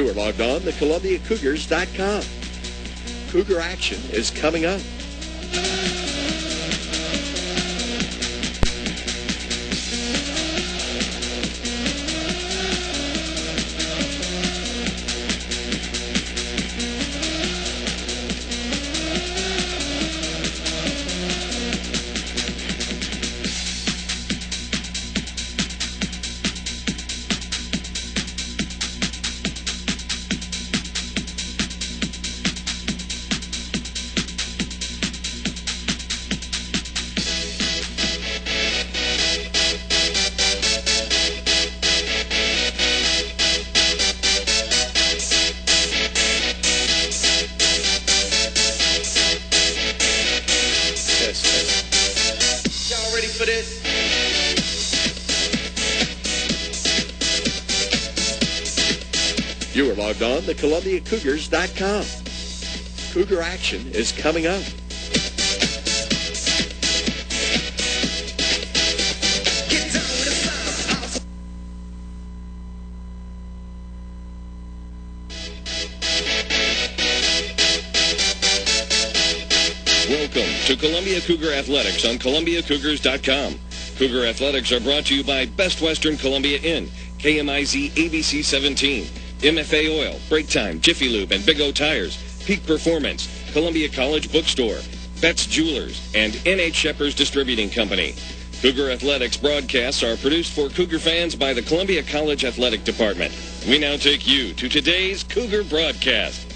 You are logged on to ColumbiaCougars.com. Cougar action is coming up. For this. You are logged on to ColumbiaCougars.com. Cougar action is coming up. Welcome to Columbia Cougar Athletics on ColumbiaCougars.com. Cougar Athletics are brought to you by Best Western Columbia Inn, KMIZ ABC 17, MFA Oil, Break Time, Jiffy Lube, and Big O Tires, Peak Performance, Columbia College Bookstore, Betts Jewelers, and N.H. Shepherd's Distributing Company. Cougar Athletics broadcasts are produced for Cougar fans by the Columbia College Athletic Department. We now take you to today's Cougar broadcast.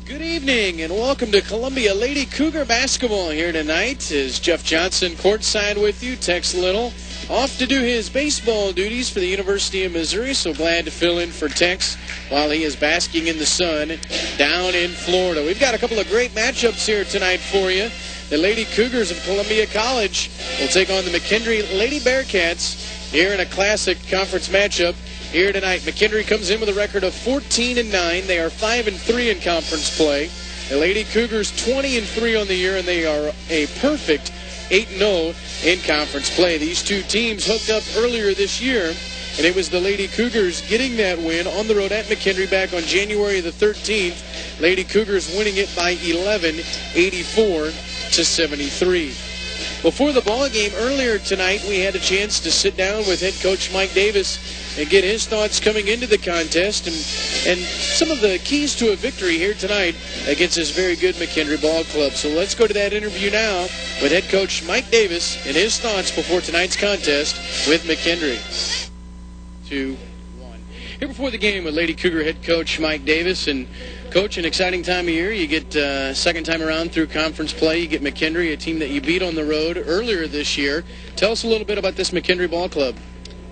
Good evening and welcome to Columbia Lady Cougar basketball here tonight. Is Jeff Johnson courtside with you. Tex Little off to do his baseball duties for the University of Missouri, so glad to fill in for Tex while he is basking in the sun down in Florida. We've got a couple of great matchups here tonight for you. The Lady Cougars of Columbia College will take on the McKendree Lady Bearcats here in a classic conference matchup. Here tonight, McKendree comes in with a record of 14-9. They are 5-3 in conference play. The Lady Cougars 20-3 on the year, and they are a perfect 8-0 in conference play. These two teams hooked up earlier this year, and it was the Lady Cougars getting that win on the road at McKendree back on January the 13th. Lady Cougars winning it by 11, 84-73. Before the ball game earlier tonight, we had a chance to sit down with head coach Mike Davis and get his thoughts coming into the contest and some of the keys to a victory here tonight against this very good McKendree ball club. So let's go to that interview now with head coach Mike Davis and his thoughts before tonight's contest with McKendree. 2-1. Here before the game with Lady Cougar head coach Mike Davis. And Coach, an exciting time of year. You get second time around through conference play. You get McKendree, a team that you beat on the road earlier this year. Tell us a little bit about this McKendree ball club.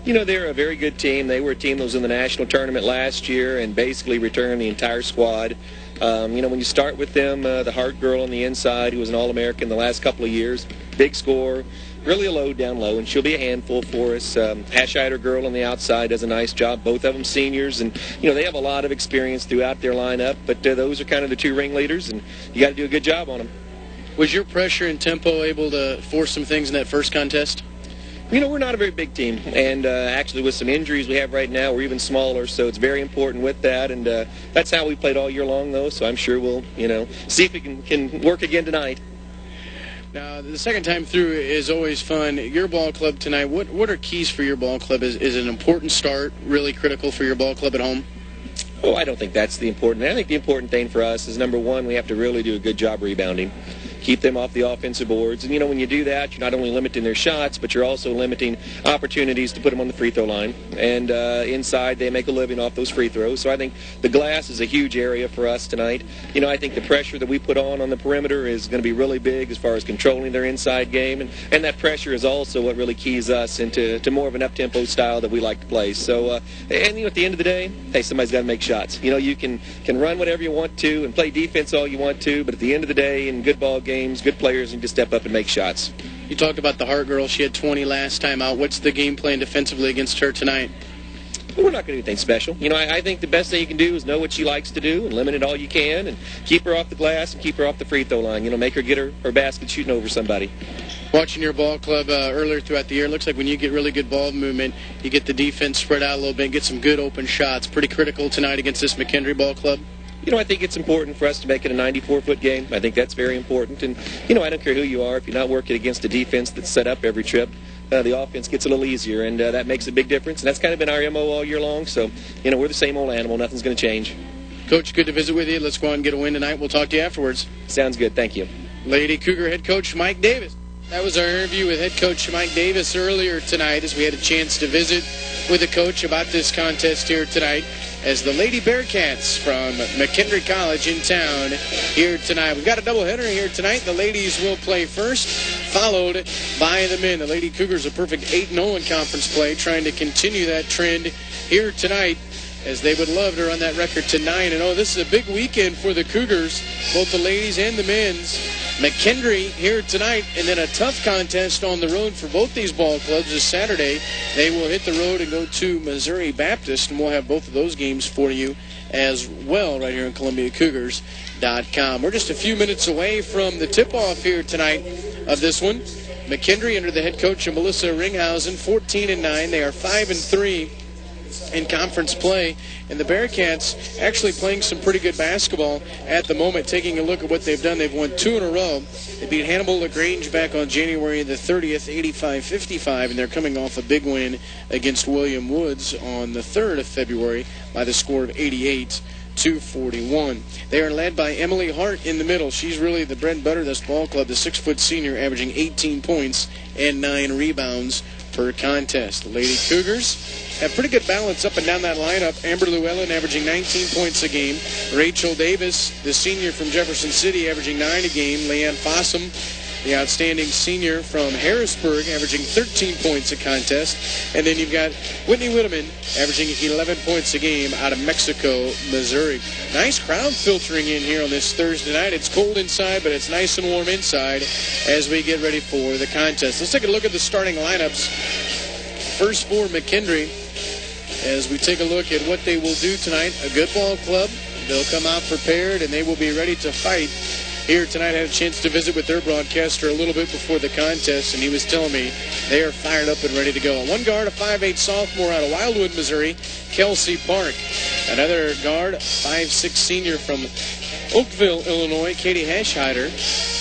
You know, they're a very good team. They were a team that was in the national tournament last year and basically returned the entire squad. You know, when you start with them, the Hart girl on the inside, who was an All-American the last couple of years, big scorer, really a load down low, and she'll be a handful for us. Hasheider girl on the outside does a nice job. Both of them seniors, and, you know, they have a lot of experience throughout their lineup, but those are kind of the two ringleaders, and you got to do a good job on them. Was your pressure and tempo able to force some things in that first contest? You know, we're not a very big team, and actually with some injuries we have right now, we're even smaller, so it's very important with that, and that's how we played all year long, though, so I'm sure we'll, you know, see if we can work again tonight. Now, the second time through is always fun. Your ball club tonight, what are keys for your ball club? Is an important start really critical for your ball club at home? Oh, I don't think that's the important thing. I think the important thing for us is, number one, we have to really do a good job rebounding. Keep them off the offensive boards. And, you know, when you do that, you're not only limiting their shots, but you're also limiting opportunities to put them on the free throw line. And inside, they make a living off those free throws. So I think the glass is a huge area for us tonight. You know, I think the pressure that we put on the perimeter is going to be really big as far as controlling their inside game. And that pressure is also what really keys us into more of an up-tempo style that we like to play. So, and, you know, at the end of the day, hey, somebody's got to make shots. You know, you can run whatever you want to and play defense all you want to, but at the end of the day, in good ball games, good players need to step up and make shots. You talked about the Hart girl. She had 20 last time out. What's the game plan defensively against her tonight? Well, we're not going to do anything special. You know, I think the best thing you can do is know what she likes to do and limit it all you can and keep her off the glass and keep her off the free throw line. You know, make her get her basket shooting over somebody. Watching your ball club earlier throughout the year, it looks like when you get really good ball movement, you get the defense spread out a little bit, get some good open shots. Pretty critical tonight against this McKendree ball club. I think it's important for us to make it a 94-foot game. I think that's very important. And, I don't care who you are. If you're not working against a defense that's set up every trip, the offense gets a little easier, and that makes a big difference. And that's kind of been our MO all year long. So, we're the same old animal. Nothing's going to change. Coach, good to visit with you. Let's go out and get a win tonight. We'll talk to you afterwards. Sounds good. Thank you. Lady Cougar head coach Mike Davis. That was our interview with head coach Mike Davis earlier tonight as we had a chance to visit with the coach about this contest here tonight as the Lady Bearcats from McKendree College in town here tonight. We've got a doubleheader here tonight. The ladies will play first, followed by the men. The Lady Cougars a perfect 8-0 in conference play, trying to continue that trend here tonight as they would love to run that record to 9-0. This is a big weekend for the Cougars, both the ladies and the men's. McKendree here tonight, and then a tough contest on the road for both these ball clubs this Saturday. They will hit the road and go to Missouri Baptist, and we'll have both of those games for you as well right here on ColumbiaCougars.com. We're just a few minutes away from the tip-off here tonight of this one. McKendree under the head coach of Melissa Ringhausen, 14-9. They are 5-3 in conference play, and the Bearcats actually playing some pretty good basketball at the moment. Taking a look at what they've done, they've won 2 in a row. They beat Hannibal LaGrange back on January the 30th, 85-55, and they're coming off a big win against William Woods on the 3rd of February by the score of 88-41. They are led by Emily Hart in the middle. She's really the bread and butter of this ball club, the 6-foot senior, averaging 18 points and 9 rebounds per contest. The Lady Cougars have pretty good balance up and down that lineup. Amber Llewellyn averaging 19 points a game. Rachel Davis, the senior from Jefferson City, averaging 9 a game. Leanne Fossum, the outstanding senior from Harrisburg, averaging 13 points a contest. And then you've got Whitney Whitteman averaging 11 points a game out of Mexico, Missouri. Nice crowd filtering in here on this Thursday night. It's cold inside, but it's nice and warm inside as we get ready for the contest. Let's take a look at the starting lineups. First for McKendree, as we take a look at what they will do tonight. A good ball club. They'll come out prepared, and they will be ready to fight here tonight. I had a chance to visit with their broadcaster a little bit before the contest, and he was telling me they are fired up and ready to go. One guard, a 5'8 sophomore out of Wildwood, Missouri, Kelsey Park. Another guard, 5'6 senior from Oakville, Illinois, Katie Hashhider.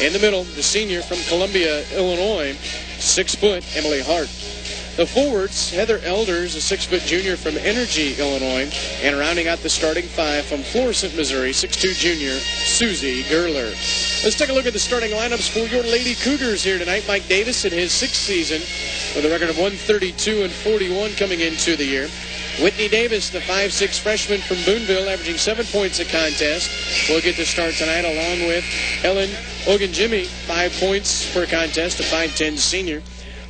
In the middle, the senior from Columbia, Illinois, 6 foot, Emily Hart. The forwards, Heather Elders, a 6-foot junior from Energy, Illinois, and rounding out the starting 5 from Florissant, Missouri, 6'2 junior, Susie Gerler. Let's take a look at the starting lineups for your Lady Cougars here tonight. Mike Davis in his 6th season with a record of 132-41 coming into the year. Whitney Davis, the 5'6 freshman from Boonville, averaging 7 points a contest, will get the start tonight, along with Helen Ogunjimi, 5 points per contest, a 5'10 senior.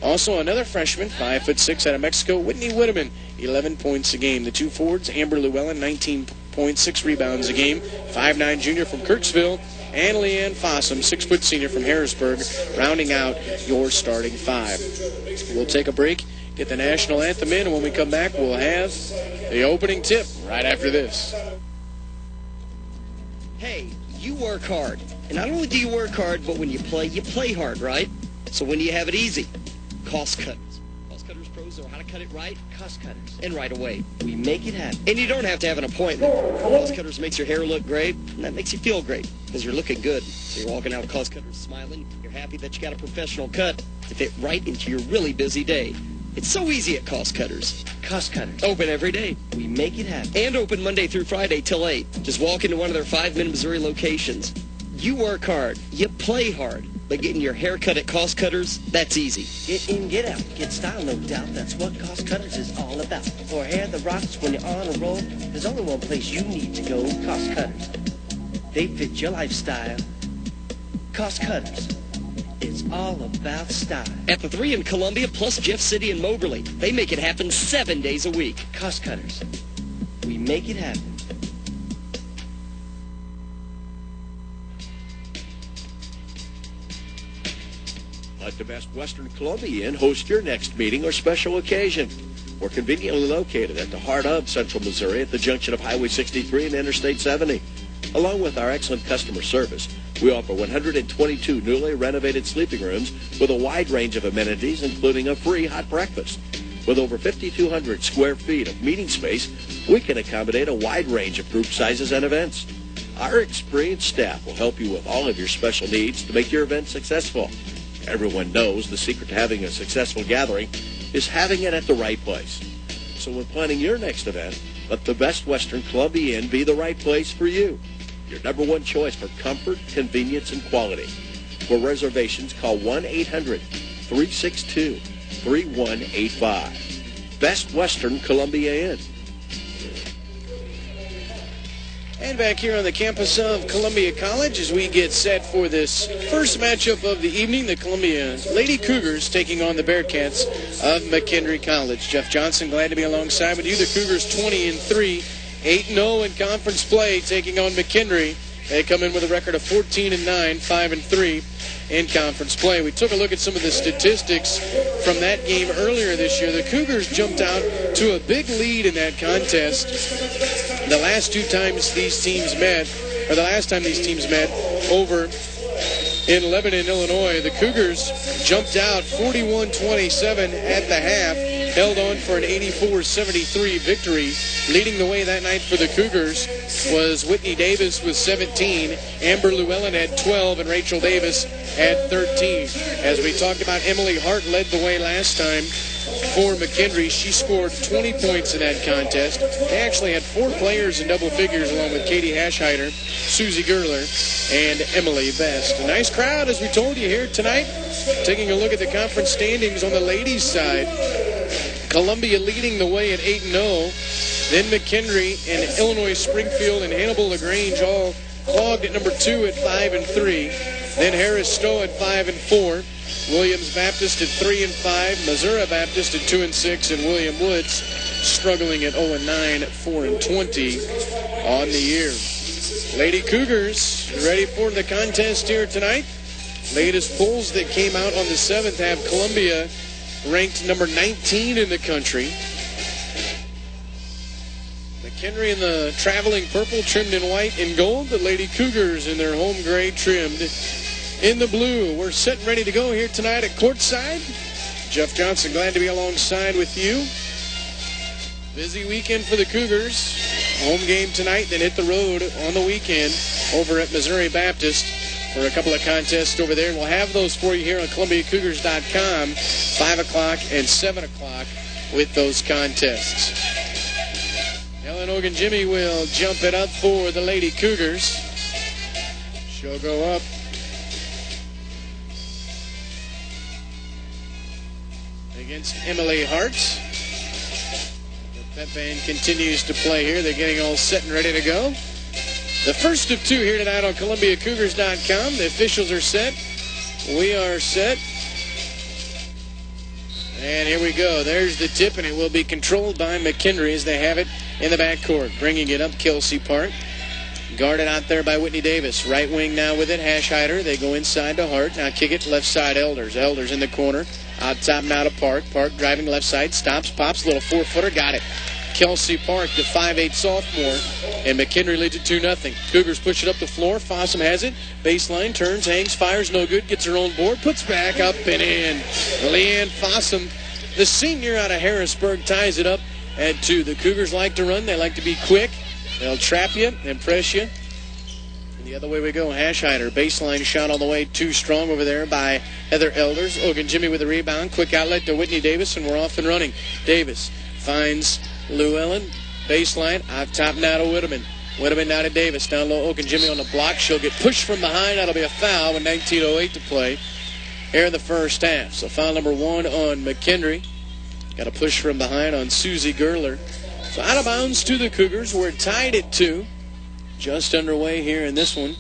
Also, another freshman, 5'6 out of Mexico, Whitney Whitteman, 11 points a game. The two forwards, Amber Llewellyn, 19 points, 6 rebounds a game. 5'9 junior from Kirksville, and Leanne Fossum, 6-foot senior from Harrisburg, rounding out your starting 5. We'll take a break, get the national anthem in, and when we come back, we'll have the opening tip right after this. Hey, you work hard. And not only do you work hard, but when you play hard, right? So when do you have it easy? Cost Cutters. Cost Cutters pros know how to cut it right. Cost Cutters. And right away. We make it happen. And you don't have to have an appointment. Cost Cutters makes your hair look great, and that makes you feel great because you're looking good. So you're walking out of Cost Cutters smiling. You're happy that you got a professional cut to fit right into your really busy day. It's so easy at Cost Cutters. Cost Cutters. Open every day. We make it happen. And open Monday through Friday till 8. Just walk into one of their 5 Mid-Missouri locations. You work hard. You play hard. But getting your hair cut at Cost Cutters, that's easy. Get in, get out, get style, no doubt. That's what Cost Cutters is all about. For hair that rocks when you're on a roll, there's only one place you need to go, Cost Cutters. They fit your lifestyle. Cost Cutters. It's all about style. At the 3 in Columbia, plus Jeff City and Moberly, they make it happen 7 days a week. Cost Cutters. We make it happen. Let the Best Western Columbia Inn host your next meeting or special occasion. We're conveniently located at the heart of Central Missouri at the junction of Highway 63 and Interstate 70. Along with our excellent customer service, We offer 122 newly renovated sleeping rooms with a wide range of amenities, including a free hot breakfast. With over 5,200 square feet of meeting space, we can accommodate a wide range of group sizes and events. Our experienced staff will help you with all of your special needs to make your event successful. Everyone knows the secret to having a successful gathering is having it at the right place. So when planning your next event, let the Best Western Columbia Inn be the right place for you. Your number one choice for comfort, convenience, and quality. For reservations, call 1-800-362-3185. Best Western Columbia Inn. And back here on the campus of Columbia College as we get set for this first matchup of the evening, the Columbia Lady Cougars taking on the Bearcats of McKendree College. Jeff Johnson, glad to be alongside with you. The Cougars 20-3, 8-0 in conference play, taking on McKendree. They come in with a record of 14-9, 5-3 in conference play. We took a look at some of the statistics from that game earlier this year. The Cougars jumped out to a big lead in that contest. The last two times these teams met, or the last time these teams met, over in Lebanon, Illinois, the Cougars jumped out 41-27 at the half, held on for an 84-73 victory. Leading the way that night for the Cougars was Whitney Davis with 17, Amber Llewellyn had 12, and Rachel Davis had 13. As we talked about, Emily Hart led the way last time for McKendree. She scored 20 points in that contest. They actually had 4 players in double figures along with Katie Hashhider, Susie Gerler, and Emily Best. A nice crowd, as we told you, here tonight. Taking a look at the conference standings on the ladies' side. Columbia leading the way at 8-0. Then McKendree and Illinois Springfield and Hannibal LaGrange all clogged at number 2 at 5-3. Then Harris Stowe at 5-4. Williams Baptist at 3-5. Missouri Baptist at 2-6. And William Woods struggling at 0-9, 4-20 on the year. Lady Cougars ready for the contest here tonight. Latest polls that came out on the 7th have Columbia ranked number 19 in the country. McKendree in the traveling purple, trimmed in white and gold. The Lady Cougars in their home gray, trimmed in the blue. We're set and ready to go here tonight at courtside. Jeff Johnson, glad to be alongside with you. Busy weekend for the Cougars. Home game tonight, then hit the road on the weekend over at Missouri Baptist for a couple of contests over there. And we'll have those for you here on ColumbiaCougars.com, 5 o'clock and 7 o'clock with those contests. Ellen Ogunjimi will jump it up for the Lady Cougars. She'll go up. Against Emily Hart. The pep band continues to play here. They're getting all set and ready to go. The first of 2 here tonight on ColumbiaCougars.com. The officials are set. We are set. And here we go. There's the tip, and it will be controlled by McKendree as they have it in the backcourt. Bringing it up, Kelsey Park. Guarded out there by Whitney Davis. Right wing now with it, Hashhider. They go inside to Hart. Now kick it left side, Elders. Elders in the corner. Out top now to Park. Park driving left side. Stops, pops, little 4-footer. Got it. Kelsey Park, the 5'8 sophomore. And McKendree leads it 2-0. Cougars push it up the floor. Fossum has it. Baseline, turns, hangs, fires, no good. Gets her own board. Puts back up and in. Leanne Fossum, the senior out of Harrisburg, ties it up at 2. The Cougars like to run. They like to be quick. They'll trap you and press you. And the other way we go. Hashhider, baseline shot all the way, too strong over there by Heather Elders. Ogunjimi with the rebound. Quick outlet to Whitney Davis, and we're off and running. Davis finds Llewellyn. Baseline. Out top now to Whitteman. Whitteman now to Davis. Down low, Ogunjimi on the block. She'll get pushed from behind. That'll be a foul with 19:08 to play here in the first half. So foul number 1 on McKendree. Got a push from behind on Susie Gerler. So out of bounds to the Cougars. We're tied at 2. Just underway here in this one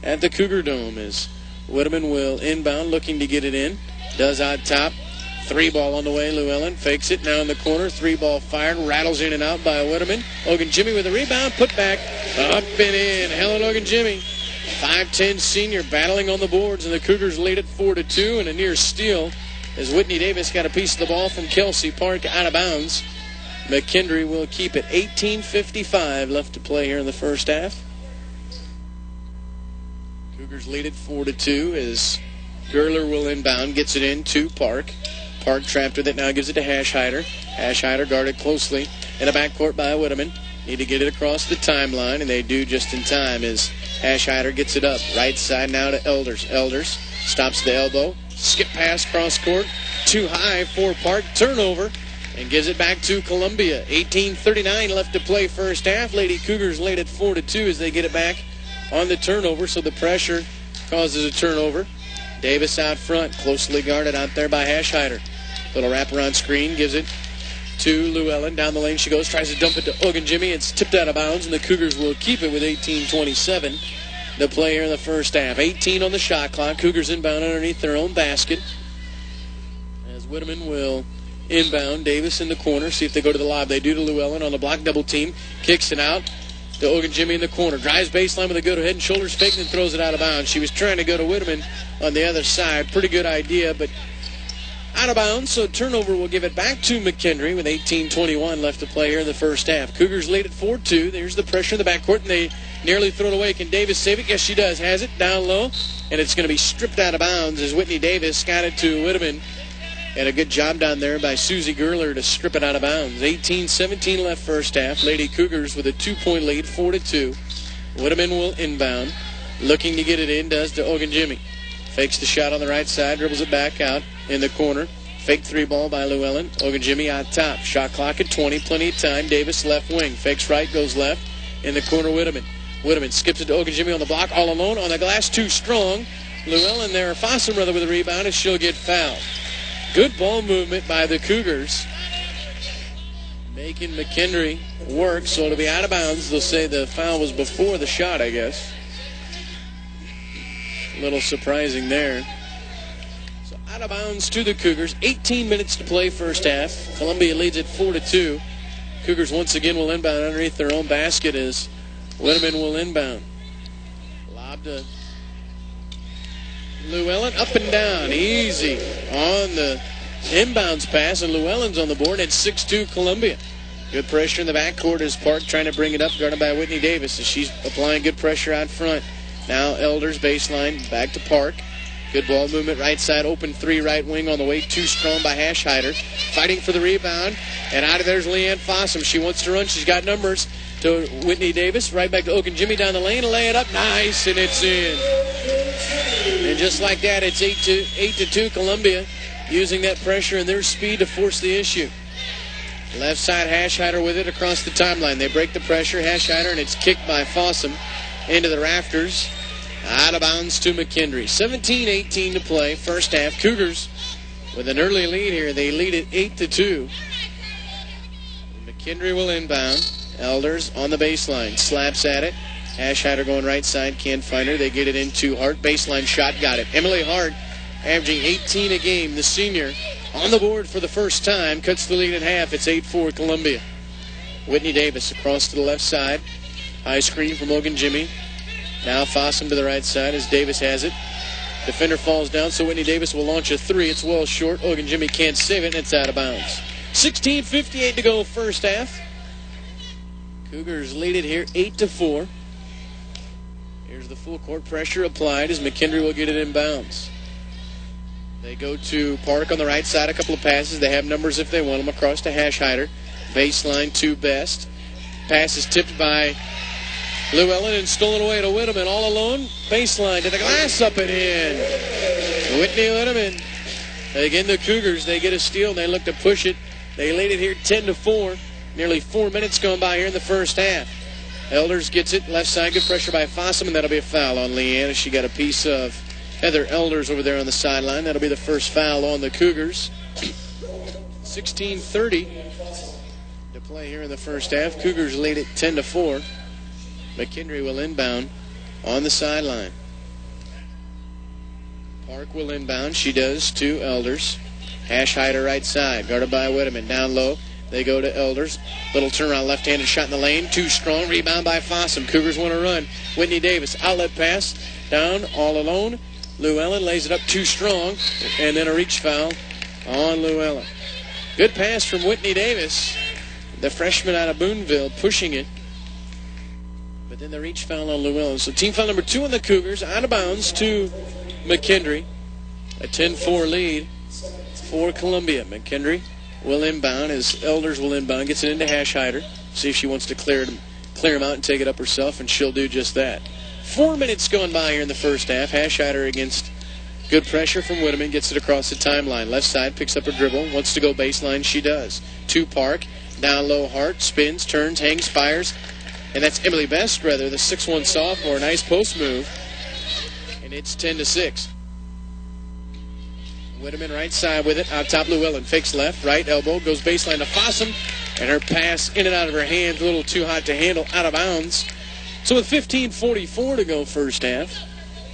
at the Cougar Dome as Whitteman will inbound, looking to get it in. Does out top. 3 ball on the way. Llewellyn fakes it. Now in the corner. 3 ball fired. Rattles in and out by Whitteman. Ogunjimi with a rebound. Put back. Up and in. Helen Ogunjimi. 5'10 senior battling on the boards, and the Cougars lead it 4-2, and a near steal as Whitney Davis got a piece of the ball from Kelsey Park out of bounds. McKendree will keep it. 18:55 left to play here in the first half. Cougars Cougars lead it 4-2 as Gerler will inbound, gets it in to Park. Park trapped with it, now gives it to Hashhider. Hashhider guarded closely in the backcourt by Whitteman. Need to get it across the timeline, and they do just in time as Hashhider gets it up. Right side now to Elders. Elders stops the elbow. Skip pass cross court. Too high for Park. Turnover. And gives it back to Columbia. 18:39 left to play first half. Lady Cougars lead at 4-2 as they get it back on the turnover. So the pressure causes a turnover. Davis out front. Closely guarded out there by Hashhider. Little wraparound screen. Gives it to Llewellyn. Down the lane she goes. Tries to dump it to Ogunjimi. It's tipped out of bounds, and the Cougars will keep it with 18:27 to play here in the first half. 18 on the shot clock. Cougars inbound underneath their own basket. As Whitteman will inbound. Davis in the corner. See if they go to the lob. They do to Llewellyn on the block double team. Kicks it out to Ogunjimi in the corner. Drives baseline with a good head and shoulders fake and throws it out of bounds. She was trying to go to Whitteman on the other side. Pretty good idea, but out of bounds, so turnover will give it back to McKendree with 18:21 left to play here in the first half. Cougars lead at 4-2. There's the pressure in the backcourt, and they nearly throw it away. Can Davis save it? Yes, she does. Has it down low, and it's going to be stripped out of bounds as Whitney Davis got it to Whitteman. And a good job down there by Susie Gerler to strip it out of bounds. 18:17 left first half. Lady Cougars with a 2-point lead, 4-2. Whitteman will inbound. Looking to get it in, does to Ogunjimi. Fakes the shot on the right side, dribbles it back out in the corner. Fake three ball by Llewellyn. Ogunjimi out top. Shot clock at 20, plenty of time. Davis left wing. Fakes right, goes left. In the corner, Whitteman. Whitteman skips it to Ogunjimi on the block, all alone on the glass, too strong. Llewellyn there, Fossum rather with a rebound, and she'll get fouled. Good ball movement by the Cougars, making McKendree work, so it'll be out of bounds. They'll say the foul was before the shot, I guess. A little surprising there. So out of bounds to the Cougars. 18 minutes to play first half. Columbia leads at 4-2. Cougars once again will inbound underneath their own basket as Whitteman will inbound. Lob to Llewellyn, up and down, easy on the inbounds pass, and Llewellyn's on the board at 6-2 Columbia. Good pressure in the backcourt as Park trying to bring it up, guarded by Whitney Davis as she's applying good pressure out front. Now Elders baseline, back to Park. Good ball movement, right side, open three, right wing on the way, too strong by Hashhider. Fighting for the rebound, and out of there's Leanne Fossum. She wants to run, she's got numbers to Whitney Davis. Right back to Ogunjimi down the lane, lay it up, nice, and it's in. And just like that, it's 8-2 Columbia, using that pressure and their speed to force the issue. Left side, Hashhider with it across the timeline. They break the pressure, Hashhider, and it's kicked by Fossum into the rafters. Out of bounds to McKendree. 17-18 to play, first half. Cougars with an early lead here. They lead at 8-2. McKendree will inbound. Elders on the baseline, slaps at it. Hashhider going right side, can't find her. They get it into Hart. Baseline shot, got it. Emily Hart, averaging 18 a game, the senior, on the board for the first time. Cuts the lead at half. It's 8-4 Columbia. Whitney Davis across to the left side. High screen from Ogunjimi. Now Fossum to the right side as Davis has it. Defender falls down, so Whitney Davis will launch a three. It's well short. Ogunjimi can't save it, and it's out of bounds. 16:58 to go first half. Cougars lead it here 8-4. Here's the full court pressure applied as McKendree will get it in bounds. They go to Park on the right side, a couple of passes. They have numbers if they want them across to Hashhider. Baseline to Best. Pass is tipped by Llewellyn and stolen away to Whitteman all alone. Baseline to the glass, up and in. Whitney Whitteman. Again, the Cougars, they get a steal and they look to push it. They lead it here 10-4. Nearly 4 minutes gone by here in the first half. Elders gets it, left side, good pressure by Fossum, and that'll be a foul on Leanne. She got a piece of Heather Elders over there on the sideline. That'll be the first foul on the Cougars. 16:30 to play here in the first half. Cougars lead it 10-4. McKendree will inbound on the sideline. Park will inbound. She does to Elders. Hashhider right side, guarded by Whitteman. Down low. They go to Elders. Little turnaround left-handed shot in the lane. Too strong. Rebound by Fossum. Cougars want to run. Whitney Davis. Outlet pass. Down all alone. Llewellyn lays it up too strong. And then a reach foul on Llewellyn. Good pass from Whitney Davis. The freshman out of Boonville pushing it. But Then the reach foul on Llewellyn. So team foul number 2 on the Cougars. Out of bounds to McKendree. A 10-4 lead for Columbia. McKendree will inbound as Elders will inbound. Gets it into Hashhider. See if she wants to clear him out and take it up herself, and she'll do just that. 4 minutes gone by here in the first half. Hashhider against good pressure from Whitteman. Gets it across the timeline. Left side, picks up her dribble. Wants to go baseline. She does. To Park. Down low, Hart. Spins, turns, hangs, fires. And that's Emily Best, rather, the 6'1 sophomore. Nice post move. And it's 10-6. Whitteman right side with it. Out top, Llewellyn. Fakes left, right elbow. Goes baseline to Fossum. And her pass in and out of her hands. A little too hot to handle. Out of bounds. So with 15:44 to go first half,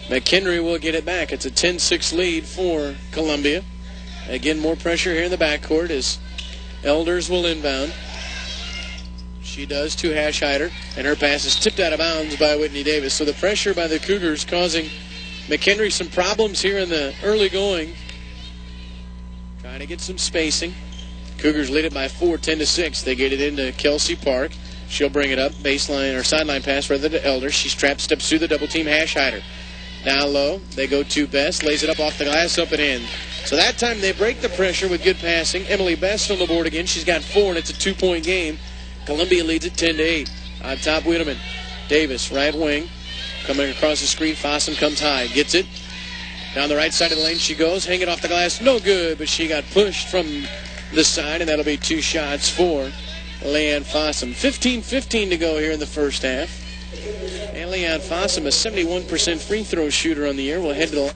McKendree will get it back. It's a 10-6 lead for Columbia. Again, more pressure here in the backcourt as Elders will inbound. She does to Hashhider, and her pass is tipped out of bounds by Whitney Davis. So the pressure by the Cougars causing McKendree some problems here in the early going. Trying to get some spacing. Cougars lead it by 4, 10-6. They get it into Kelsey Park. She'll bring it up, baseline or sideline pass rather to Elders. She's trapped, steps through the double team. Hashhider down low. They go to Best, lays it up off the glass, up and in. So that time they break the pressure with good passing. Emily Best on the board again. She's got 4, and it's a 2-point game. Columbia leads it 10-8. On top, Whitteman. Davis, right wing. Coming across the screen, Fossum comes high. Gets it. Down the right side of the lane she goes. Hang it off the glass. No good, but she got pushed from the side, and that'll be 2 shots for Leanne Fossum. 15-15 to go here in the first half. And Leanne Fossum, a 71% free throw shooter on the year, will head to the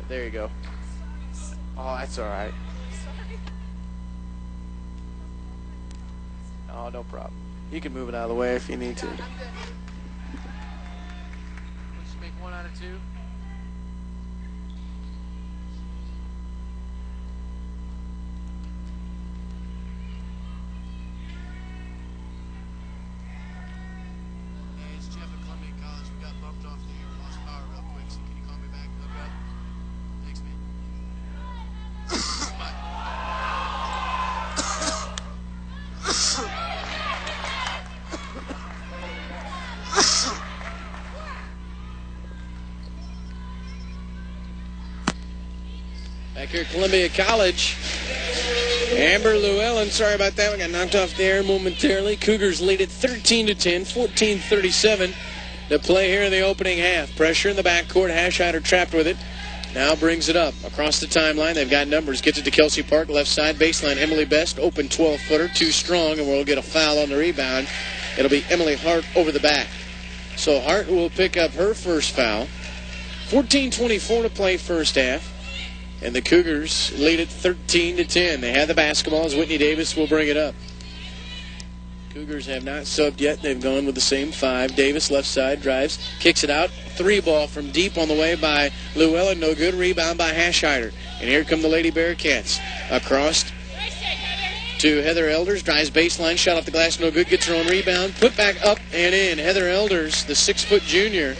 there you go. Oh, that's all right. Oh, no problem. You can move it out of the way if you need to. Let's make 1 out of 2. Hey, it's Jeff at Columbia College. We got bumped off the air. We lost power real quick, so can you call me back and hook up? Thanks, man. Bye. Back here at Columbia College, Amber Llewellyn, sorry about that, we got knocked off the air momentarily. Cougars lead it 13-10, 14-37 to play here in the opening half. Pressure in the backcourt, Hashhider trapped with it. Now brings it up across the timeline. They've got numbers. Gets it to Kelsey Park, left side, baseline. Emily Best, open 12-footer, too strong, and we'll get a foul on the rebound. It'll be Emily Hart over the back. So Hart will pick up her first foul. 14:24 to play first half. And the Cougars lead it 13-10. They have the basketball as Whitney Davis will bring it up. Cougars have not subbed yet. They've gone with the same 5. Davis, left side, drives, kicks it out. 3 ball from deep on the way by Llewellyn. No good. Rebound by Hashhider. And here come the Lady Bearcats. Across to Heather Elders. Drives baseline. Shot off the glass. No good. Gets her own rebound. Put back up and in. Heather Elders, the 6-foot junior.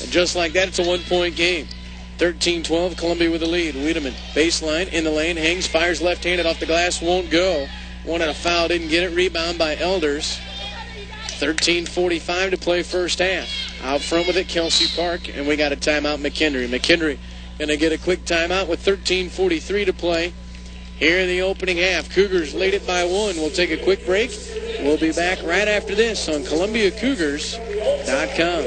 And just like that, it's a 1-point game. 13-12, Columbia with the lead. Wiedemann, baseline, in the lane, hangs, fires left-handed off the glass, won't go. Wanted a foul, didn't get it. Rebound by Elders. 13:45 to play first half. Out front with it, Kelsey Park, and we got a timeout, McKendree. McKendree going to get a quick timeout with 13:43 to play here in the opening half. Cougars lead it by 1. We'll take a quick break. We'll be back right after this on ColumbiaCougars.com.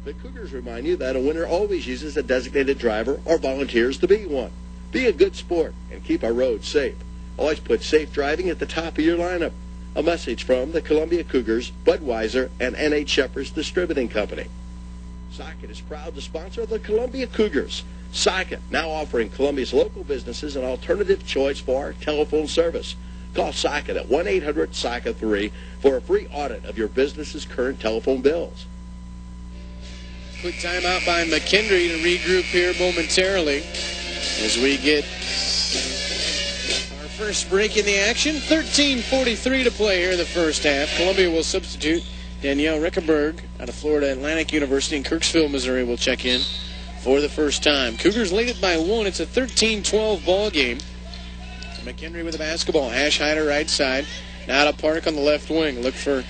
The Cougars remind you that a winner always uses a designated driver or volunteers to be one. Be a good sport and keep our roads safe. Always put safe driving at the top of your lineup. A message from the Columbia Cougars, Budweiser, and N.H. Shepherds Distributing Company. Socket is proud to sponsor the Columbia Cougars. Socket, now offering Columbia's local businesses an alternative choice for telephone service. Call Socket at 1-800-SOCKET-3 for a free audit of your business's current telephone bills. Quick timeout by McKendree to regroup here momentarily as we get our first break in the action. 13:43 to play here in the first half. Columbia will substitute Danielle Rickenberg out of Florida Atlantic University in Kirksville, Missouri, will check in for the first time. Cougars lead it by 1. It's a 13-12 ball game. McKendree with the basketball. Ash Hyder right side. Now to Park on the left wing. Look for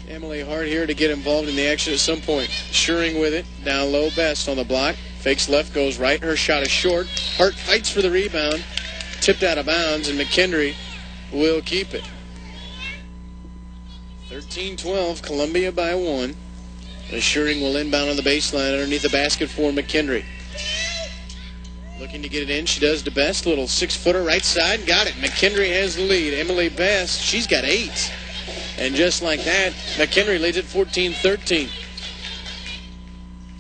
Emily Hart here to get involved in the action at some point. Schuring with it. Down low, Best on the block. Fakes left, goes right. Her shot is short. Hart fights for the rebound. Tipped out of bounds, and McKendree will keep it. 13-12, Columbia by 1. Schuring will inbound on the baseline underneath the basket for McKendree. Looking to get it in. She does the Best. Little 6-footer right side. Got it. McKendree has the lead. Emily Best, she's got 8. And just like that, McKendree leads at 14-13.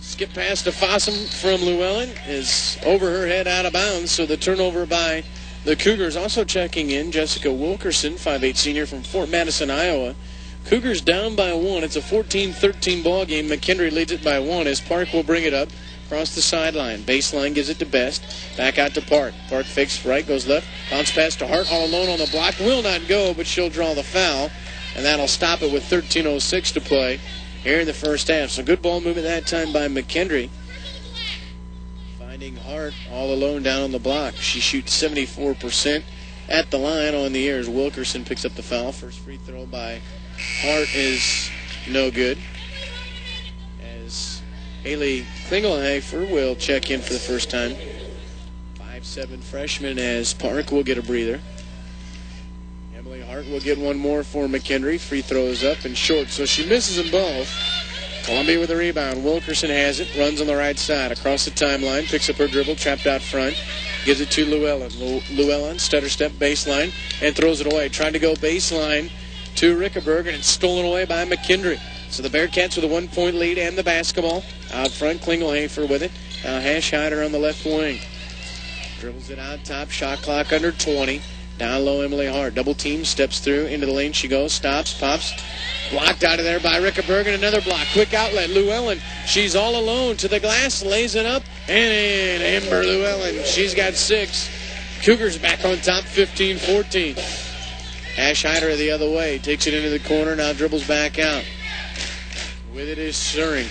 Skip pass to Fossum from Llewellyn is over her head out of bounds, so the turnover by the Cougars. Also checking in, Jessica Wilkerson, 5'8" senior from Fort Madison, Iowa. Cougars down by 1. It's a 14-13 ball game. McKendree leads it by 1 as Park will bring it up across the sideline. Baseline gives it to Best. Back out to Park. Park fakes right, goes left. Bounce pass to Hart all alone on the block. Will not go, but she'll draw the foul. And that'll stop it with 13:06 to play here in the first half. So good ball movement that time by McKendree. Finding Hart all alone down on the block. She shoots 74% at the line on the year as Wilkerson picks up the foul. First free throw by Hart is no good. As Haley Klingelhofer will check in for the first time. 5'7" freshman as Park will get a breather. Emily Hart will get one more for McKendree. Free throws up and short, so she misses them both. Columbia with a rebound. Wilkerson has it, runs on the right side, across the timeline, picks up her dribble, trapped out front, gives it to Llewellyn. Llewellyn, stutter step, baseline, and throws it away. Trying to go baseline to Rickenberg, and it's stolen away by McKendree. So the Bearcats with a 1-point lead and the basketball. Out front, Klingelhofer with it. Now Ash Hyder on the left wing. Dribbles it out top, shot clock under 20. Down low, Emily Hart. Double team, steps through, into the lane she goes, stops, pops. Blocked out of there by Rickenberg, and another block. Quick outlet, Llewellyn. She's all alone to the glass, lays it up, and in. Amber Llewellyn, she's got 6. Cougars back on top, 15-14. Ash Hyder the other way, takes it into the corner, now dribbles back out. With it is Suring.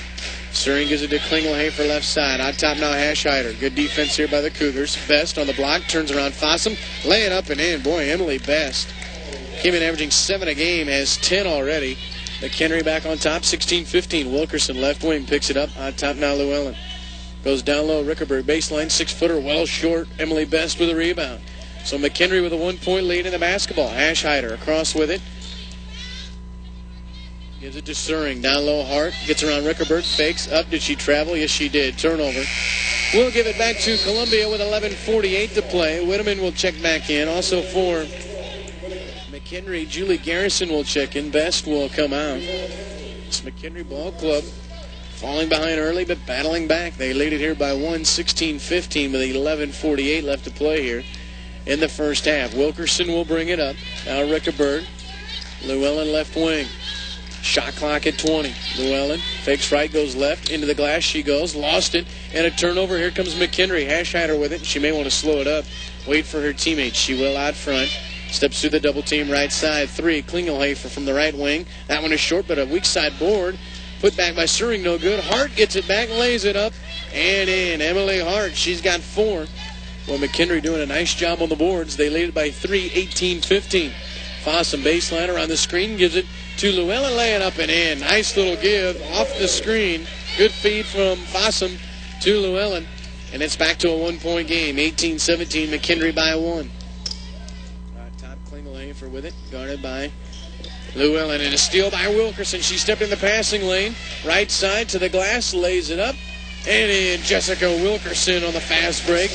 Suring gives it to Klingelhofer left side. On top now, Ash Hyder. Good defense here by the Cougars. Best on the block, turns around Fossum, laying up and in. Boy, Emily Best came in averaging 7 a game, has 10 already. McKendree back on top, 16-15. Wilkerson left wing picks it up. On top now, Llewellyn. Goes down low, Rickenberg baseline, 6-footer, well short. Emily Best with a rebound. So McKendree with a 1-point lead in the basketball. Ash Hyder across with it. Gives it to Suring. Down low, Hart. Gets around Rickenberg. Fakes. Up. Did she travel? Yes, she did. Turnover. We'll give it back to Columbia with 11:48 to play. Whitteman will check back in. Also for McKendree, Julie Garrison will check in. Best will come out. It's McKendree Ball Club falling behind early, but battling back. They lead it here by 1, 16-15 with 11:48 left to play here in the first half. Wilkerson will bring it up. Now Rickenberg. Llewellyn left wing. Shot clock at 20. Llewellyn fakes right, goes left. Into the glass she goes. Lost it. And a turnover. Here comes McKendree. Ash Hyder with it. She may want to slow it up. Wait for her teammates. She will out front. Steps through the double team right side. 3. Klingelhofer from the right wing. That one is short, but a weak side board. Put back by Suring. No good. Hart gets it back. Lays it up. And in. Emily Hart. She's got 4. Well, McKendree doing a nice job on the boards. They lead it by 3, 18-15. Fossum baseline around the screen. Gives it to Llewellyn, laying up and in. Nice little give off the screen. Good feed from Fossum to Llewellyn. And it's back to a 1-point game. 18-17, McKendree by 1. Top Klingelhofer with it. Guarded by Llewellyn. And a steal by Wilkerson. She stepped in the passing lane. Right side to the glass. Lays it up. And in. Jessica Wilkerson on the fast break.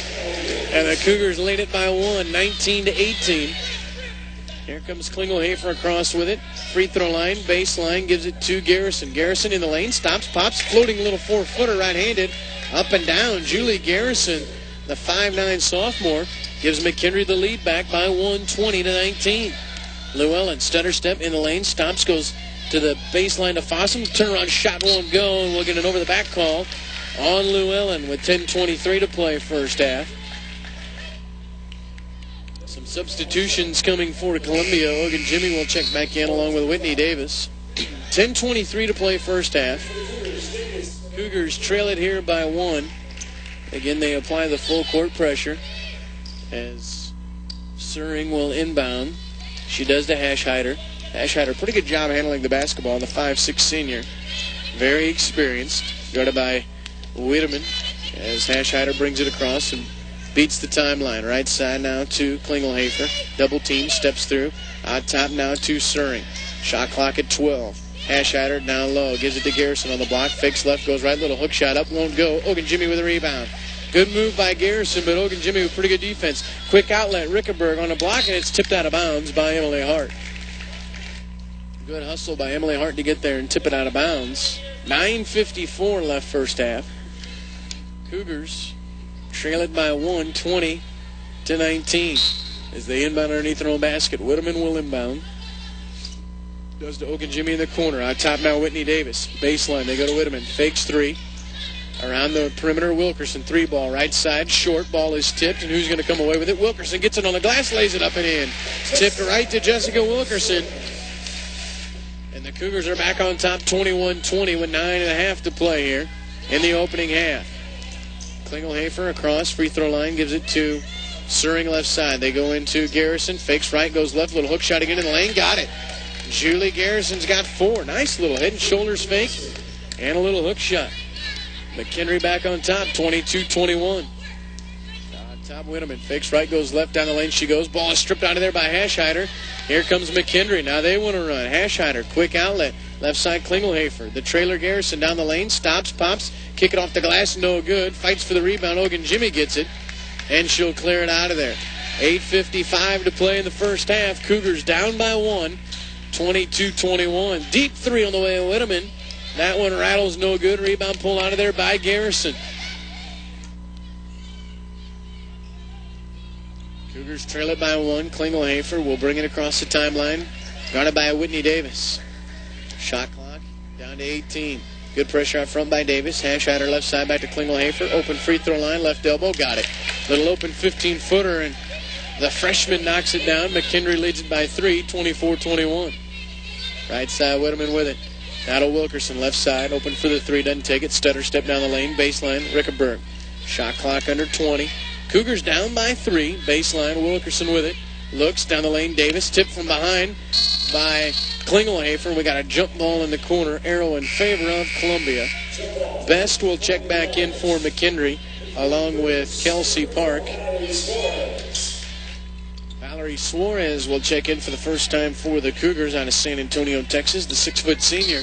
And the Cougars lead it by 1, 19-18. Here comes Klingelhofer across with it. Free throw line, baseline, gives it to Garrison. Garrison in the lane, stops, pops, floating little 4-footer right-handed. Up and down, Julie Garrison, the 5'9" sophomore, gives McKendree the lead back by 1, 20-19. Llewellyn, stutter step in the lane, stops, goes to the baseline to Fossum. Turnaround shot won't go, and we'll get an over-the-back call on Llewellyn with 10:23 to play first half. Some substitutions coming for Columbia. Ogun Jimmy will check back in along with Whitney Davis. 10:23 to play first half. Cougars trail it here by 1. Again, they apply the full court pressure as Suring will inbound. She does to Hashhider. Hashhider, pretty good job handling the basketball, the 5'6" senior. Very experienced. Guarded by Wiedemann as Hashhider brings it across and beats the timeline. Right side now to Klingelhoefer. Double team, steps through. Out top now to Suring. Shot clock at 12. Hashhider down low, gives it to Garrison on the block. Fakes left, goes right, little hook shot up, won't go. Ogunjimi with a rebound. Good move by Garrison, but Ogunjimi with pretty good defense. Quick outlet, Rickenberg on the block, and it's tipped out of bounds by Emily Hart. Good hustle by Emily Hart to get there and tip it out of bounds. 9:54 left first half. Cougars trail it by 1, 20-19. As they inbound underneath their own basket. Wiedemann will inbound. Goes to Ogunjimi in the corner. Out top now, Whitney Davis. Baseline, they go to Wiedemann. Fakes 3. Around the perimeter, Wilkerson. 3-ball, right side. Short ball is tipped, and who's going to come away with it? Wilkerson gets it on the glass, lays it up and in. Tipped right to Jessica Wilkerson. And the Cougars are back on top 21-20 with 9.5 to play here in the opening half. Klingelhoefer across, free throw line, gives it to Suring left side. They go into Garrison. Fakes right, goes left. Little hook shot again in the lane. Got it. Julie Garrison's got 4. Nice little head and shoulders fake and a little hook shot. McKendree back on top, 22-21. Top Wiedemann fakes right, goes left down the lane. She goes. Ball is stripped out of there by Hashhider. Here comes McKendree. Now they want to run. Hashhider, quick outlet. Left side, Klingelhoefer. The trailer Garrison down the lane. Stops, pops. Kick it off the glass. No good. Fights for the rebound. Ogunjimi gets it. And she'll clear it out of there. 8:55 to play in the first half. Cougars down by 1. 22-21. Deep 3 on the way of Wiedemann. That one rattles, no good. Rebound pulled out of there by Garrison. Cougars trail it by 1. Klingelhoefer will bring it across the timeline. Guarded by Whitney Davis. Shot clock down to 18. Good pressure out front by Davis. Hashhider left side back to Klingelhoefer. Open free throw line, left elbow, got it. Little open 15-footer, and the freshman knocks it down. McKendree leads it by 3, 24-21. Right side, Wiedemann with it. Now to Wilkerson, left side, open for the 3, doesn't take it. Stutter step down the lane, baseline, Rickenberg. Shot clock under 20. Cougars down by 3, baseline, Wilkerson with it. Looks down the lane, Davis, tipped from behind by Klingelhoefer. We got a jump ball in the corner, arrow in favor of Columbia. Best will check back in for McKendree, along with Kelsey Park. Valerie Suarez will check in for the first time for the Cougars out of San Antonio, Texas, the 6-foot senior.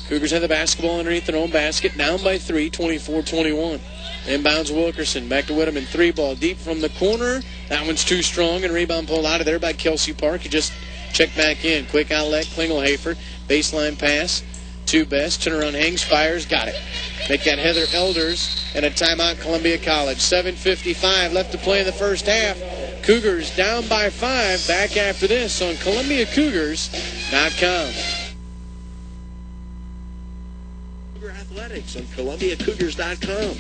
Cougars have the basketball underneath their own basket, down by 3, 24-21. Inbounds Wilkerson, back to Wiedemann, 3-ball deep from the corner. That one's too strong, and rebound pulled out of there by Kelsey Park. He just checked back in. Quick outlet, Klingelhoefer, baseline pass to Best. Turnaround hangs, fires, got it. Make that Heather Elders, and a timeout, Columbia College. 7:55 left to play in the first half. Cougars down by 5. Back after this on ColumbiaCougars.com. Cougar Athletics on ColumbiaCougars.com.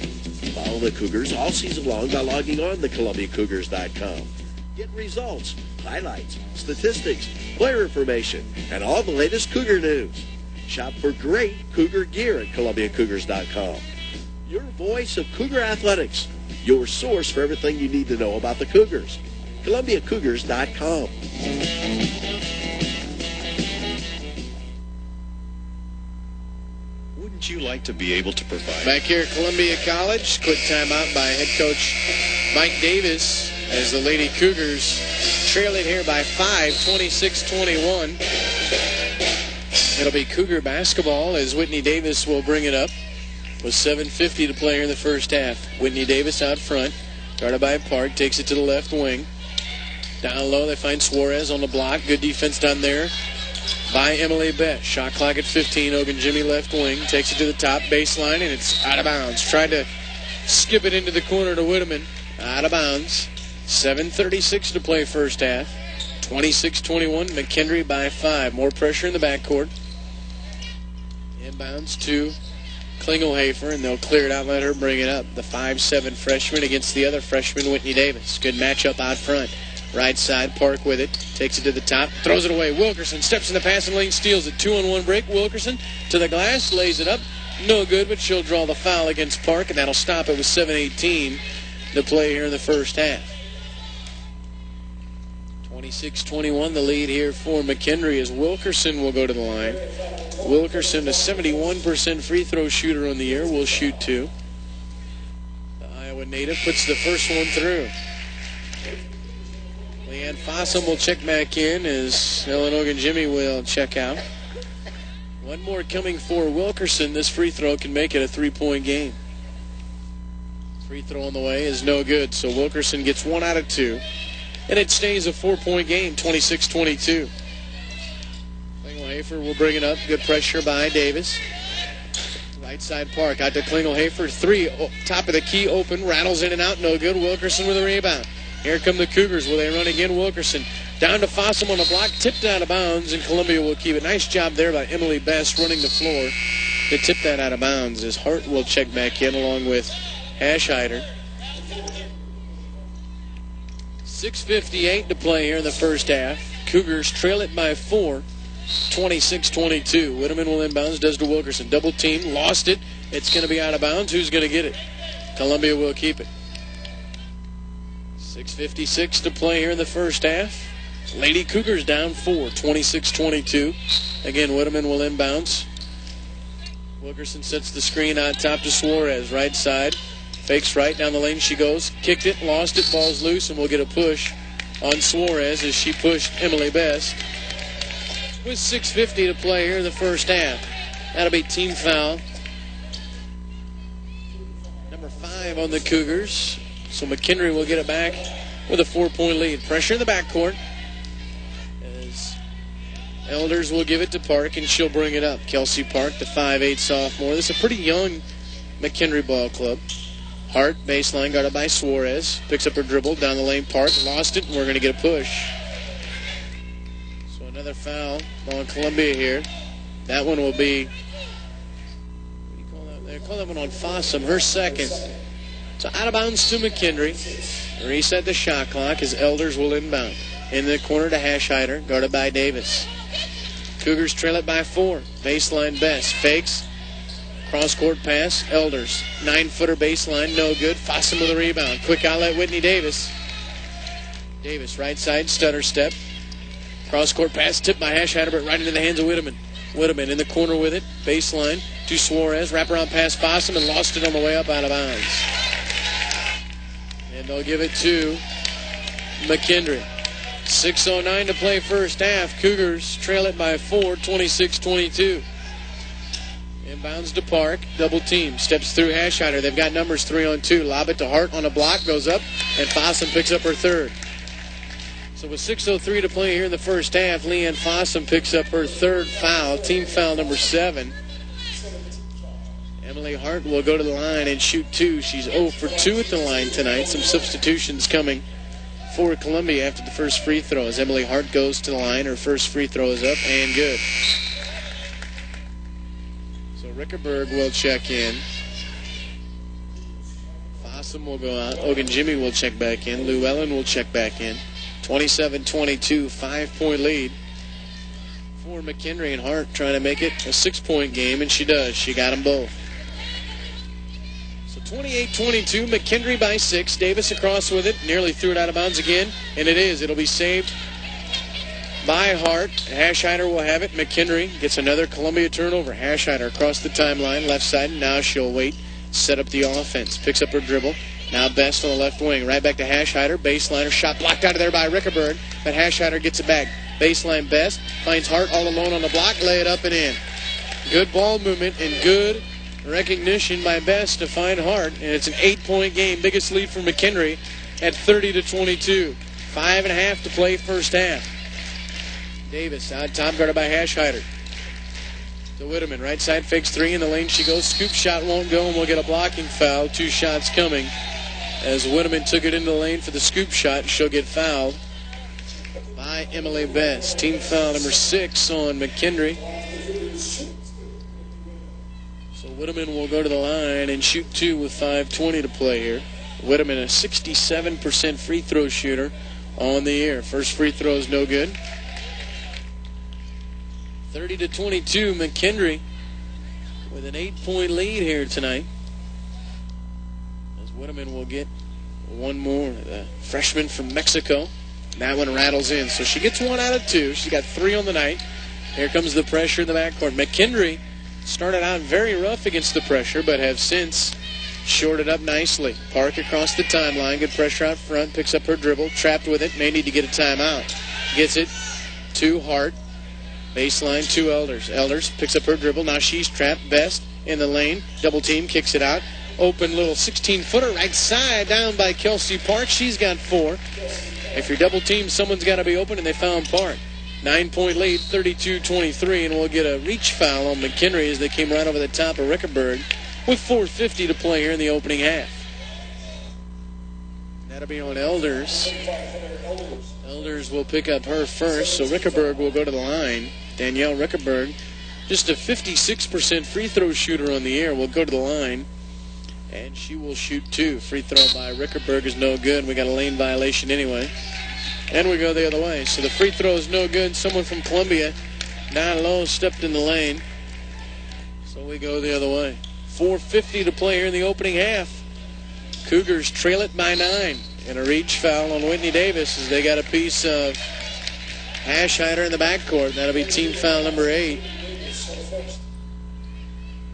Follow the Cougars all season long by logging on to ColumbiaCougars.com. Get results, highlights, statistics, player information, and all the latest Cougar news. Shop for great Cougar gear at ColumbiaCougars.com. Your voice of Cougar Athletics. Your source for everything you need to know about the Cougars. ColumbiaCougars.com. Wouldn't you like to be able to provide? Back here at Columbia College, quick timeout by head coach Mike Davis as the Lady Cougars trail it here by 5, 26-21. It'll be Cougar basketball as Whitney Davis will bring it up with 7:50 to play here in the first half. Whitney Davis out front, guarded by Park, takes it to the left wing. Down low, they find Suarez on the block. Good defense down there by Emily Best. Shot clock at 15. Ogunjimi left wing. Takes it to the top baseline, and it's out of bounds. Tried to skip it into the corner to Wiedemann. Out of bounds. 7:36 to play first half. 26-21. McKendree by 5. More pressure in the backcourt. Inbounds to Klingelhoefer, and they'll clear it out and let her bring it up. The 5'7" freshman against the other freshman, Whitney Davis. Good matchup out front. Right side, Park with it. Takes it to the top. Throws it away. Wilkerson steps in the passing lane. Steals it. 2-on-1 break. Wilkerson to the glass. Lays it up. No good, but she'll draw the foul against Park, and that'll stop it with 7:18 to play here in the first half. 26-21 the lead here for McKendree as Wilkerson will go to the line. Wilkerson, a 71% free throw shooter on the year, will shoot 2. The Iowa native puts the first one through. Leanne Fossum will check back in as Ellen Ogunjimi will check out. One more coming for Wilkerson. This free throw can make it a 3-point game. Free throw on the way is no good, so Wilkerson gets 1 out of 2. And it stays a 4-point game, 26-22. Klingel-Hafer will bring it up. Good pressure by Davis. Right side, Park. Out to Klingel-Hafer. 3, top of the key, open. Rattles in and out. No good. Wilkerson with a rebound. Here come the Cougars. Will they run again? Wilkerson. Down to Fossum on the block. Tipped out of bounds, and Columbia will keep it. Nice job there by Emily Best running the floor to tip that out of bounds as Hart will check back in along with Hasheider. 6:58 to play here in the first half. Cougars trail it by 4, 26-22. Whitteman will inbounds, does to Wilkerson. Double team, lost it. It's going to be out of bounds. Who's going to get it? Columbia will keep it. 6:56 to play here in the first half. Lady Cougars down 4, 26-22. Again, Whitteman will inbounds. Wilkerson sets the screen on top to Suarez, right side. Fakes right, down the lane she goes. Kicked it, lost it, ball's loose, and we'll get a push on Suarez as she pushed Emily Best. With 6:50 to play here in the first half. That'll be team foul number 5 on the Cougars. So McKendree will get it back with a 4-point lead. Pressure in the backcourt as Elders will give it to Park, and she'll bring it up. Kelsey Park, the 5'8 sophomore. This is a pretty young McKendree ball club. Hart, baseline, guarded by Suarez. Picks up her dribble, down the lane, Park. Lost it, and we're going to get a push. So another foul on Columbia here. That one will be, what do you call that? They call that one on Fossum, her second. So out of bounds to McKendree. Reset the shot clock as Elders will inbound. In the corner to Hasheider, guarded by Davis. Cougars trail it by 4. Baseline Best. Fakes. Cross-court pass. Elders. 9-footer baseline. No good. Fossum with a rebound. Quick outlet. Whitney Davis. Davis right side. Stutter step. Cross-court pass. Tipped by Hasheider, but right into the hands of Whitteman. Whitteman in the corner with it. Baseline to Suarez. Wraparound pass Fossum and lost it on the way up out of bounds. And they'll give it to McKendree. 6:09 to play first half. Cougars trail it by 4, 26-22. Inbounds to Park. Double team. Steps through Hasheider. They've got numbers 3-on-2. Lob it to Hart on a block. Goes up. And Fossum picks up her third. So with 6:03 to play here in the first half, Leanne Fossum picks up her third foul. Team foul number 7. Emily Hart will go to the line and shoot 2. She's 0 for 2 at the line tonight. Some substitutions coming for Columbia after the first free throw. As Emily Hart goes to the line, her first free throw is up and good. So Rickerberg will check in. Fossum will go out. Ogunjimi will check back in. Llewellyn will check back in. 27-22, 5-point lead for McKendree, and Hart trying to make it a 6-point game, and she does. She got them both. So 28-22, McKendree by 6. Davis across with it, nearly threw it out of bounds again, and it is. It'll be saved by Hart. Hasheider will have it. McKendree gets another Columbia turnover. Hasheider across the timeline, left side. Now she'll wait, set up the offense. Picks up her dribble. Now Best on the left wing. Right back to Hasheider. Baseliner shot blocked out of there by Rickerberg, but Hasheider gets it back. Baseline Best. Finds Hart all alone on the block. Lay it up and in. Good ball movement and good recognition by Best to find Hart. And it's an 8-point game. Biggest lead for McKendree at 30-22. 5.5 to play first half. Davis out top, guarded by Hasheider. To Whitteman, right side, fakes 3 in the lane. She goes. Scoop shot won't go, and we'll get a blocking foul. 2 shots coming as Whitteman took it into the lane for the scoop shot. She'll get fouled by Emily Best. Team foul number 6 on McKendree. So Whitteman will go to the line and shoot 2 with 5:20 to play here. Whitteman, a 67% free throw shooter on the year. First free throw is no good. 30-22, McKendree with an 8-point lead here tonight. As Whitteman will get one more, the freshman from Mexico. That one rattles in. So she gets 1 out of 2. She's got 3 on the night. Here comes the pressure in the backcourt. McKendree started out very rough against the pressure, but have since shorted up nicely. Park across the timeline. Good pressure out front. Picks up her dribble. Trapped with it. May need to get a timeout. Gets it to Hart. Baseline to Elders. Elders picks up her dribble. Now she's trapped. Best in the lane. Double team. Kicks it out. Open little 16-footer right side down by Kelsey Park. She's got 4. If you're double teamed, someone's got to be open, and they found Park. 9-point lead, 32-23, and we'll get a reach foul on McKendree as they came right over the top of Rickenberg with 4:50 to play here in the opening half. That'll be on Elders. Elders will pick up her first, so Rickenberg will go to the line. Danielle Rickenberg, just a 56% free throw shooter on the year, will go to the line, and she will shoot 2. Free throw by Rickenberg is no good. We got a lane violation anyway. And we go the other way. So the free throw is no good. Someone from Columbia down low stepped in the lane. So we go the other way. 4:50 to play here in the opening half. Cougars trail it by 9. And a reach foul on Whitney Davis as they got a piece of Hashhider in the backcourt. That'll be team foul number 8.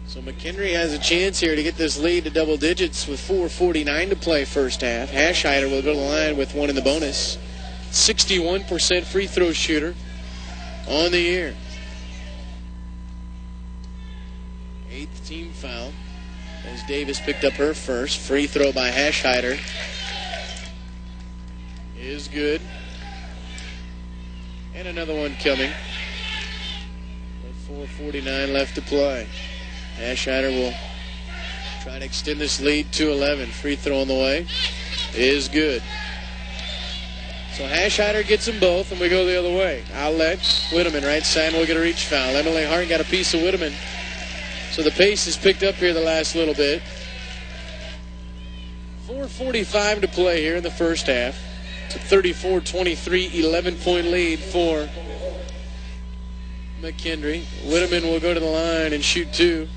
So McKendree has a chance here to get this lead to double digits with 4:49 to play first half. Hashhider will go to the line with 1 in the bonus. 61% free throw shooter on the year. 8th team foul as Davis picked up her first. Free throw by Hashhider is good. And another one coming. With 4:49 left to play. Hashhider will try to extend this lead to 11. Free throw on the way is good. So Hashhider gets them both, and we go the other way. Outlet, Whitteman, right side, and we'll get a reach foul. Emily Hart got a piece of Whitteman. So the pace is picked up here the last little bit. 4:45 to play here in the first half. It's a 34-23, 11-point lead for McKendree. Whitteman will go to the line and shoot 2.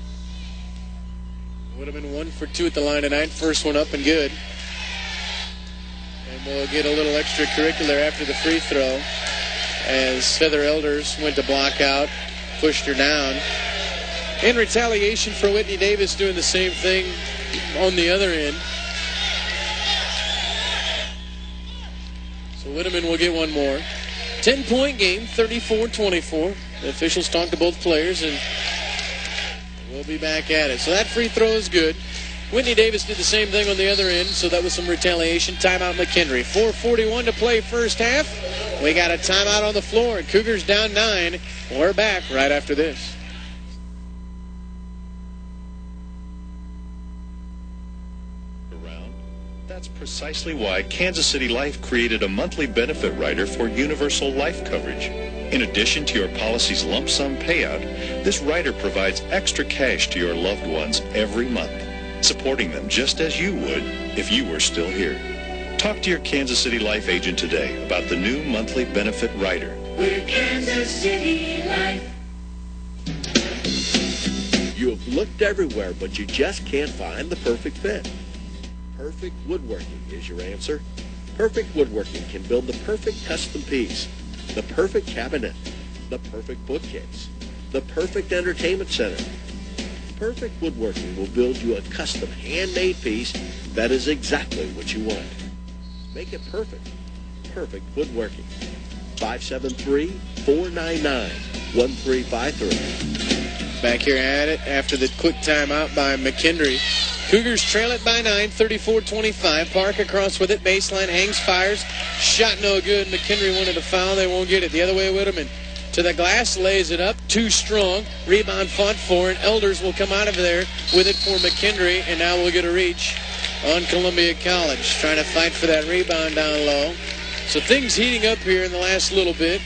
Whitteman 1 for 2 at the line tonight. First one up and good. And we'll get a little extracurricular after the free throw as Heather Elders went to block out, pushed her down. In retaliation for Whitney Davis doing the same thing on the other end. So Whitteman will get one more. 10-point game, 34-24. The officials talked to both players, and we'll be back at it. So that free throw is good. Whitney Davis did the same thing on the other end, so that was some retaliation. Timeout McKendree. 4:41 to play first half. We got a timeout on the floor, and Cougars down 9. We're back right after this. That's precisely why Kansas City Life created a monthly benefit rider for universal life coverage. In addition to your policy's lump sum payout, this rider provides extra cash to your loved ones every month, supporting them just as you would if you were still here. Talk to your Kansas City Life agent today about the new monthly benefit rider. We're Kansas City Life. You have looked everywhere, but you just can't find the perfect fit. Perfect Woodworking is your answer. Perfect Woodworking can build the perfect custom piece, the perfect cabinet, the perfect bookcase, the perfect entertainment center. Perfect Woodworking will build you a custom handmade piece that is exactly what you want. Make it perfect. Perfect Woodworking. 573-499-1353. Back here at it after the quick timeout by McKendree. Cougars trail it by 9, 34-25. Park across with it. Baseline hangs, fires. Shot no good. McKendree wanted a foul. They won't get it. The other way, Whitteman. To the glass, lays it up. Too strong. Rebound fought for, and Elders will come out of there with it for McKendree, and now we'll get a reach on Columbia College. Trying to fight for that rebound down low. So things heating up here in the last little bit.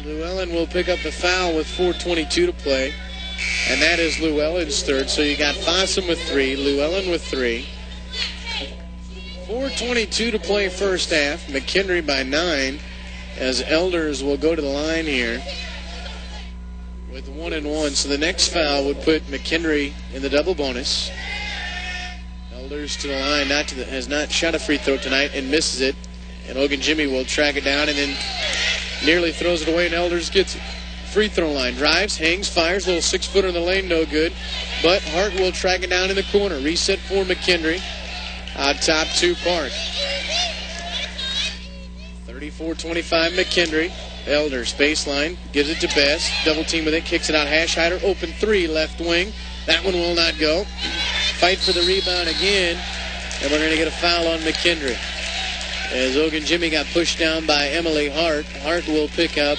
Llewellyn will pick up the foul with 4:22 to play. And that is Llewellyn's third. So you got Fossum with 3, Llewellyn with 3. 4:22 to play first half. McKendree by 9 as Elders will go to the line here with 1-1. So the next foul would put McKendree in the double bonus. Elders to the line, has not shot a free throw tonight and misses it. And Ogunjimi will track it down and then nearly throws it away, and Elders gets it. Free throw line, drives, hangs, fires, little 6-footer in the lane, no good. But Hart will track it down in the corner. Reset for McKendree. Out top to Park. 34-25 McKendree. Elders baseline, gives it to Best. Double team with it, kicks it out. Hashhider, open 3, left wing. That one will not go. Fight for the rebound again, and we're going to get a foul on McKendree. As Ogunjimi got pushed down by Emily Hart. Hart will pick up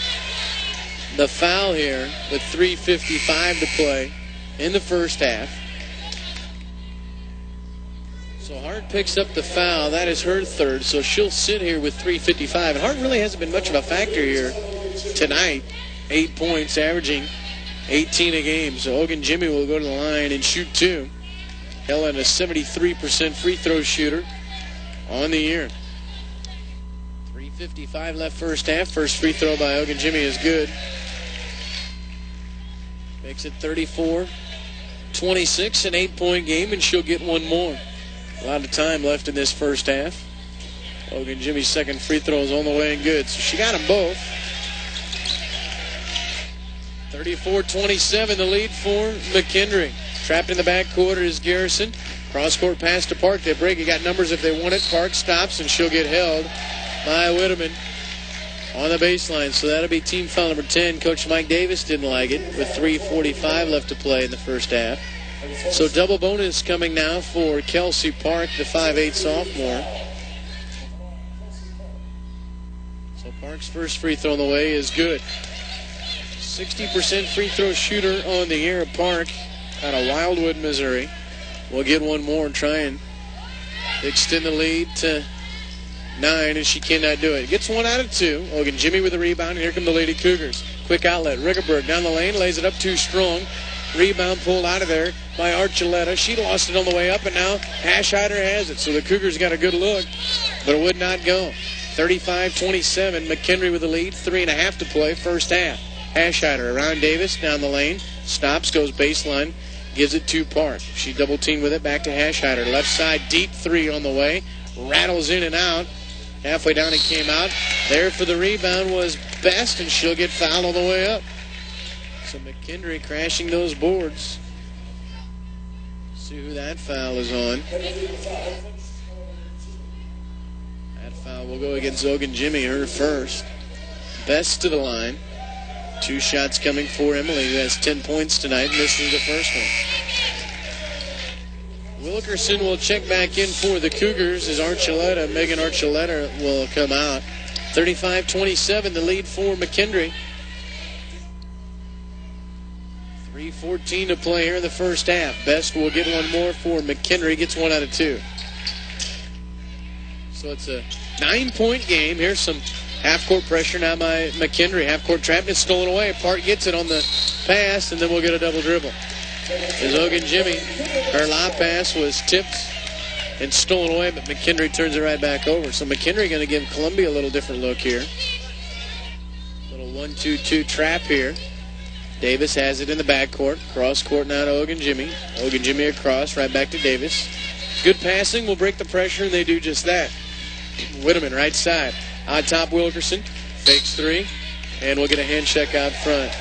the foul here with 3:55 to play in the first half. So Hart picks up the foul. That is her third, so she'll sit here with 3:55. And Hart really hasn't been much of a factor here tonight. 8 points, averaging 18 a game. So Ogunjimi will go to the line and shoot 2. Helen, a 73% free throw shooter on the year. 3:55 left first half. First free throw by Ogunjimi is good. Makes it 34-26, an 8-point game, and she'll get one more. A lot of time left in this first half. Ogunjimi's second free throw is on the way and good. So she got them both. 34-27, the lead for McKendree. Trapped in the backcourt is Garrison. Cross-court pass to Park. They break. You got numbers if they want it. Park stops, and she'll get held by Whitteman on the baseline. So that'll be team foul number 10. Coach Mike Davis didn't like it with 3:45 left to play in the first half. So double bonus coming now for Kelsey Park, the 5'8 sophomore. So Park's first free throw on the way is good. 60% free throw shooter on the year. Park out of Wildwood, Missouri. We'll get one more and try and extend the lead to 9, and she cannot do it. Gets 1 out of 2. Ogunjimi with the rebound, and here come the Lady Cougars. Quick outlet. Rickerberg down the lane, lays it up too strong. Rebound pulled out of there by Archuleta. She lost it on the way up, and now Hashhider has it. So the Cougars got a good look, but it would not go. 35-27, McKendree with the lead. 3.5 to play, first half. Hashhider around Davis, down the lane. Stops, goes baseline, gives it to Park. She double-teamed with it, back to Hashhider. Left side, deep 3 on the way. Rattles in and out. Halfway down it came out. There for the rebound was Best, and she'll get fouled all the way up. So McKendree crashing those boards. See who that foul is on. That foul will go against Ogunjimi, her first. Best to the line. 2 shots coming for Emily, who has 10 points tonight. Misses the first one. Wilkerson will check back in for the Cougars as Megan Archuleta will come out. 35-27, the lead for McKendree. 3:14 to play here in the first half. Best will get one more for McKendree. Gets 1 out of 2. So it's a 9-point game. Here's some half-court pressure now by McKendree. Half-court trap. It's stolen away. Park gets it on the pass, and then we'll get a double dribble. As Ogunjimi, her lob pass was tipped and stolen away, but McKendree turns it right back over. So McKendree going to give Columbia a little different look here. Little 1-2-2 trap here. Davis has it in the backcourt. Cross court now to Ogunjimi. Ogunjimi across, right back to Davis. Good passing will break the pressure, and they do just that. Whitteman, right side. On top, Wilkerson. Fakes 3, and we'll get a hand check out front.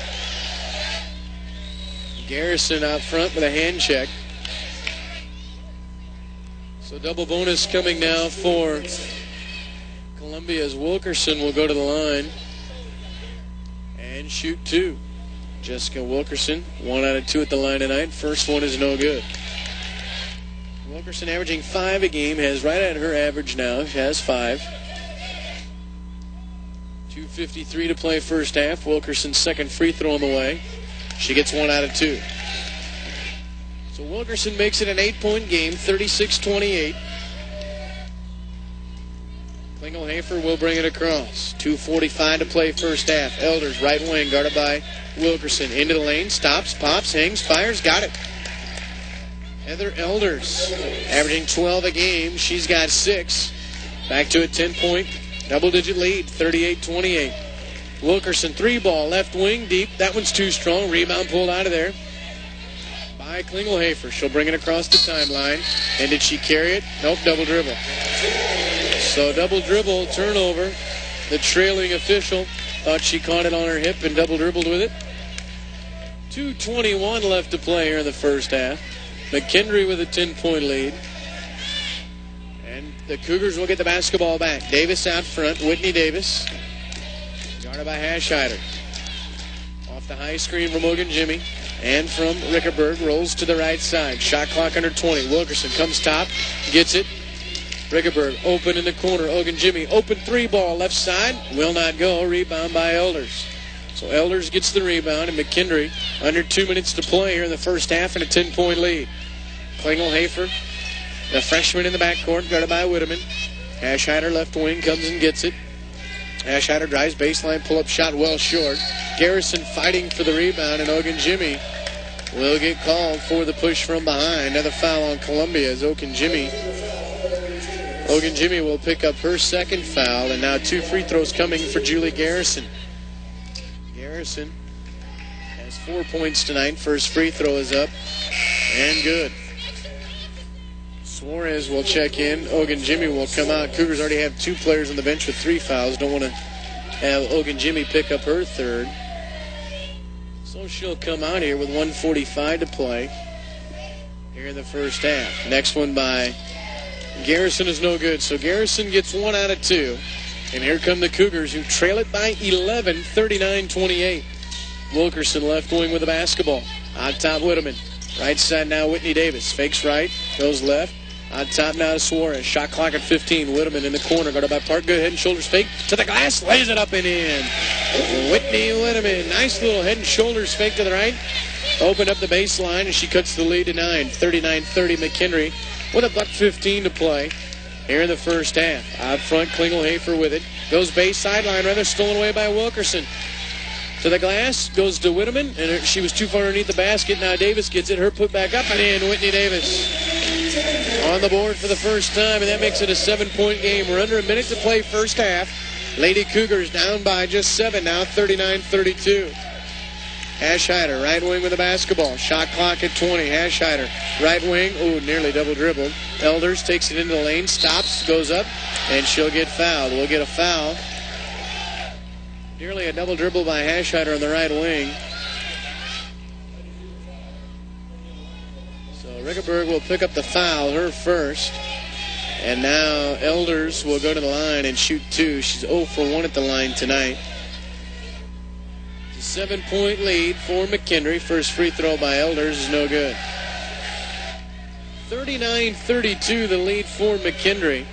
Garrison out front with a hand check. So double bonus coming now for Columbia's Wilkerson will go to the line and shoot 2. Jessica Wilkerson, 1 out of 2 at the line tonight. First one is no good. Wilkerson averaging 5 a game, has right at her average now. She has 5. 2:53 to play first half. Wilkerson's second free throw on the way. She gets 1 out of 2. So Wilkerson makes it an 8-point game, 36-28. Klingelhofer will bring it across. 2:45 to play first half. Elders, right wing, guarded by Wilkerson. Into the lane, stops, pops, hangs, fires, got it. Heather Elders, averaging 12 a game. She's got 6. Back to a 10-point double-digit lead, 38-28. Wilkerson, 3-ball, left wing, deep. That one's too strong. Rebound pulled out of there by Klingelhoefer. She'll bring it across the timeline. And did she carry it? Nope, double dribble. So double dribble, turnover. The trailing official thought she caught it on her hip and double dribbled with it. 2:21 left to play here in the first half. McKendree with a 10-point lead. And the Cougars will get the basketball back. Davis out front. Whitney Davis. Guarded by Hasheider. Off the high screen from Ogunjimi. And from Rickerberg. Rolls to the right side. Shot clock under 20. Wilkerson comes top. Gets it. Rickerberg open in the corner. Ogunjimi. Open 3-ball left side. Will not go. Rebound by Elders. So Elders gets the rebound. And McKendree under 2 minutes to play here in the first half and a 10-point lead. Klingelhoefer, the freshman in the backcourt, guarded by Whitteman. Hasheider left wing comes and gets it. Hasheider drives baseline, pull-up shot well short. Garrison fighting for the rebound, and Ogunjimi will get called for the push from behind. Another foul on Columbia as Ogunjimi will pick up her second foul, and now 2 free throws coming for Julie Garrison. Garrison has 4 points tonight. First free throw is up and good. Suarez will check in. Ogunjimi will come out. Cougars already have 2 players on the bench with 3 fouls. Don't want to have Ogunjimi pick up her third. So she'll come out here with 1:45 to play here in the first half. Next one by Garrison is no good. So Garrison gets 1 out of 2. And here come the Cougars, who trail it by 11, 39-28. Wilkerson left wing with the basketball. On top, Whitteman. Right side now, Whitney Davis. Fakes right, goes left. On top now to Suarez. Shot clock at 15. Whitteman in the corner, guarded by Park. Good head and shoulders fake to the glass. Lays it up and in. Whitney Whitteman. Nice little head and shoulders fake to the right. Opened up the baseline, and she cuts the lead to 9. 39-30 McKendree with $1:15 to play here in the first half. Out front, Klingelhoefer with it. Goes base sideline, rather stolen away by Wilkerson. To the glass, goes to Whitteman, and she was too far underneath the basket. Now Davis gets it. Her put back up and in. Whitney Davis on the board for the first time, and that makes it a 7-point game. We're under a minute to play first half. Lady Cougars down by just 7 now, 39-32. Hasheider, right wing with the basketball. Shot clock at 20. Hasheider, right wing. Ooh, nearly double dribbled. Elders takes it into the lane, stops, goes up, and she'll get fouled. We'll get a foul. Nearly a double dribble by Hasheider on the right wing. So Rickerberg will pick up the foul, her first. And now Elders will go to the line and shoot 2. She's 0 for 1 at the line tonight. It's a 7-point lead for McKendree. First free throw by Elders is no good. 39-32 the lead for McKendree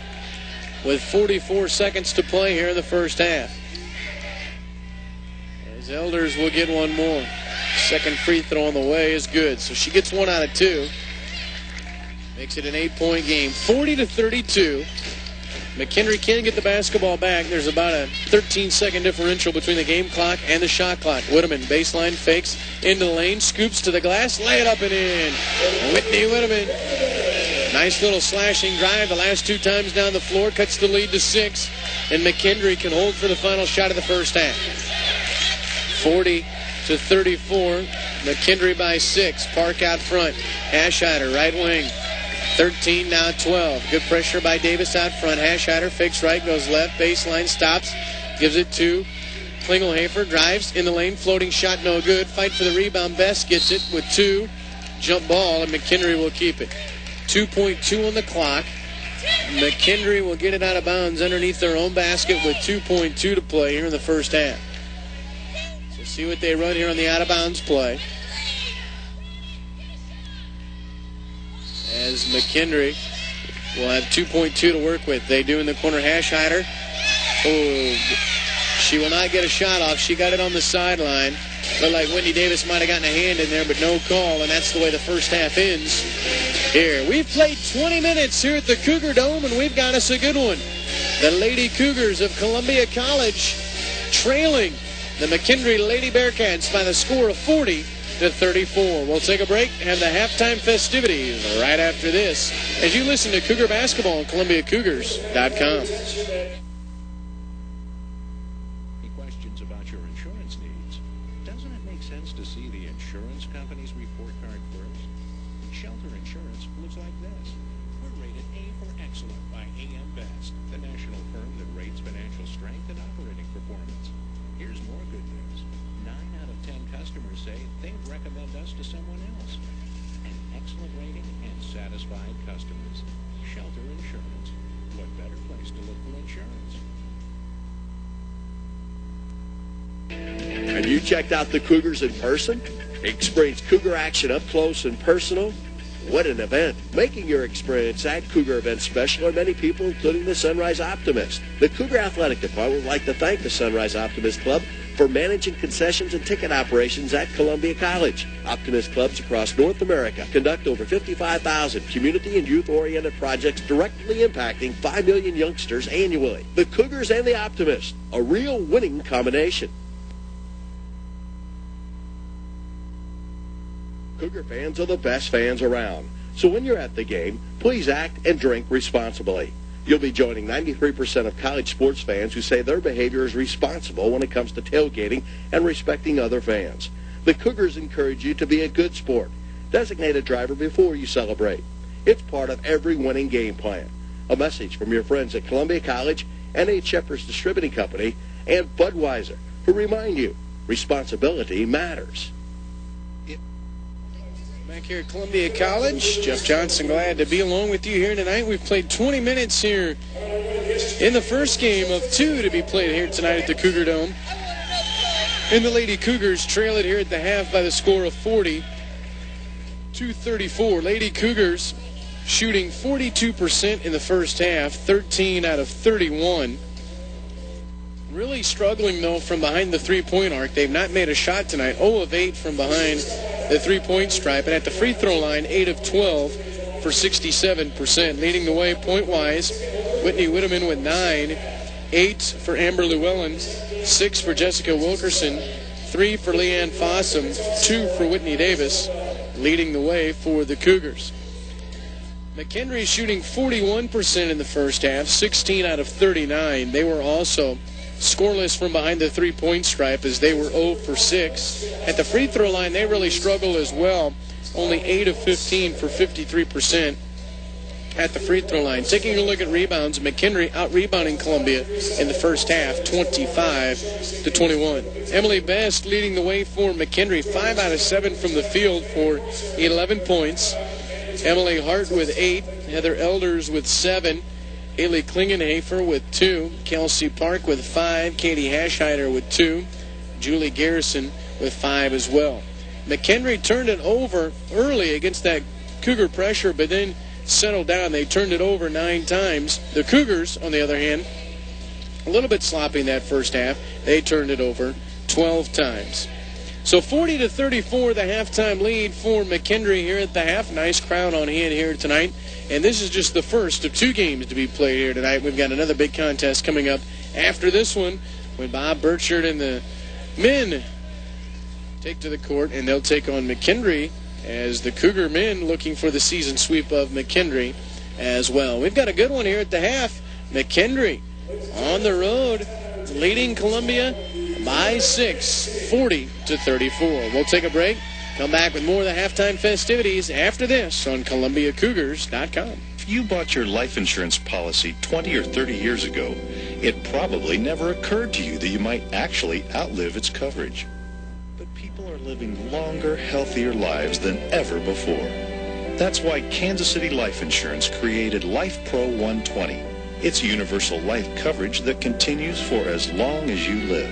with 44 seconds to play here in the first half. As Elders will get one more. Second free throw on the way is good. So she gets 1 out of 2. Makes it an 8-point game. 40-32. McKendree can get the basketball back. There's about a 13-second differential between the game clock and the shot clock. Whitteman, baseline, fakes into the lane, scoops to the glass, lay it up and in. Whitney Whitteman. Nice little slashing drive the last 2 times down the floor, cuts the lead to 6, and McKendree can hold for the final shot of the first half. 40-34. McKendree by 6. Park out front. Hasheider, right wing. 13, now 12. Good pressure by Davis out front. Hasheider fakes right, goes left, baseline, stops, gives it to Klingelhoefer, drives in the lane, floating shot, no good. Fight for the rebound. Best gets it with 2. Jump ball, and McKendree will keep it. 2.2 on the clock. McKendree will get it out of bounds underneath their own basket with 2.2 to play here in the first half. So see what they run here on the out-of-bounds play. As McKendree will have 2.2 to work with. They do in the corner. Hasheider. Oh, she will not get a shot off. She got it on the sideline. Looked like Whitney Davis might have gotten a hand in there, but no call, and that's the way the first half ends here. We've played 20 minutes here at the Cougar Dome, and we've got us a good one. The Lady Cougars of Columbia College trailing the McKendree Lady Bearcats by the score of to 34. We'll take a break and the halftime festivities right after this as you listen to Cougar Basketball on ColumbiaCougars.com. Any questions about your insurance needs? Doesn't it make sense to see the insurance company's report card first? Shelter Insurance looks like this. We're rated A for excellent by AM Best, the national firm that rates financial strength and operating performance. Here's more good news. 9 out of 10 customers say they'd recommend us to someone else. An excellent rating and satisfied customers. Shelter Insurance. What better place to look for insurance? Have you checked out the Cougars in person? Experienced Cougar action up close and personal? What an event. Making your experience at Cougar events special are many people, including the Sunrise Optimist. The Cougar Athletic Department would like to thank the Sunrise Optimist Club for managing concessions and ticket operations at Columbia College. Optimist clubs across North America conduct over 55,000 community and youth-oriented projects directly impacting 5 million youngsters annually. The Cougars and the Optimist, a real winning combination. Cougar fans are the best fans around. So when you're at the game, please act and drink responsibly. You'll be joining 93% of college sports fans who say their behavior is responsible when it comes to tailgating and respecting other fans. The Cougars encourage you to be a good sport. Designate a driver before you celebrate. It's part of every winning game plan. A message from your friends at Columbia College, N.H. Shepherd's Distributing Company, and Budweiser, who remind you, responsibility matters. Back here at Columbia College, Jeff Johnson glad to be along with you here tonight. We've played 20 minutes here in the first game of 2 to be played here tonight at the Cougar Dome. And the Lady Cougars trail it here at the half by the score of 40-34. Lady Cougars shooting 42% in the first half, 13 out of 31. Really struggling, though, from behind the three-point arc. They've not made a shot tonight. 0 of 8 from behind the three-point stripe. And at the free throw line, 8 of 12 for 67%. Leading the way point-wise, Whitney Whitteman with 9. 8 for Amber Llewellyn. 6 for Jessica Wilkerson. 3 for Leanne Fossum. 2 for Whitney Davis. Leading the way for the Cougars. McKendree shooting 41% in the first half. 16 out of 39. They were also scoreless from behind the three-point stripe as they were 0 for 6. At the free throw line, they really struggled as well. Only 8 of 15 for 53% at the free throw line. Taking a look at rebounds, McKendree out-rebounding Columbia in the first half, 25-21. Emily Best leading the way for McKendree, 5 out of 7 from the field for 11 points. Emily Hart with 8, Heather Elders with 7. Haley Klingenhafer with 2, Kelsey Park with 5, Katie Hasheider with 2, Julie Garrison with 5 as well. McKendree turned it over early against that Cougar pressure, but then settled down. They turned it over 9 times. The Cougars, on the other hand, a little bit sloppy in that first half. They turned it over 12 times. So 40-34, the halftime lead for McKendree here at the half. Nice crowd on hand here tonight. And this is just the first of 2 games to be played here tonight. We've got another big contest coming up after this one when Bob Burchard and the men take to the court, and they'll take on McKendree as the Cougar men looking for the season sweep of McKendree as well. We've got a good one here at the half. McKendree on the road leading Columbia by 6, 40-34. We'll take a break. Come back with more of the halftime festivities after this on ColumbiaCougars.com. If you bought your life insurance policy 20 or 30 years ago, it probably never occurred to you that you might actually outlive its coverage. But people are living longer, healthier lives than ever before. That's why Kansas City Life Insurance created Life Pro 120. It's universal life coverage that continues for as long as you live.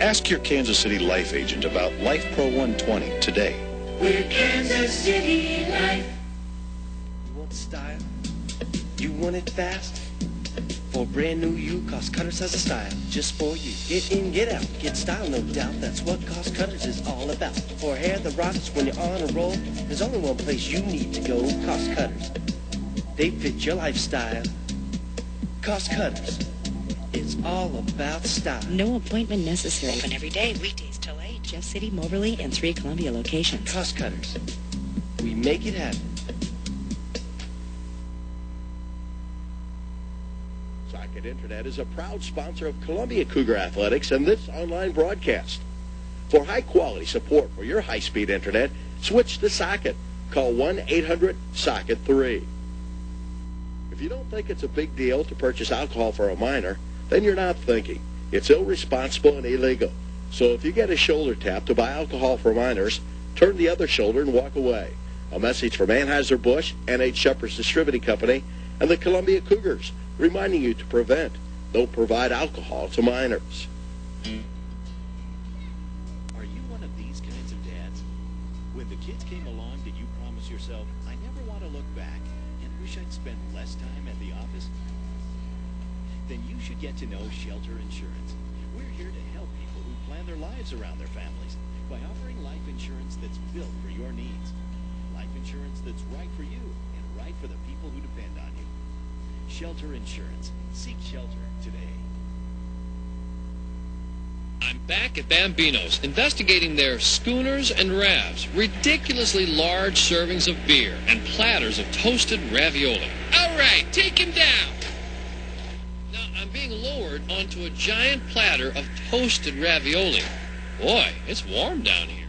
Ask your Kansas City Life agent about Life Pro 120 today. We're Kansas City Life. You want style? You want it fast? For brand new you, Cost Cutters has a style just for you. Get in, get out, get style, no doubt. That's what Cost Cutters is all about. For hair that rocks when you're on a roll, there's only one place you need to go, Cost Cutters. They fit your lifestyle. Cost Cutters. It's all about style. No appointment necessary. Open every day, weekdays till 8. Jeff City, Moberly, and 3 Columbia locations. Cost Cutters. We make it happen. Socket Internet is a proud sponsor of Columbia Cougar Athletics and this online broadcast. For high-quality support for your high-speed internet, switch to Socket. Call 1-800-SOCKET-3. If you don't think it's a big deal to purchase alcohol for a minor, then you're not thinking. It's irresponsible and illegal. So if you get a shoulder tap to buy alcohol for minors, turn the other shoulder and walk away. A message from Anheuser-Busch, N.H. Shepherd's Distributing Company, and the Columbia Cougars, reminding you to prevent, don't provide alcohol to minors. Are you one of these kinds of dads? When the kids came along, did you promise yourself, I never want to look back and wish I'd spend less time at the office? Then you should get to know Shelter Insurance. We're here to help people who plan their lives around their families by offering life insurance that's built for your needs. Life insurance that's right for you and right for the people who depend on you. Shelter Insurance. Seek shelter today. I'm back at Bambino's, investigating their schooners and ravs, ridiculously large servings of beer, and platters of toasted ravioli. All right, take him down. Now, I'm being lowered onto a giant platter of toasted ravioli. Boy, it's warm down here.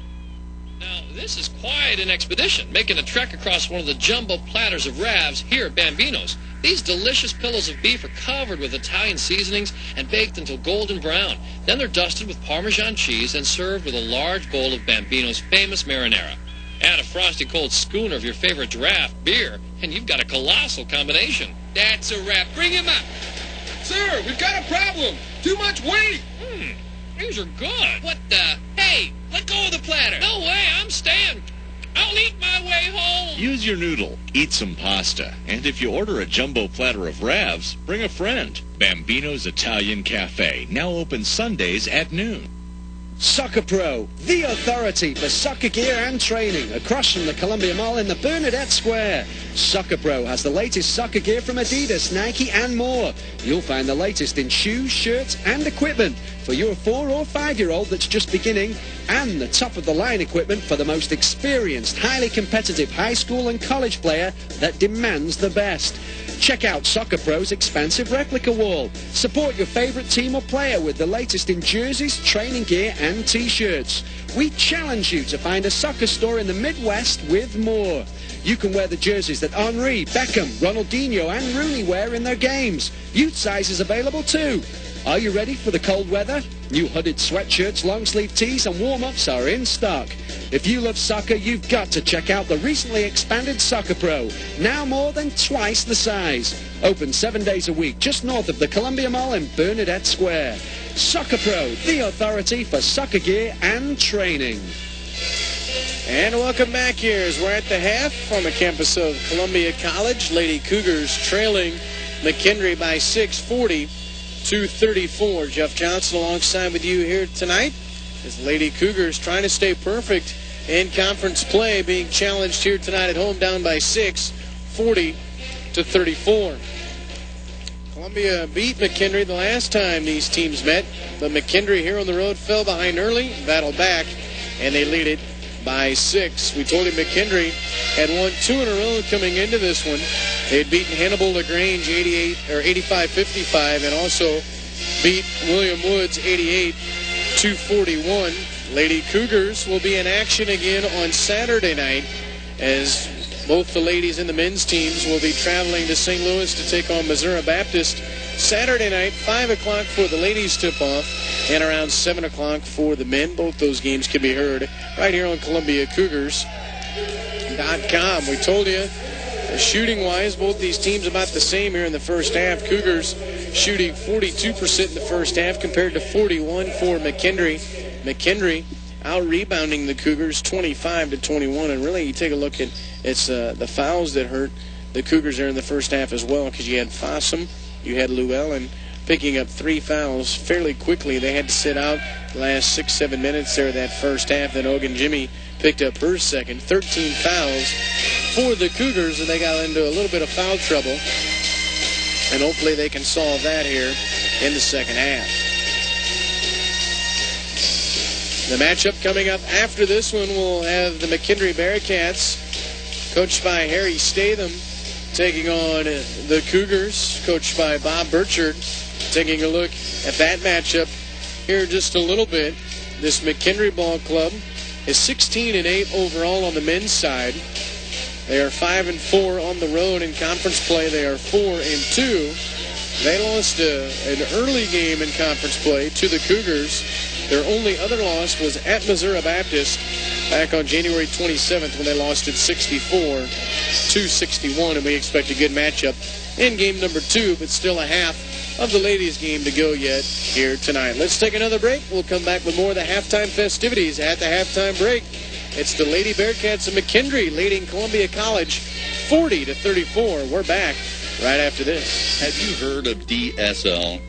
Now, this is quite an expedition, making a trek across one of the jumbo platters of ravs here at Bambino's. These delicious pillows of beef are covered with Italian seasonings and baked until golden brown. Then they're dusted with Parmesan cheese and served with a large bowl of Bambino's famous marinara. Add a frosty cold schooner of your favorite draft beer, and you've got a colossal combination. That's a wrap. Bring him up. Sir, we've got a problem. Too much weight. These are good. What the? Hey, let go of the platter. No way, I'm staying. I'll eat my way home. Use your noodle, eat some pasta, and if you order a jumbo platter of ravs, bring a friend. Bambino's Italian Cafe, now open Sundays at noon. Soccer Pro, the authority for soccer gear and training, across from the Columbia Mall in the Bernadette Square. Soccer Pro has the latest soccer gear from Adidas, Nike, and more. You'll find the latest in shoes, shirts, and equipment for your 4 or 5-year-old that's just beginning, and the top-of-the-line equipment for the most experienced, highly competitive high school and college player that demands the best. Check out Soccer Pro's expansive replica wall. Support your favorite team or player with the latest in jerseys, training gear, and T-shirts. We challenge you to find a soccer store in the Midwest with more. You can wear the jerseys that Henry, Beckham, Ronaldinho, and Rooney wear in their games. Youth size is available too. Are you ready for the cold weather? New hooded sweatshirts, long-sleeve tees, and warm-ups are in stock. If you love soccer, you've got to check out the recently expanded Soccer Pro, now more than twice the size. Open 7 days a week, just north of the Columbia Mall in Bernadette Square. Soccer Pro, the authority for soccer gear and training. And welcome back here as we're at the half on the campus of Columbia College. Lady Cougars trailing McKendree by 6, 40-34. Jeff Johnson alongside with you here tonight as Lady Cougars trying to stay perfect in conference play, being challenged here tonight at home, down by 6, 40-34. Columbia beat McKendree the last time these teams met, but McKendree here on the road fell behind early, battled back, and they lead it by 6. We told you McKendree had won 2 in a row coming into this one. They had beaten Hannibal LaGrange 85-55 and also beat William Woods 88-41. Lady Cougars will be in action again on Saturday night as both the ladies and the men's teams will be traveling to St. Louis to take on Missouri Baptist Saturday night, 5 o'clock for the ladies tip-off and around 7 o'clock for the men. Both those games can be heard right here on ColumbiaCougars.com. We told you, shooting-wise, both these teams about the same here in the first half. Cougars shooting 42% in the first half compared to 41 for McKendree. McKendree out-rebounding the Cougars 25-21. And really, you take a look at it's the fouls that hurt the Cougars there in the first half as well, because you had Fossum, you had Llewellyn picking up 3 fouls fairly quickly. They had to sit out the last 6-7 minutes there that first half. Then Ogun Jimmy picked up her second. 13 fouls for the Cougars, and they got into a little bit of foul trouble. And hopefully they can solve that here in the second half. The matchup coming up after this one, we'll have the McKendree Bearcats, coached by Harry Statham, taking on the Cougars, coached by Bob Burchard. Taking a look at that matchup here in just a little bit. This McKendree ball club is 16-8 overall on the men's side. They are 5-4 on the road in conference play. They are 4-2. They lost an early game in conference play to the Cougars. Their only other loss was at Missouri Baptist back on January 27th when they lost it 64-61. And we expect a good matchup in game number 2, but still a half of the ladies' game to go yet here tonight. Let's take another break. We'll come back with more of the halftime festivities at the halftime break. It's the Lady Bearcats of McKendree leading Columbia College 40-34. We're back right after this. Have you heard of DSL?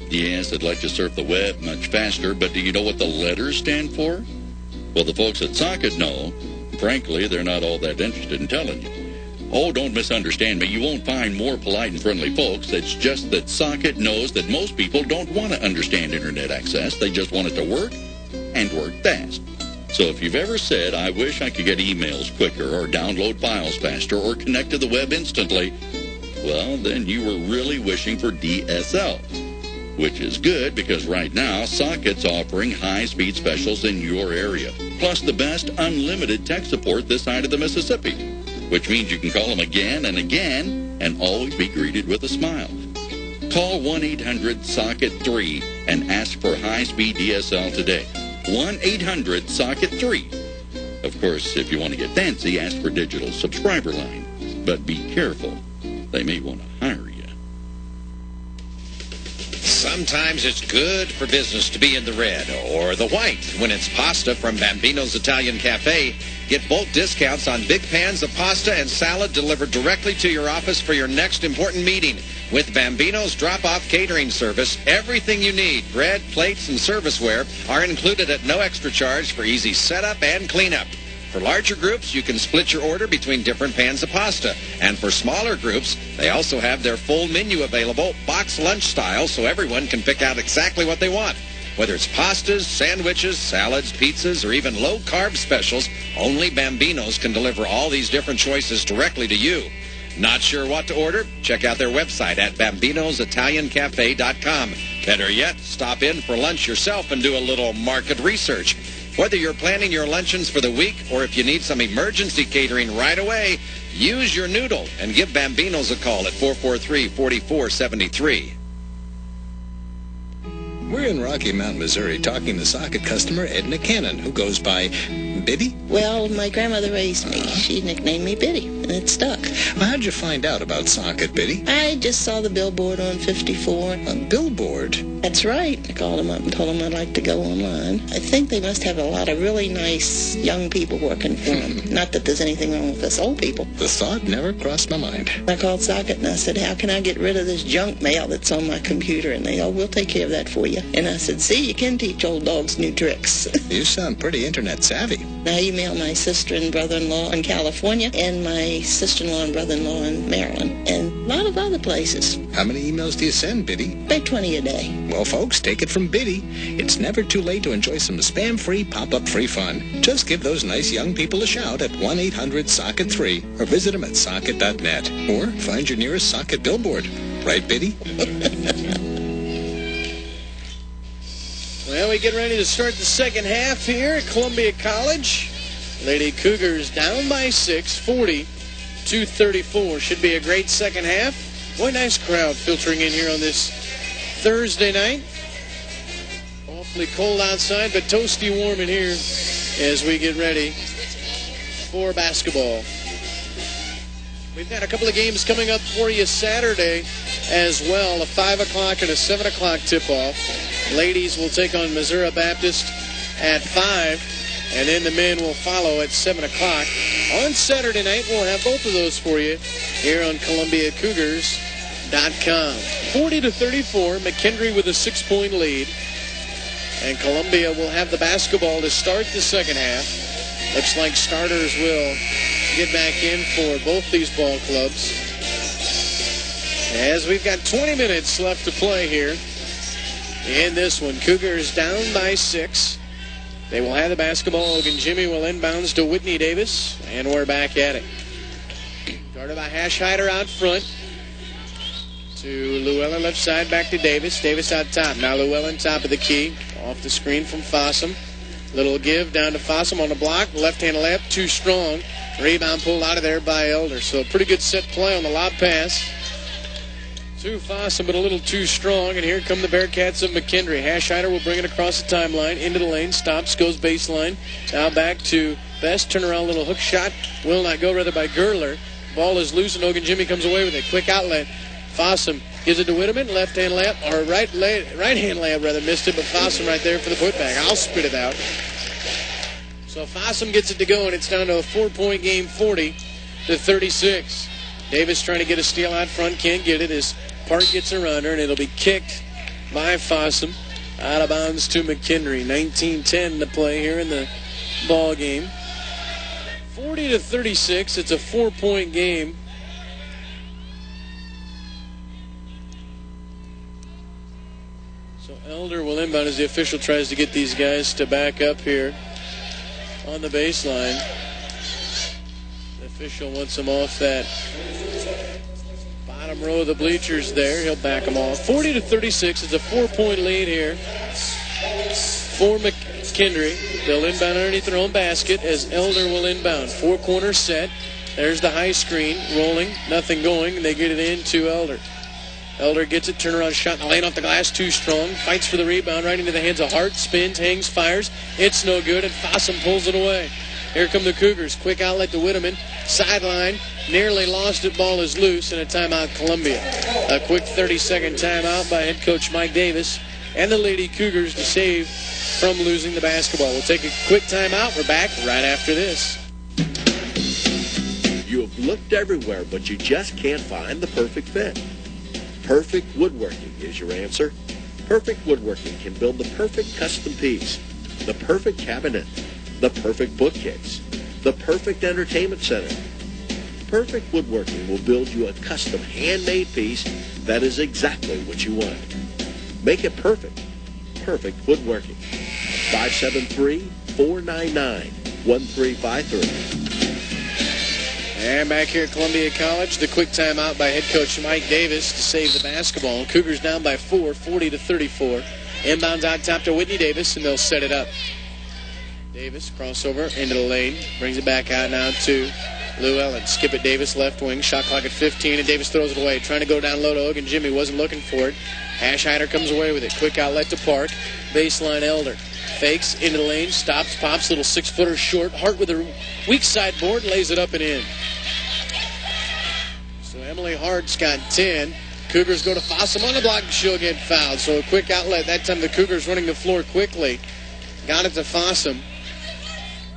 Yes, I'd like to surf the web much faster, but do you know what the letters stand for? Well, the folks at Socket know. Frankly, they're not all that interested in telling you. Oh, don't misunderstand me. You won't find more polite and friendly folks. It's just that Socket knows that most people don't want to understand Internet access. They just want it to work and work fast. So if you've ever said, I wish I could get emails quicker or download files faster or connect to the web instantly, well, then you were really wishing for DSL. Which is good because right now, Socket's offering high-speed specials in your area. Plus the best unlimited tech support this side of the Mississippi. Which means you can call them again and again and always be greeted with a smile. Call 1-800-SOCKET-3 and ask for high-speed DSL today. 1-800-SOCKET-3. Of course, if you want to get fancy, ask for digital subscriber line. But be careful. They may want to hire you. Sometimes it's good for business to be in the red or the white when it's pasta from Bambino's Italian Cafe. Get bulk discounts on big pans of pasta and salad delivered directly to your office for your next important meeting. With Bambino's drop-off catering service, everything you need, bread, plates, and serviceware, are included at no extra charge for easy setup and cleanup. For larger groups, you can split your order between different pans of pasta. And for smaller groups, they also have their full menu available, box lunch style, so everyone can pick out exactly what they want. Whether it's pastas, sandwiches, salads, pizzas, or even low-carb specials, only Bambino's can deliver all these different choices directly to you. Not sure what to order? Check out their website at Bambino'sItalianCafe.com. Better yet, stop in for lunch yourself and do a little market research. Whether you're planning your luncheons for the week or if you need some emergency catering right away, use your noodle and give Bambino's a call at 443-4473. We're in Rocky Mount, Missouri, talking to Socket customer Edna Cannon, who goes by Biddy. Well, my grandmother raised me. She nicknamed me Biddy, and it stuck. Well, how'd you find out about Socket, Biddy? I just saw the billboard on 54. A billboard? That's right. I called them up and told them I'd like to go online. I think they must have a lot of really nice young people working for them. Not that there's anything wrong with us old people. The thought never crossed my mind. I called Socket and I said, how can I get rid of this junk mail that's on my computer? And they, we'll take care of that for you. And I said, see, you can teach old dogs new tricks. You sound pretty internet savvy. I email my sister and brother-in-law in California and my sister-in-law and brother-in-law in Maryland and a lot of other places. How many emails do you send, Biddy? About 20 a day. Well, folks, take it from Biddy. It's never too late to enjoy some spam-free, pop-up-free fun. Just give those nice young people a shout at 1-800-SOCKET-3 or visit them at socket.net or find your nearest Socket billboard. Right, Biddy? Well, we get ready to start the second half here at Columbia College. Lady Cougars down by 6, 40-34. Should be a great second half. Boy, nice crowd filtering in here on this Thursday night. Awfully cold outside, but toasty warm in here as we get ready for basketball. We've got a couple of games coming up for you Saturday as well, a 5 o'clock and a 7 o'clock tip-off. Ladies will take on Missouri Baptist at 5, and then the men will follow at 7 o'clock. On Saturday night, we'll have both of those for you here on ColumbiaCougars.com. 40-34, McKendree with a 6-point lead. And Columbia will have the basketball to start the second half. Looks like starters will get back in for both these ball clubs. As we've got 20 minutes left to play here in this one. Cougars down by 6. They will have the basketball. Jimmy will inbounds to Whitney Davis, and we're back at it. Guarded by Hashhider out front. To Llewellyn left side, back to Davis. Davis out top. Now Llewellyn top of the key. Off the screen from Fossum. Little give down to Fossum on the block. Left-hand layup, too strong. Rebound pulled out of there by Elder. So a pretty good set play on the lob pass. To Fossum, but a little too strong. And here come the Bearcats of McKendree. Hashhider will bring it across the timeline. Into the lane. Stops. Goes baseline. Now back to Best. Turn around little hook shot. Will not go, rather by Gerler. Ball is loose and Jimmy comes away with it. Quick outlet. Fossum gives it to Whitteman. Left-hand layup. Or right-hand layup, rather. Missed it, but Fossum right there for the putback. I'll spit it out. So Fossum gets it to go, and it's down to a 4-point game, 40-36. Davis trying to get a steal out front. Can't get it as Park gets around her, and it'll be kicked by Fossum out of bounds to McKendree. 19-10 to play here in the ball game. 40-36. It's a 4-point game. So Elder will inbound as the official tries to get these guys to back up here on the baseline. The official wants them off that bottom row of the bleachers there. He'll back them off. 40-36. It's a 4-point lead here for McKendree. They'll inbound underneath their own basket as Elder will inbound. 4-corner set. There's the high screen. Rolling. Nothing going. And they get it into Elder. Elder gets it. Turnaround shot in the lane off the glass. Too strong. Fights for the rebound right into the hands of Hart. Spins. Hangs. Fires. It's no good. And Fossum pulls it away. Here come the Cougars. Quick outlet to Whitteman. Sideline. Nearly lost it. Ball is loose. And a timeout, Columbia. A quick 30-second timeout by head coach Mike Davis and the Lady Cougars to save from losing the basketball. We'll take a quick timeout. We're back right after this. You have looked everywhere, but you just can't find the perfect fit. Perfect Woodworking is your answer. Perfect Woodworking can build the perfect custom piece, the perfect cabinet, the perfect bookcase, the perfect entertainment center. Perfect Woodworking will build you a custom handmade piece that is exactly what you want. Make it perfect. Perfect Woodworking. 573-499-1353. And back here at Columbia College, the quick timeout by head coach Mike Davis to save the basketball. Cougars down by 4, 40-34. Inbounds out top to Whitney Davis, and they'll set it up. Davis, crossover into the lane. Brings it back out now to Llewellyn. Skip it, Davis, left wing. Shot clock at 15, and Davis throws it away. Trying to go down low to Ogun. Jimmy wasn't looking for it. Hashhider comes away with it. Quick outlet to Park. Baseline Elder. Fakes into the lane. Stops, pops. Little 6-footer short. Hart with a weak side board. Lays it up and in. So Emily Hart's got 10. Cougars go to Fossum on the block. She'll get fouled. So a quick outlet. That time the Cougars running the floor quickly. Got it to Fossum.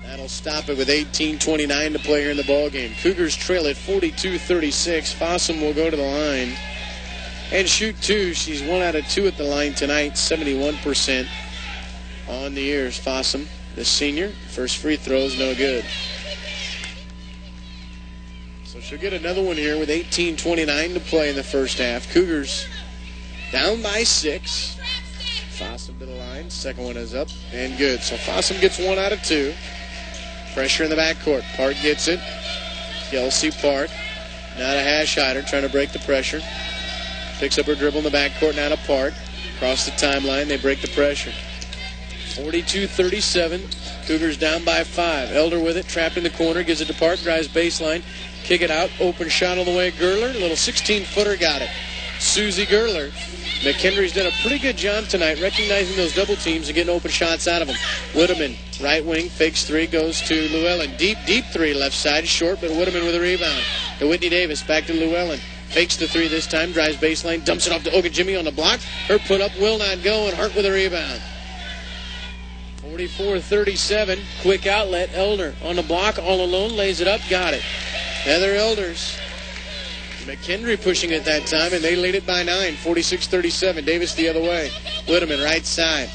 That'll stop it with 18:29 to play here in the ballgame. Cougars trail at 42-36. Fossum will go to the line and shoot 2. She's 1 out of 2 at the line tonight. 71% on the years. Fossum, the senior. First free throw's no good. So she'll get another one here with 18:29 to play in the first half. Cougars down by 6. Fossum to the line. Second one is up and good. So Fossum gets 1 out of 2. Pressure in the backcourt. Park gets it. Kelsey Park. Now to Hashhider trying to break the pressure. Picks up her dribble in the backcourt. Now to Park. Across the timeline. They break the pressure. 42-37. Cougars down by 5. Elder with it. Trapped in the corner. Gives it to Park. Drives baseline. Kick it out. Open shot on the way. Gerler. Little 16-footer. Got it. Susie Gerler. McKendree's done a pretty good job tonight recognizing those double teams and getting open shots out of them. Whitteman, right wing, fakes 3, goes to Llewellyn. Deep 3, left side, short, but Whitteman with a rebound. To Whitney Davis, back to Llewellyn. Fakes the 3 this time, drives baseline, dumps it off to Ogun Jimmy on the block. Her put up will not go, and Hart with a rebound. 44-37, quick outlet. Elder on the block, all alone, lays it up, got it. Heather Elders. McKendree pushing it that time, and they lead it by 9, 46-37. Davis the other way. Whitteman, right side.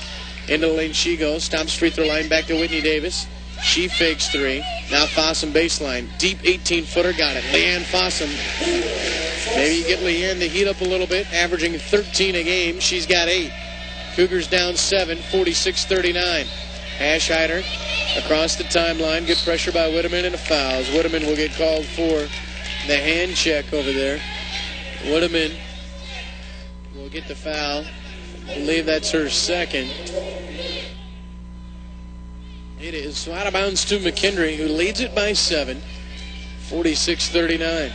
Into the lane she goes. Stops free throw line back to Whitney Davis. She fakes 3. Now Fossum baseline. Deep 18-footer, got it. Leanne Fossum. Maybe you get Leanne to heat up a little bit, averaging 13 a game. She's got 8. Cougars down 7, 46-39. Hashhider across the timeline. Good pressure by Whitteman and a foul. As Whitteman will get called for the hand check over there. Whitteman will get the foul. I believe that's her second. It is so out of bounds to McKendree, who leads it by 7, 46-39.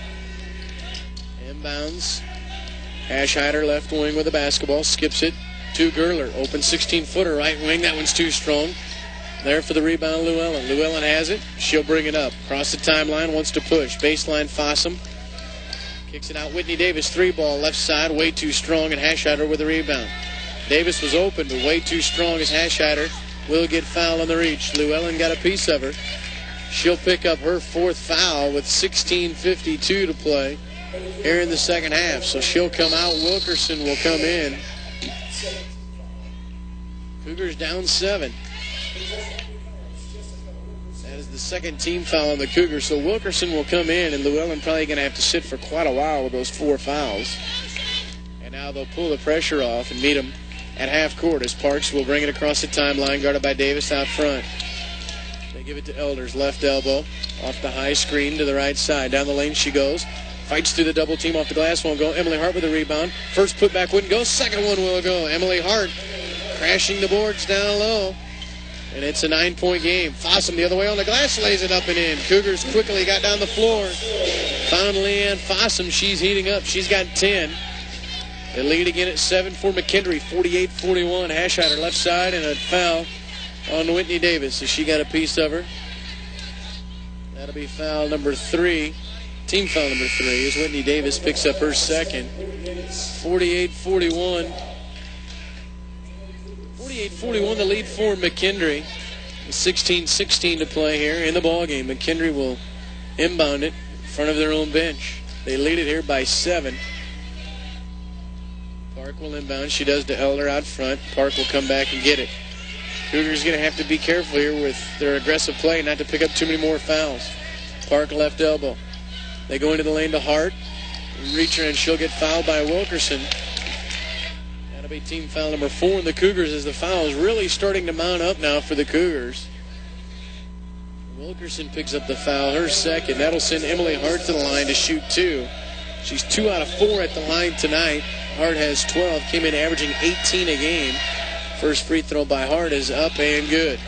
Inbounds. Hashhider left wing with the basketball. Skips it to Gerler. Open 16-footer right wing. That one's too strong. There for the rebound, Llewellyn. Llewellyn has it. She'll bring it up. Across the timeline, wants to push. Baseline, Fossum. Kicks it out. Whitney Davis, 3-ball, left side. Way too strong, and Hashhider with the rebound. Davis was open, but way too strong as Hashhider will get fouled on the reach. Llewellyn got a piece of her. She'll pick up her 4th foul with 16:52 to play here in the second half. So she'll come out. Wilkerson will come in. Cougars down 7. That is the second team foul on the Cougars. So Wilkerson will come in, and Llewellyn probably going to have to sit for quite a while with those 4 fouls. And now they'll pull the pressure off and meet them at half court as Parks will bring it across the timeline, guarded by Davis out front. They give it to Elders, left elbow, off the high screen to the right side. Down the lane she goes. Fights through the double team, off the glass, won't go. Emily Hart with the rebound. First putback wouldn't go, second one will go. Emily Hart crashing the boards down low. And it's a 9-point game. Fossum the other way on the glass, lays it up and in. Cougars quickly got down the floor. Found Leanne Fossum. She's heating up. She's got 10. They lead again at 7 for McKendree, 48-41. Hashhider left side, and a foul on Whitney Davis. So she got a piece of her. That'll be foul number 3. Team foul number 3 as Whitney Davis picks up her second. 48-41. 48-41 the lead for McKendree. 16-16 to play here in the ballgame. McKendree will inbound it in front of their own bench. They lead it here by 7. Park will inbound. She does to Elder out front. Park will come back and get it. Cougars going to have to be careful here with their aggressive play not to pick up too many more fouls. Park left elbow. They go into the lane to Hart. Reach her, and she'll get fouled by Wilkerson. That'll be team foul number 4 in the Cougars as the foul is really starting to mount up now for the Cougars. Wilkerson picks up the foul, her second. That'll send Emily Hart to the line to shoot 2. She's 2 out of 4 at the line tonight. Hart has 12, came in averaging 18 a game. First free throw by Hart is up and good.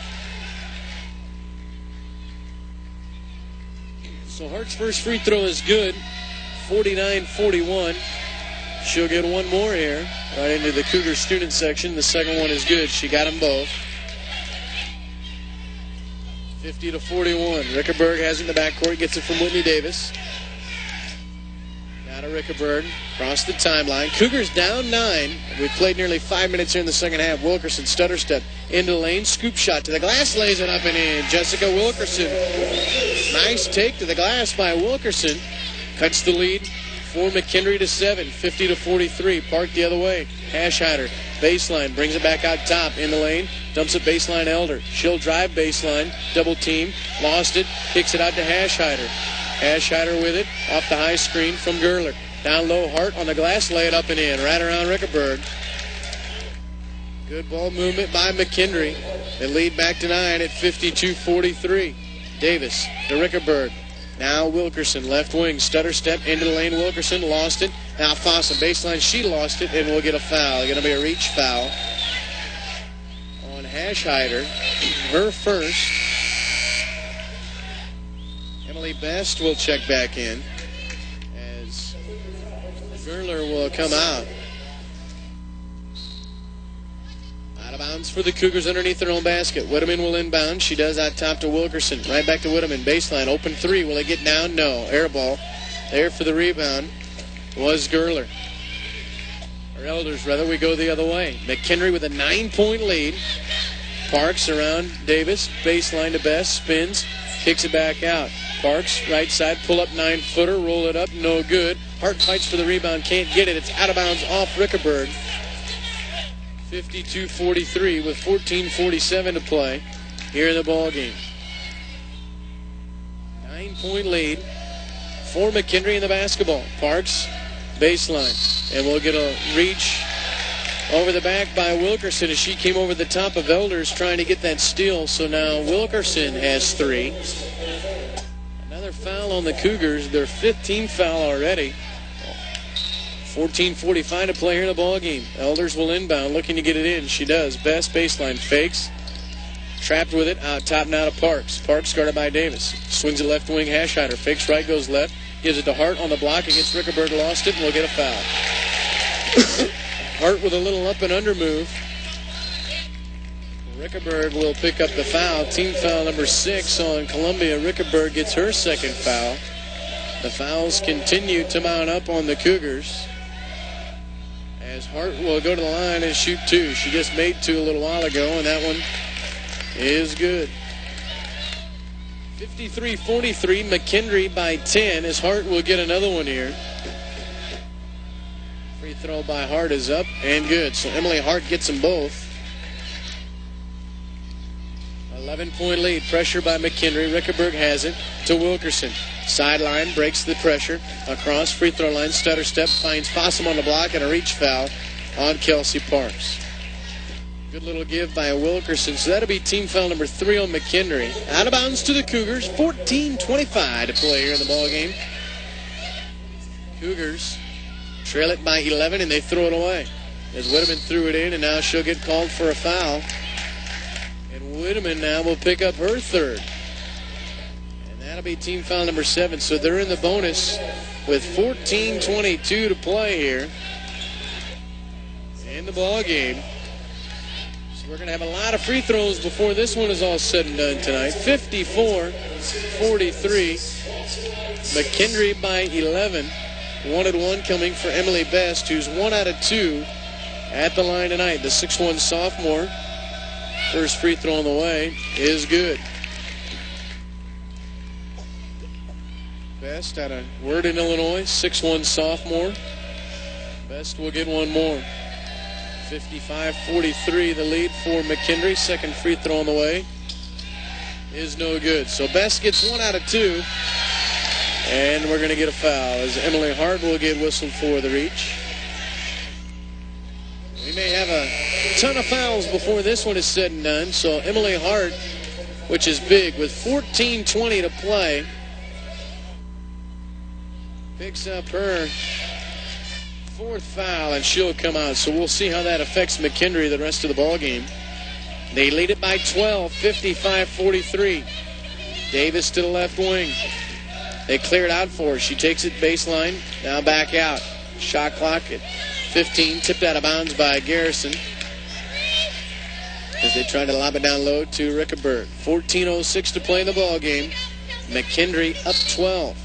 So Hart's first free throw is good, 49-41. She'll get one more here, right into the Cougar student section. The second one is good. She got them both. 50-41. Rickerberg has it in the backcourt, gets it from Whitney Davis. Now to Rickerberg, across the timeline. Cougars down 9. We've played nearly 5 minutes here in the second half. Wilkerson, stutter step into the lane, scoop shot to the glass, lays it up and in. Jessica Wilkerson. Nice take to the glass by Wilkerson. Cuts the lead for McKendree to 7, 50-43. Park the other way. Hashhider, baseline, brings it back out top in the lane. Dumps it baseline Elder. She'll drive baseline, double team, lost it, kicks it out to Hashhider. Hashhider with it, off the high screen from Gerler. Down low, Hart on the glass, lay it up and in, right around Rickerberg. Good ball movement by McKendree. They lead back to 9 at 52-43. Davis to Rickerberg. Now Wilkerson, left wing, stutter step into the lane. Wilkerson lost it. Now Fossum, baseline, she lost it, and we'll get a foul. Going to be a reach foul on Hashhider. Her first. Emily Best will check back in as Gerler will come out. Out of bounds for the Cougars underneath their own basket. Whitteman will inbound. She does out top to Wilkerson. Right back to Whitteman. Baseline. Open 3. Will it get down? No. Air ball. There for the rebound was Gerler. Or Elders, rather. We go the other way. McKendree with a 9-point lead. Parks around Davis. Baseline to Best. Spins. Kicks it back out. Parks, right side. Pull up 9-footer. Roll it up. No good. Hart fights for the rebound. Can't get it. It's out of bounds off Rickerberg. 52-43 with 14:47 to play here in the ball game. 9-point lead for McKendree in the basketball. Parks, baseline, and we'll get a reach Over the back by Wilkerson as she came over the top of Elders trying to get that steal. So now Wilkerson has 3. Another foul on the Cougars, their 15th foul already. 14:45 to play here in the ball game. Elders will inbound, looking to get it in. She does. Best baseline fakes. Trapped with it, out top now to Parks. Parks guarded by Davis. Swings it left wing, Hasheider. Fakes right, goes left. Gives it to Hart on the block against Rickenberg. Lost it and will get a foul. Hart with a little up and under move. Rickenberg will pick up the foul. Team foul number 6 on Columbia. Rickenberg gets her second foul. The fouls continue to mount up on the Cougars, as Hart will go to the line and shoot 2. She just made 2 a little while ago, and that one is good. 53-43, McKendree by 10, as Hart will get another one here. Free throw by Hart is up and good. So Emily Hart gets them both. 11-point lead. Pressure by McKendree. Rickenberg has it to Wilkerson. Sideline, breaks the pressure. Across, free throw line, stutter step, finds Fossum on the block, and a reach foul on Kelsey Parks. Good little give by Wilkerson. So that'll be team foul number 3 on McKendree. Out of bounds to the Cougars. 14:25 to play here in the ball game. Cougars trail it by 11, and they throw it away. As Whitteman threw it in, and now she'll get called for a foul. And Whitteman now will pick up her 3rd. And that'll be team foul number 7. So they're in the bonus with 14:22 to play here in the ball game. So we're going to have a lot of free throws before this one is all said and done tonight. 54-43. McKendree by 11. 1-1 coming for Emily Best, who's 1 out of 2 at the line tonight. The 6'1 sophomore. First free throw on the way is good. Best out of Worden, Illinois, 6'1 sophomore. Best will get one more. 55-43 the lead for McKendree. Second free throw on the way is no good. So Best gets 1 out of 2. And we're going to get a foul as Emily Hart will get whistled for the reach. We may have a ton of fouls before this one is said and done. So Emily Hart, which is big, with 14:20 to play, picks up her 4th foul, and she'll come out. So we'll see how that affects McKendree the rest of the ball game. They lead it by 12, 55-43. Davis to the left wing. They clear it out for her. She takes it baseline, now back out. Shot clock at 15, tipped out of bounds by Garrison as they try to lob it down low to Rickenberg. 14:06 to play in the ball game. McKendree up 12.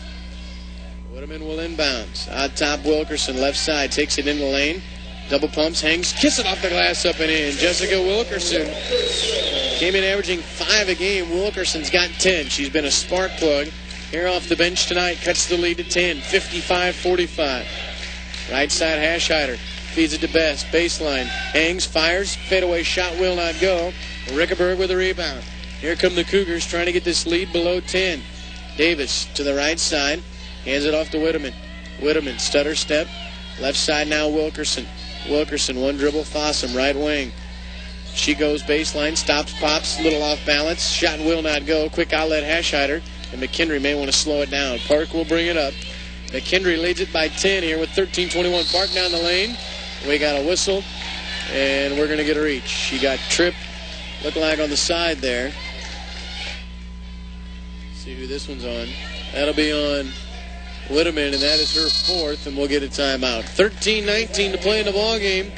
Whitteman will inbounds. Out top, Wilkerson, left side, takes it in the lane. Double pumps, hangs, kiss it off the glass, up and in. Jessica Wilkerson came in averaging 5 a game. Wilkerson's got 10. She's been a spark plug here off the bench tonight. Cuts the lead to 10, 55-45. Right side, Hasheider feeds it to Best. Baseline, hangs, fires, fadeaway shot will not go. Rickenberg with a rebound. Here come the Cougars trying to get this lead below 10. Davis to the right side, hands it off to Whitteman. Whitteman, stutter step. Left side now, Wilkerson. Wilkerson, one dribble, Fossum, right wing. She goes baseline, stops, pops, little off balance. Shot will not go. Quick outlet, Hasheider. And McKendree may want to slow it down. Park will bring it up. McKendree leads it by 10 here with 13:21. Park down the lane. We got a whistle, and we're going to get a reach. She got tripped, looked like on the side there. See who this one's on. That'll be on Whitteman, and that is her 4th, and we'll get a timeout. 13:19 to play in the ball game.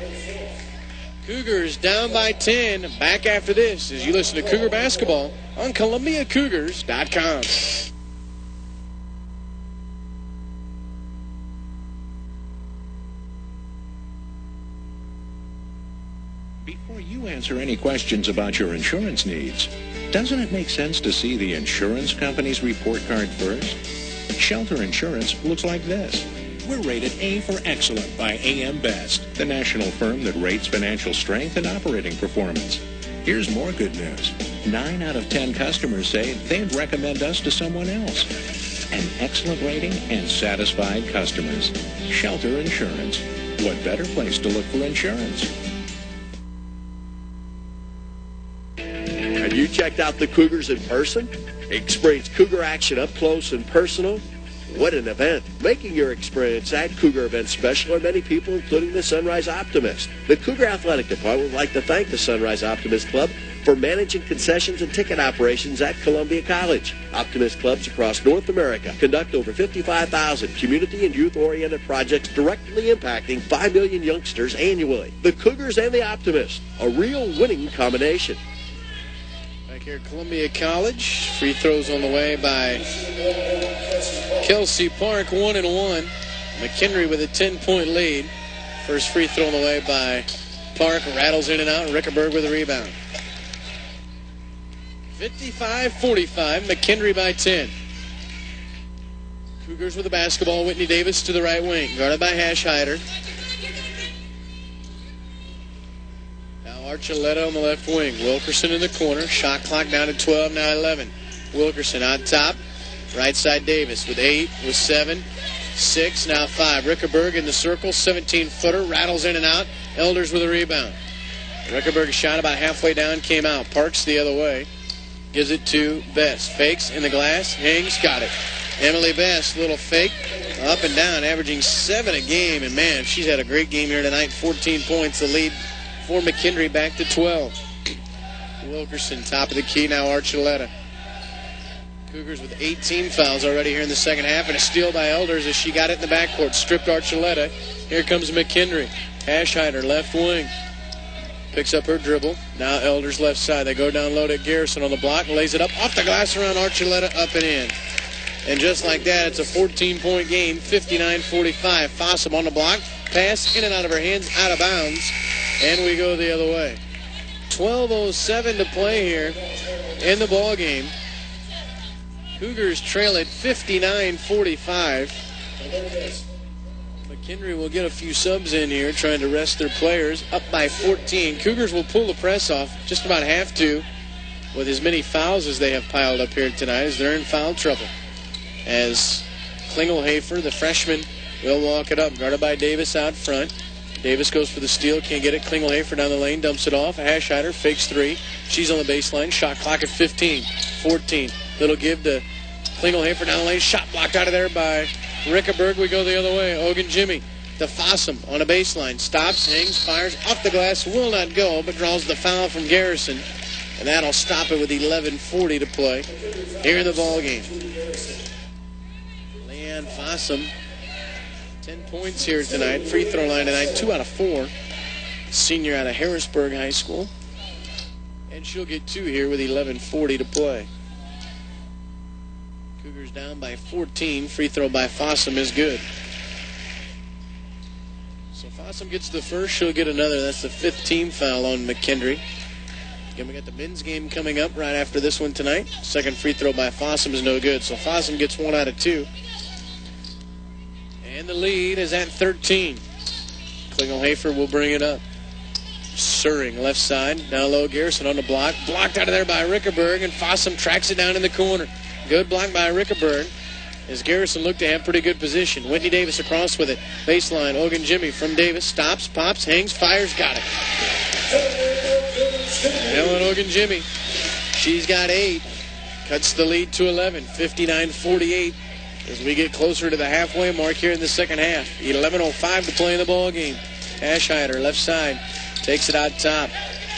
Cougars down by 10. Back after this as you listen to Cougar Basketball on ColumbiaCougars.com. Before you answer any questions about your insurance needs, doesn't it make sense to see the insurance company's report card first? Shelter Insurance looks like this. We're rated A for excellent by AM Best, the national firm that rates financial strength and operating performance. Here's more good news. 9 out of 10 customers say they'd recommend us to someone else. An excellent rating and satisfied customers. Shelter Insurance. What better place to look for insurance? Have you checked out the Cougars in person? Experience Cougar action up close and personal? What an event. Making your experience at Cougar event special are many people, including the Sunrise Optimist. The Cougar Athletic Department would like to thank the Sunrise Optimist Club for managing concessions and ticket operations at Columbia College. Optimist clubs across North America conduct over 55,000 community and youth-oriented projects directly impacting 5 million youngsters annually. The Cougars and the Optimist, a real winning combination. Back here at Columbia College, free throws on the way by Kelsey Park, 1-1. McKendree with a 10-point lead. First free throw on the way by Park, rattles in and out. Rickerberg with a rebound. 55-45, McKendree by 10. Cougars with the basketball. Whitney Davis to the right wing, guarded by Hashhider. Now Archuleta on the left wing. Wilkerson in the corner. Shot clock down to 12, now 11. Wilkerson on top. Right side Davis with 8, with 7, 6, now 5. Rickerberg in the circle, 17-footer, rattles in and out. Elders with a rebound. Rickerberg shot about halfway down, came out. Parks the other way. Gives it to Best. Fakes in the glass. Hangs. Got it. Emily Best, little fake. Up and down, averaging 7 a game. And, man, she's had a great game here tonight. 14 points. The lead for McKendree back to 12. Wilkerson, top of the key. Now Archuleta. Cougars with 18 fouls already here in the second half. And a steal by Elders as she got it in the backcourt. Stripped Archuleta. Here comes McKendree. Hashhider, left wing. Picks up her dribble. Now Elders left side. They go down low to Garrison on the block. Lays it up off the glass around Archuleta, up and in. And just like that, it's a 14-point game, 59-45. Fossum on the block. Pass in and out of her hands, out of bounds. And we go the other way. 12:07 to play here in the ball game. Cougars trail at 59-45. McKendree will get a few subs in here, trying to rest their players. Up by 14. Cougars will pull the press off. Just about have to, with as many fouls as they have piled up here tonight, as they're in foul trouble. As Klingelhofer, the freshman, will walk it up, guarded by Davis out front. Davis goes for the steal, can't get it. Klingelhofer down the lane, dumps it off. Hashhider fakes 3. She's on the baseline. Shot clock at 15, 14. Little give to Klingelhofer down the lane. Shot blocked out of there by Rickerberg. We go the other way. Ogun Jimmy to Fossum on a baseline. Stops, hangs, fires off the glass. Will not go, but draws the foul from Garrison. And that'll stop it with 11:40 to play here in the ball game. Leanne Fossum, 10 points here tonight. Free throw line tonight, 2 out of 4. Senior out of Harrisburg High School. And she'll get 2 here with 11:40 to play. Cougars down by 14. Free throw by Fossum is good. So Fossum gets the first. She'll get another. That's the 5th team foul on McKendree. Again, we got the men's game coming up right after this one tonight. Second free throw by Fossum is no good. So Fossum gets 1 out of 2. And the lead is at 13. Klingelhofer will bring it up. Suring left side. Down low, Garrison on the block. Blocked out of there by Rickerberg, and Fossum tracks it down in the corner. Good block by Rickerberg, as Garrison looked to have pretty good position. Whitney Davis across with it. Baseline, Ogun Jimmy from Davis. Stops, pops, hangs, fires, got it. Ellen Ogun Jimmy. She's got 8. Cuts the lead to 11. 59-48 as we get closer to the halfway mark here in the second half. 11:05 to play in the ball game. Hashhider, left side. Takes it out top.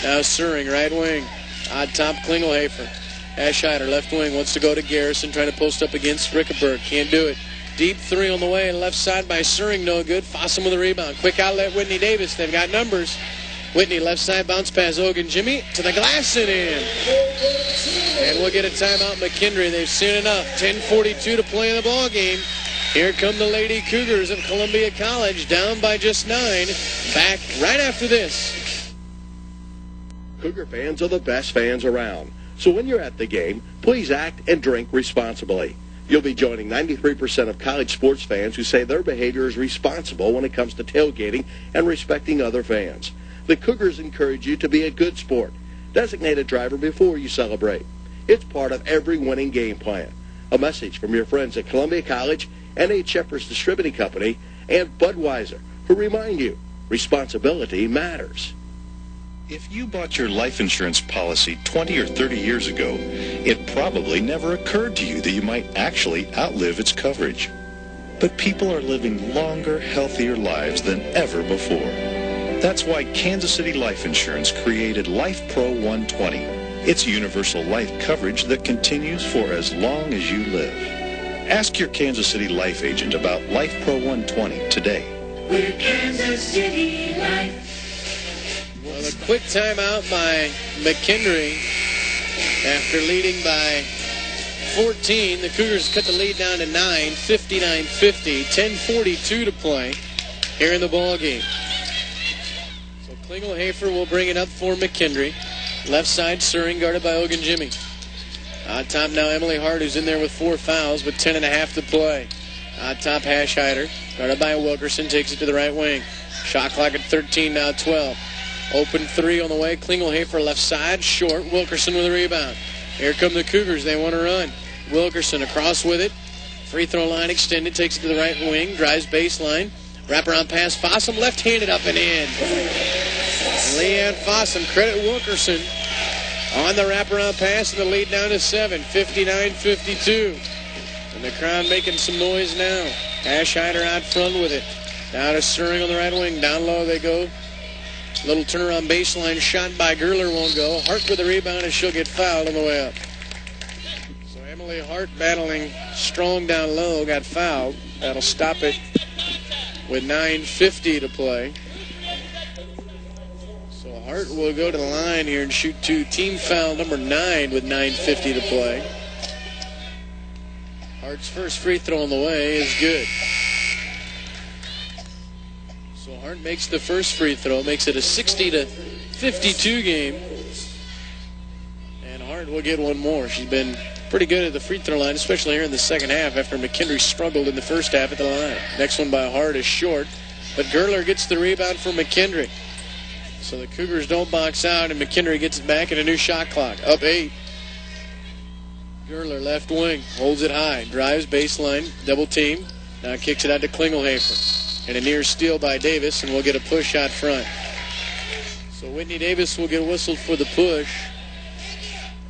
Now Suring, right wing. Odd top, Klingelhofer. Hashhider, left wing, wants to go to Garrison, trying to post up against Rickerberg. Can't do it. Deep 3 on the way, and left side by Suring, no good. Fossum with a rebound. Quick outlet, Whitney Davis. They've got numbers. Whitney, left side, bounce pass, Ogun Jimmy to the glass and in. And we'll get a timeout, McKendree. They've seen enough. 10:42 to play in the ball game. Here come the Lady Cougars of Columbia College, down by just 9. Back right after this. Cougar fans are the best fans around. So when you're at the game, please act and drink responsibly. You'll be joining 93% of college sports fans who say their behavior is responsible when it comes to tailgating and respecting other fans. The Cougars encourage you to be a good sport. Designate a driver before you celebrate. It's part of every winning game plan. A message from your friends at Columbia College, N.H. Shepherd's Distributing Company, and Budweiser, who remind you, responsibility matters. If you bought your life insurance policy 20 or 30 years ago, it probably never occurred to you that you might actually outlive its coverage. But people are living longer, healthier lives than ever before. That's why Kansas City Life Insurance created Life Pro 120. It's universal life coverage that continues for as long as you live. Ask your Kansas City Life agent about Life Pro 120 today. We're Kansas City Life. Well, a quick timeout by McKendree. After leading by 14, the Cougars cut the lead down to 9, 59-50, 10:42 to play here in the ball game. So Klingelhoefer will bring it up for McKendree. Left side, Suring guarded by Ogunjimi. On top now, Emily Hart, who's in there with 4 fouls, with 10.5 to play. On top, Hashhider, guarded by Wilkerson, takes it to the right wing. Shot clock at 13, now 12. Open 3 on the way. Klingelhoefer left side, short. Wilkerson with a rebound. Here come the Cougars. They want to run. Wilkerson across with it. Free throw line extended, takes it to the right wing, drives baseline. Wraparound pass, Fossum left-handed up and in. Leanne Fossum, credit Wilkerson on the wraparound pass, and the lead down to 7, 59-52. And the crowd making some noise now. Hashhider out front with it. Down to Suring on the right wing. Down low they go. Little turnaround baseline shot by Gerler won't go. Hart with the rebound, and she'll get fouled on the way up. So Emily Hart battling strong down low, got fouled. That'll stop it with 9:50 to play. So Hart will go to the line here and shoot 2. Team foul number 9 with 9:50 to play. Hart's first free throw on the way is good. So Hart makes the first free throw, makes it a 60-52 game. And Hart will get one more. She's been pretty good at the free throw line, especially here in the second half after McKendree struggled in the first half at the line. Next one by Hart is short, but Gerler gets the rebound for McKendree. So the Cougars don't box out, and McKendree gets it back in a new shot clock. Up 8. Gerler left wing, holds it high, drives baseline, double team. Now kicks it out to Klingelhoefer. And a near steal by Davis, and we'll get a push out front. So Whitney Davis will get whistled for the push.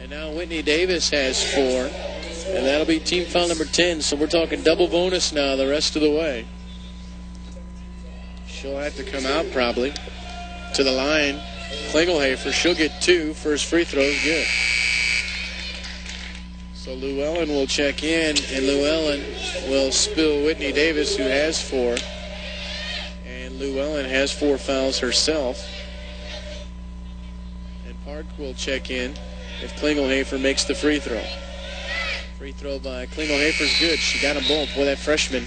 And now Whitney Davis has 4. And that'll be team foul number 10. So we're talking double bonus now the rest of the way. She'll have to come out probably to the line. Klingelhoefer, she'll get 2. First free throw is good. So Llewellyn will check in, and Llewellyn will spill Whitney Davis, who has 4. Llewellyn has 4 fouls herself. And Park will check in if Klingelhoefer makes the free throw. Free throw by Klingelhoefer's good. She got them both. Boy, that freshman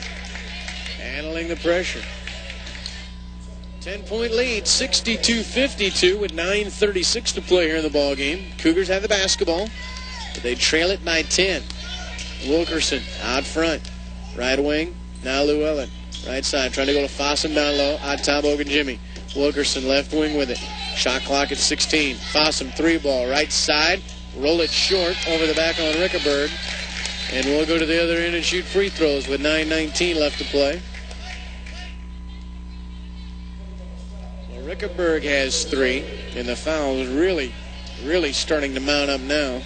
handling the pressure. 10-point lead, 62-52 with 9:36 to play here in the ball game. Cougars have the basketball, but they trail it by 10. Wilkerson out front. Right wing, now Llewellyn. Right side, trying to go to Fossum down low. Out top, Ogunjimi. Wilkerson left wing with it. Shot clock at 16. Fossum 3-ball, right side. Roll it short over the back on Rickenberg. And we'll go to the other end and shoot free throws with 9:19 left to play. Well, Rickenberg has 3. And the foul is really starting to mount up now.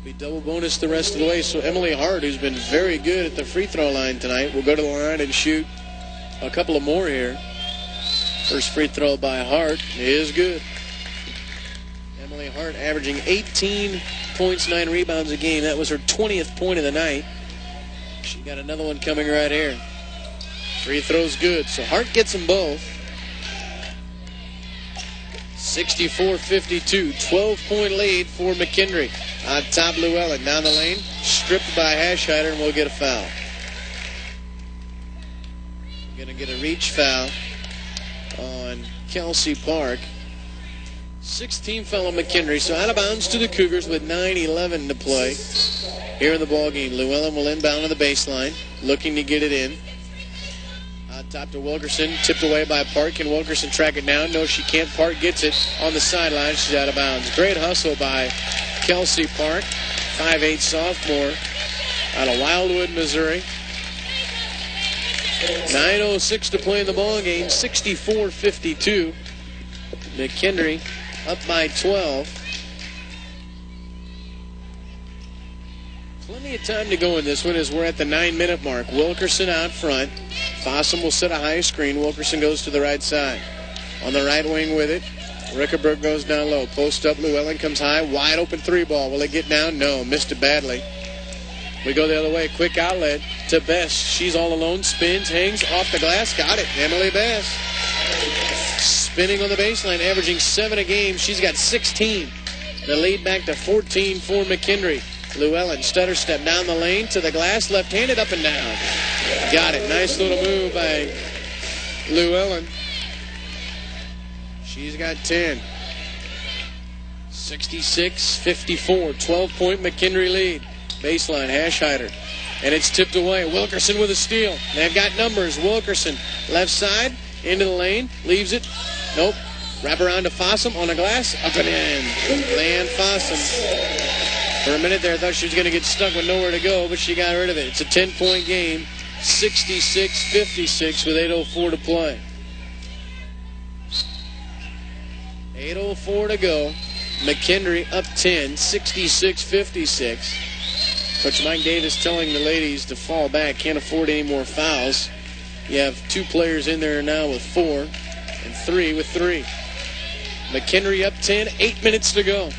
Be double bonus the rest of the way. So Emily Hart, who's been very good at the free throw line tonight, will go to the line and shoot a couple of more here. First free throw by Hart is good. Emily Hart averaging 18 points, 9 rebounds a game. That was her 20th point of the night. She got another one coming right here. Free throw's good. So Hart gets them both. 64-52, 12-point lead for McKendree. On top, Llewellyn down the lane, stripped by Hashhider, and we'll get a foul. We're going to get a reach foul on Kelsey Park. 16 foul on McKendree, so out of bounds to the Cougars with 9:11 to play here in the ball game. Llewellyn will inbound on the baseline, looking to get it in. Top to Wilkerson, tipped away by Park. Can Wilkerson track it down? No, she can't. Park gets it on the sideline. She's out of bounds. Great hustle by Kelsey Park, 5'8" sophomore out of Wildwood, Missouri. 9:06 to play in the ball game, 64-52. McKendree up by 12. Plenty of time to go in this one as we're at the 9-minute mark. Wilkerson out front. Fossum will set a high screen. Wilkerson goes to the right side. On the right wing with it. Rickenberg goes down low. Post up. Llewellyn comes high. Wide open 3-ball. Will it get down? No. Missed it badly. We go the other way. Quick outlet to Best. She's all alone. Spins. Hangs off the glass. Got it. Emily Best. Spinning on the baseline. Averaging 7 a game. She's got 16. The lead back to 14 for McKendree. Llewellyn, stutter step down the lane to the glass, left-handed, up and down. Got it. Nice little move by Llewellyn. She's got 10. 66-54. 12-point McKendree lead. Baseline, Hashhider. And it's tipped away. Wilkerson with a steal. They've got numbers. Wilkerson, left side, into the lane, leaves it. Nope. Wrap around to Fossum on the glass, up and in. Leanne Fossum. For a minute there, I thought she was going to get stuck with nowhere to go, but she got rid of it. It's a 10-point game, 66-56 with 8:04 to play. 8:04 to go. McKendree up 10, 66-56. Coach Mike Davis telling the ladies to fall back. Can't afford any more fouls. You have 2 players in there now with 4 and 3 with 3. McKendree up 10, 8 minutes to go.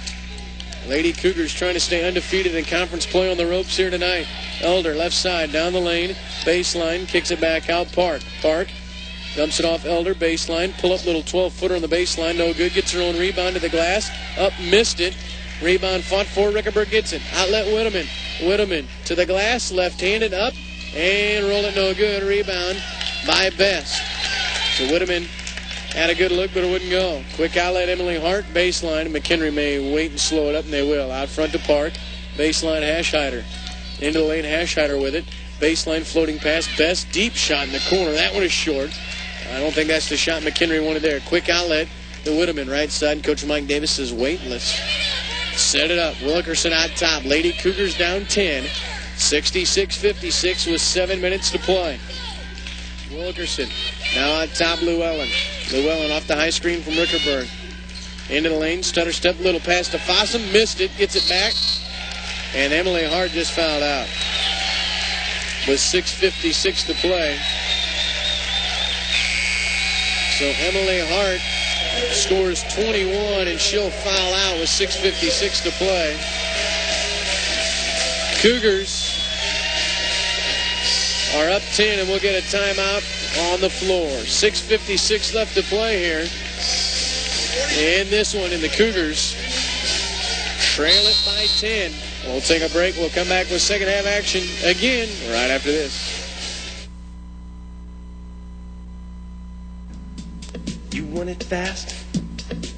Lady Cougars trying to stay undefeated in conference play on the ropes here tonight. Elder, left side, down the lane, baseline, kicks it back out, Park. Park dumps it off Elder, baseline, pull up little 12-footer on the baseline, no good, gets her own rebound to the glass, up, missed it. Rebound fought for, Rickenberg gets it. Outlet Whitteman. Whitteman to the glass, left-handed, up, and roll it, no good. Rebound by Best. So Whitteman had a good look, but it wouldn't go. Quick outlet, Emily Hart, baseline. McKendree may wait and slow it up, and they will. Out front to Park. Baseline, Hashhider. Into the lane, Hashhider with it. Baseline, floating pass. Best, deep shot in the corner. That one is short. I don't think that's the shot McKendree wanted there. Quick outlet to Whitteman, right side. And Coach Mike Davis says, wait, let's set it up. Wilkerson out top. Lady Cougars down 10. 66-56 with 7 minutes to play. Wilkerson now on top, Llewellyn. Llewellyn off the high screen from Rickenberg. Into the lane, stutter step, little pass to Fossum. Missed it, gets it back. And Emily Hart just fouled out. With 6:56 to play. So Emily Hart scores 21, and she'll foul out with 6:56 to play. Cougars are up 10, and we'll get a timeout on the floor. 6:56 left to play here. And this one, in the Cougars trail it by 10. We'll take a break. We'll come back with second half action again right after this. You want it fast?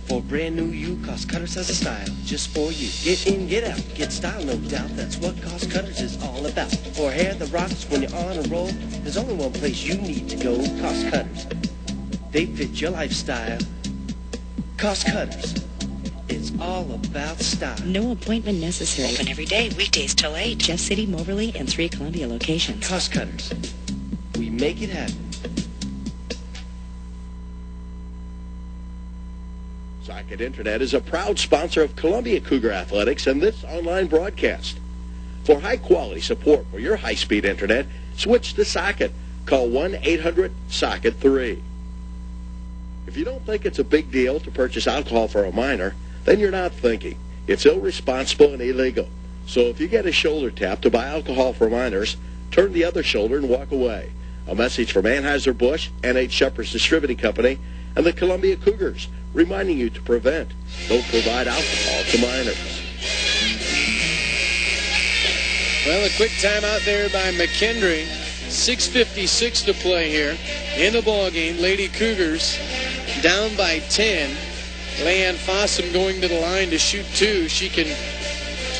For brand new you, Cost Cutters has a style just for you. Get in, get out, get style, no doubt. That's what Cost Cutters is all about. For hair that rocks when you're on a roll, there's only one place you need to go, Cost Cutters. They fit your lifestyle. Cost Cutters. It's all about style. No appointment necessary. Open every day, weekdays till 8. Jeff City, Moberly, and 3 Columbia locations. Cost Cutters. We make it happen. Socket Internet is a proud sponsor of Columbia Cougar Athletics and this online broadcast. For high-quality support for your high-speed internet, switch to Socket. Call 1-800-SOCKET-3. If you don't think it's a big deal to purchase alcohol for a minor, then you're not thinking. It's irresponsible and illegal. So if you get a shoulder tap to buy alcohol for minors, turn the other shoulder and walk away. A message from Anheuser-Busch, N.H. Shepherd's Distributing Company, and the Columbia Cougars, reminding you to prevent, don't provide alcohol to minors. Well, a quick timeout there by McKendree. 6:56 to play here in the ballgame. Lady Cougars down by 10. Leanne Fossum going to the line to shoot 2. She can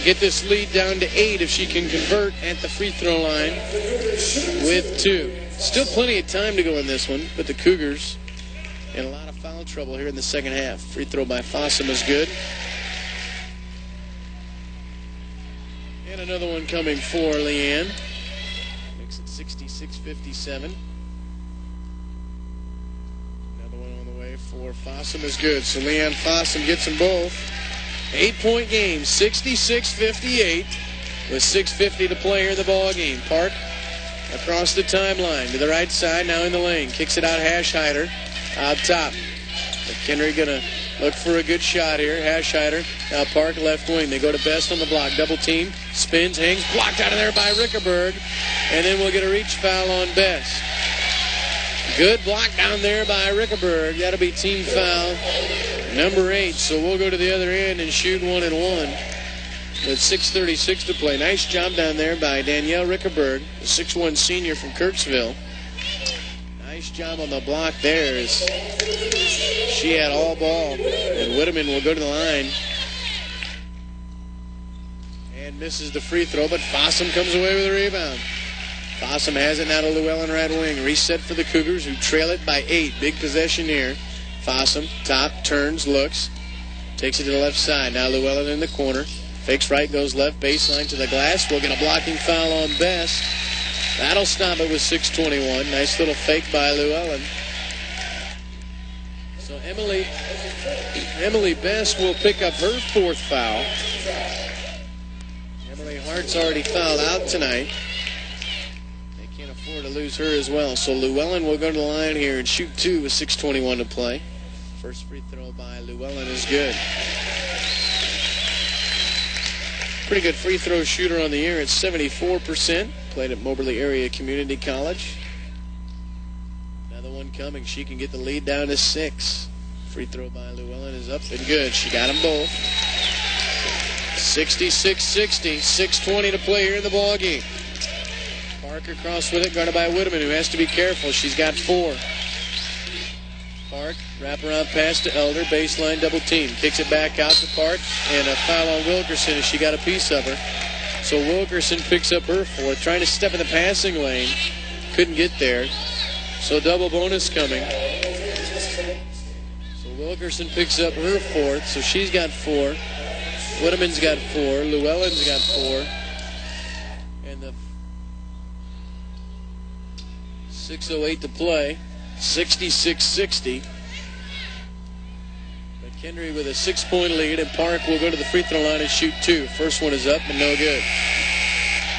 get this lead down to 8 if she can convert at the free throw line with 2. Still plenty of time to go in this one, but the Cougars in a lot of foul trouble here in the second half. Free throw by Fossum is good. And another one coming for Leanne. Makes it 66-57. Another one on the way for Fossum is good. So Leon Fossum gets them both. 8-point game, 66-58, with 6:50 to play here in the ball game. Park across the timeline to the right side, now in the lane. Kicks it out, Hashhider out top. McKendree going to look for a good shot here. Hashhider, now Park left wing. They go to Best on the block. Double team, spins, hangs, blocked out of there by Rickerberg. And then we'll get a reach foul on Best. Good block down there by Rickerberg. That'll be team foul number 8. So we'll go to the other end and shoot 1-1 with 6:36 to play. Nice job down there by Danielle Rickerberg, the 6'1 senior from Kirksville. Nice job on the block there as she had all ball. And Whitteman will go to the line and misses the free throw, but Fossum comes away with a rebound. Fossum has it now to Llewellyn right wing. Reset for the Cougars, who trail it by 8. Big possession here. Fossum, top, turns, looks. Takes it to the left side. Now Llewellyn in the corner. Fakes right, goes left, baseline to the glass. We'll get a blocking foul on Best. That'll stop it with 6:21. Nice little fake by Llewellyn. So Emily Best will pick up her 4th foul. Emily Hart's already fouled out tonight. They can't afford to lose her as well. So Llewellyn will go to the line here and shoot 2 with 6:21 to play. First free throw by Llewellyn is good. Pretty good free throw shooter on the year at 74%. Played at Moberly Area Community College. Another one coming. She can get the lead down to 6. Free throw by Llewellyn is up and good. She got them both. 66-60. 6:20 to play here in the ball game. Park across with it, guarded by Whitteman, who has to be careful. She's got 4. Park, wraparound pass to Elder, baseline double team. Kicks it back out to Park, and a foul on Wilkerson as she got a piece of her. So Wilkerson picks up her 4th, trying to step in the passing lane. Couldn't get there. So double bonus coming. So Wilkerson picks up her 4th, so she's got 4. Whitteman's got 4. Llewellyn's got 4. And the 6:08 to play. 66-60. McKendree with a 6-point lead, and Park will go to the free throw line and shoot 2. First one is up and no good.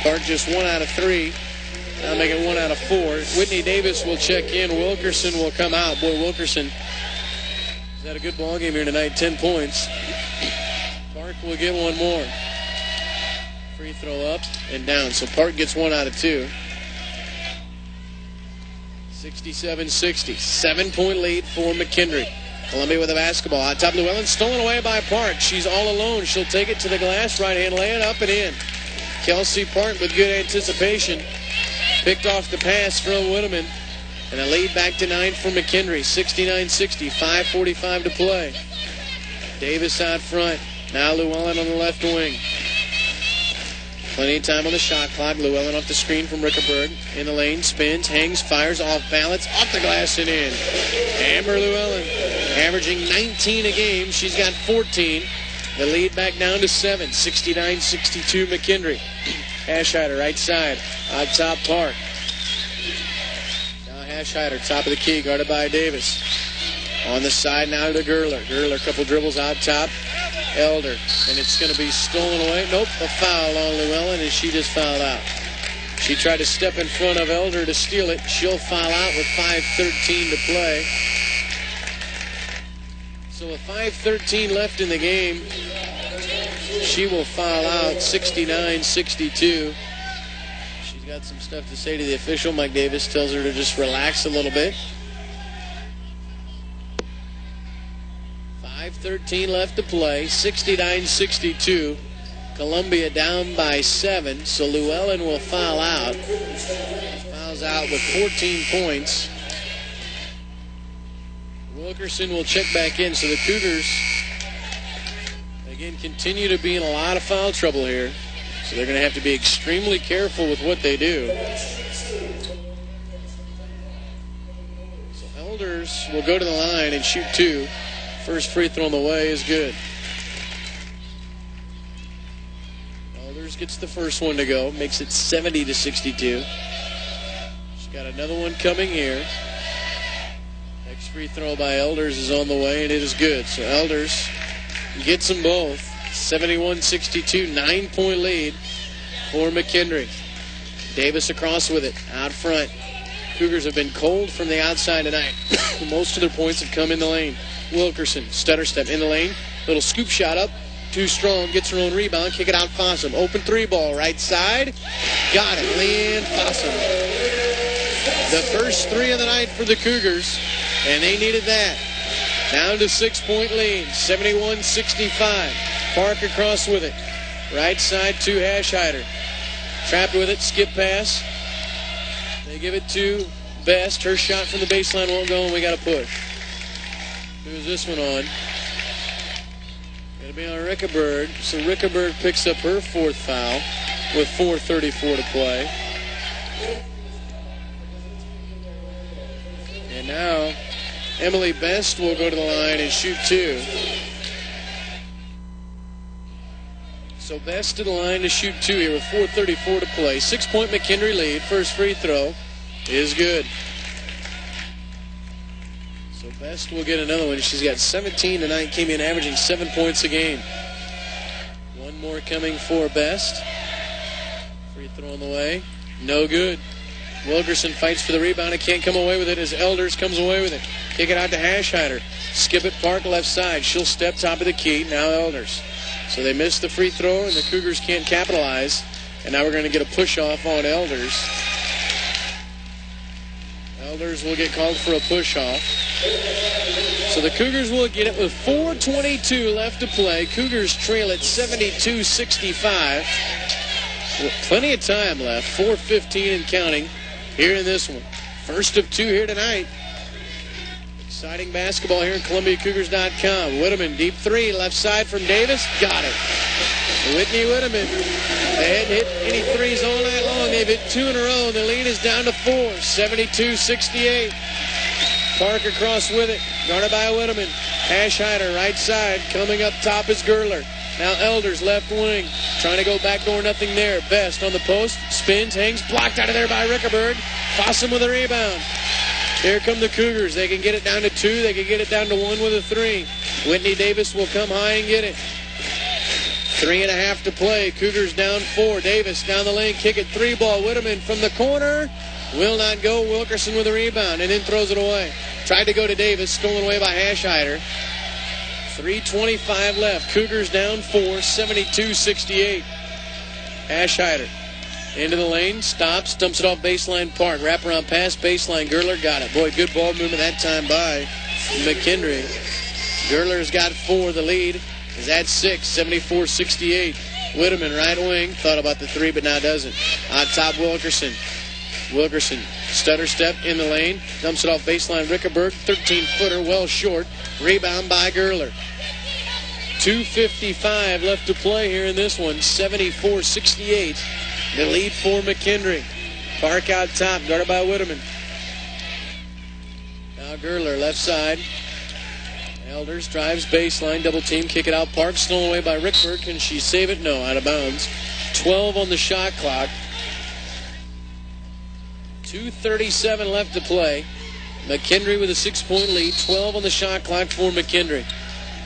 Park just 1 out of 3. Now making 1 out of 4. Whitney Davis will check in. Wilkerson will come out. Boy, Wilkerson has had a good ball game here tonight. 10 points. Park will get 1 more. Free throw up and down. So Park gets 1 out of 2. 67-60. 7-point lead for McKendree. Columbia with the basketball. On top, Llewellyn stolen away by Park. She's all alone. She'll take it to the glass. Right hand, lay it up and in. Kelsey Park with good anticipation. Picked off the pass from Whitteman. And a lead back to 9 for McKendree. 69-60. 5:45 to play. Davis out front. Now Llewellyn on the left wing. Plenty of time on the shot clock. Llewellyn off the screen from Rickerberg. In the lane, spins, hangs, fires, off balance, off the glass and in. Amber Llewellyn, averaging 19 a game. She's got 14. The lead back down to 7. 69-62 McKendree. Hashhider, right side. On top, Park. Now Hashhider, top of the key, guarded by Davis. On the side now to Gerler. Gerler, couple dribbles out top. Elder, and it's going to be stolen away. Nope, a foul on Llewellyn, and she just fouled out. She tried to step in front of Elder to steal it. She'll foul out with 5:13 to play. So with 5:13 left in the game, she will foul out. 69-62. She's got some stuff to say to the official. Mike Davis tells her to just relax a little bit. 5:13 left to play. 69-62. Columbia down by 7. So Llewellyn will foul out. Fouls out with 14 points. Wilkerson will check back in. So the Cougars, again, continue to be in a lot of foul trouble here. So they're going to have to be extremely careful with what they do. So Elders will go to the line and shoot 2. First free throw on the way is good. Elders gets the first one to go. Makes it 70-62. She's got another one coming here. Next free throw by Elders is on the way, and it is good. So Elders gets them both. 71-62, 9-point lead for McKendree. Davis across with it, out front. Cougars have been cold from the outside tonight. Most of their points have come in the lane. Wilkerson, stutter step in the lane. Little scoop shot up. Too strong, gets her own rebound. Kick it out, Fossum. Open three ball, right side. Got it, Lynn Fossum. The first three of the night for the Cougars, and they needed that. Down to 6-point lead, 71-65. Park across with it. Right side to Hashhider. Trapped with it, skip pass. They give it to Best. Her shot from the baseline won't go, and we got a push. Who's this one on? Going to be on Rickenberg. So Rickenberg picks up her fourth foul with 4:34 to play. And now Emily Best will go to the line and shoot two. So Best to the line to shoot two here with 4:34 to play. 6-point McKendree lead. First free throw is good. So Best will get another one. She's got 17 tonight, came in averaging 7 points a game. One more coming for Best. Free throw on the way. No good. Wilkerson fights for the rebound and can't come away with it as Elders comes away with it. Kick it out to Hashhider. Skip it, Park left side. She'll step top of the key. Now Elders. So they missed the free throw, and the Cougars can't capitalize. And now we're going to get a push-off on Elders. Elders will get called for a push-off. So the Cougars will get it with 4:22 left to play. Cougars trail at 72-65. Well, plenty of time left. 4:15 and counting here in this one. First of two here tonight. Exciting basketball here in ColumbiaCougars.com. Whitteman, deep three, left side from Davis. Got it. Whitney Whitteman. They hadn't hit any threes all night long. They've hit two in a row. The lead is down to 4. 72-68. Park across with it. Guarded by Whitteman. Hashhider, right side. Coming up top is Gerler. Now Elders, left wing. Trying to go backdoor, nothing there. Best on the post. Spins, hangs, blocked out of there by Rickenberg. Fossum with a rebound. Here come the Cougars. They can get it down to 2. They can get it down to 1 with a 3. Whitney Davis will come high and get it. 3.5 to play. Cougars down 4. Davis down the lane. Kick it. 3 ball. Whitteman from the corner. Will not go. Wilkerson with a rebound and then throws it away. Tried to go to Davis. Stolen away by Hashhider. 3:25 left. Cougars down 4. 72-68. Hashhider. Into the lane, stops, dumps it off baseline Park. Wraparound pass, baseline. Gerler got it. Boy, good ball movement that time by McKendree. Gerler's got 4. The lead is at 6, 74-68. Whitteman, right wing. Thought about the 3, but now doesn't. On top, Wilkerson. Wilkerson, stutter step in the lane. Dumps it off baseline. Rickenberg, 13-footer, well short. Rebound by Gerler. 2:55 left to play here in this one. 74-68. The lead for McKendree. Park out top, guarded by Whitteman. Now Gerler, left side. Elders drives baseline, double team, kick it out. Park stolen away by Rickberg. Can she save it? No, out of bounds. 12 on the shot clock. 2:37 left to play. McKendree with a 6-point lead. 12 on the shot clock for McKendree.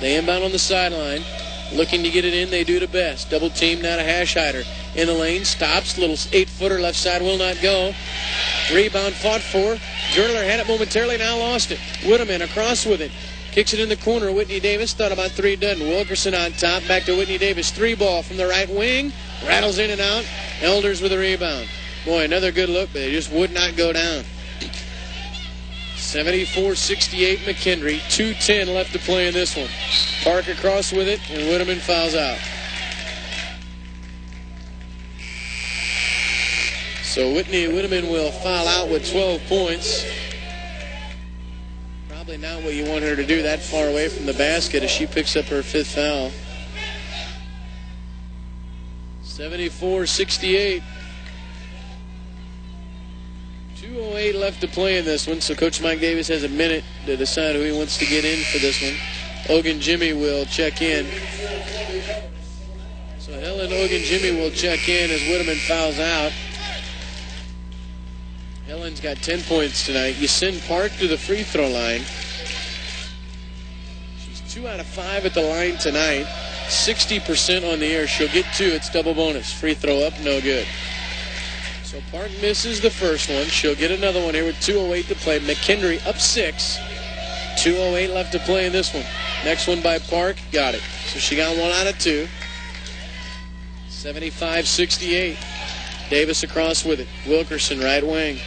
They inbound on the sideline. Looking to get it in, they do to Best. Double team now to Hashhider. In the lane, stops. Little 8-footer left side will not go. Rebound fought for. Gerler had it momentarily, now lost it. Whitteman across with it. Kicks it in the corner. Whitney Davis thought about 3, doesn't. Wilkerson on top. Back to Whitney Davis. 3 ball from the right wing. Rattles in and out. Elders with a rebound. Boy, another good look, but it just would not go down. 74-68 McKendree. 2:10 left to play in this one. Park across with it, and Whitteman fouls out. So Whitney Whitteman will foul out with 12 points. Probably not what you want her to do that far away from the basket as she picks up her 5th foul. 74-68. 2:08 left to play in this one, so Coach Mike Davis has a minute to decide who he wants to get in for this one. Ogunjimi will check in. So Helen Ogunjimi will check in as Whitteman fouls out. Helen's got 10 points tonight. You send Park to the free throw line. She's 2 out of 5 at the line tonight. 60% on the air. She'll get 2. It's double bonus. Free throw up, no good. So Park misses the first one. She'll get another one here with 2:08 to play. McKendree up 6. 2:08 left to play in this one. Next one by Park. Got it. So she got 1 out of 2. 75-68. Davis across with it. Wilkerson, right wing.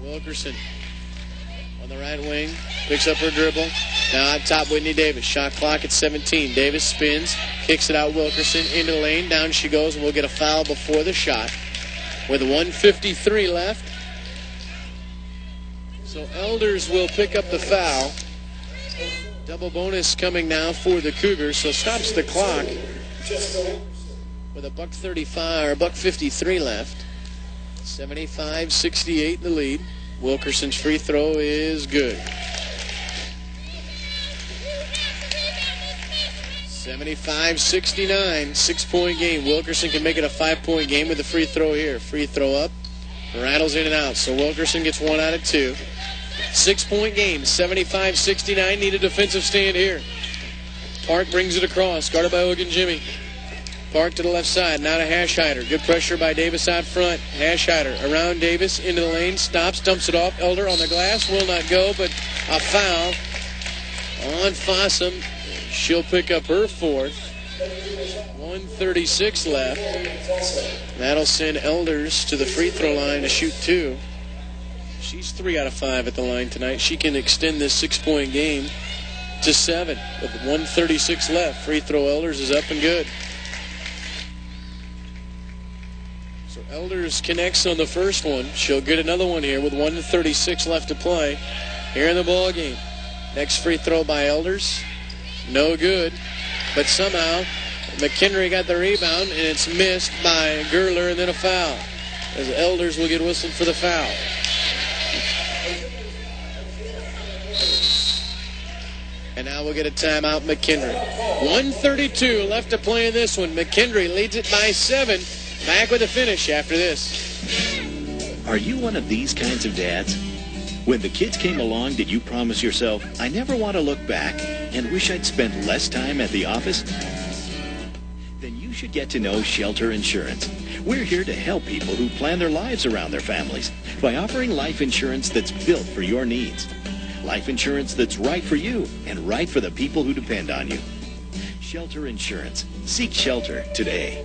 Wilkerson on the right wing. Picks up her dribble. Now up top, Whitney Davis. Shot clock at 17. Davis spins. Kicks it out Wilkerson. Into the lane. Down she goes. And we'll get a foul before the shot. With 1:53 left. So Elders will pick up the foul. Double bonus coming now for the Cougars. So stops the clock with a $1:35 or $1:53 left. 75-68 the lead. Wilkerson's free throw is good. 75-69, 6-point game. Wilkerson can make it a 5-point game with the free throw here. Free throw up, rattles in and out. So Wilkerson gets 1 out of 2. 6-point game, 75-69. Need a defensive stand here. Park brings it across, guarded by Hogan Jimmy. Park to the left side, now to Hashhider. Good pressure by Davis out front. Hashhider around Davis, into the lane, stops, dumps it off. Elder on the glass, will not go, but a foul on Fossum. She'll pick up her 4th. 1:36 left. That'll send Elders to the free throw line to shoot 2. She's 3 out of 5 at the line tonight. She can extend this 6-point game to 7 with 1:36 left. Free throw Elders is up and good. So Elders connects on the first one. She'll get another one here with 1:36 left to play here in the ball game. Next free throw by Elders. No good. But somehow McKendree got the rebound, and it's missed by Gerler, and then a foul. As Elders will get whistled for the foul. And now we'll get a timeout, McKendree. 1:32 left to play in this one. McKendree leads it by 7. Back with a finish after this. Are you one of these kinds of dads? When the kids came along, did you promise yourself, I never want to look back and wish I'd spent less time at the office? Then you should get to know Shelter Insurance. We're here to help people who plan their lives around their families by offering life insurance that's built for your needs. Life insurance that's right for you and right for the people who depend on you. Shelter Insurance. Seek shelter today.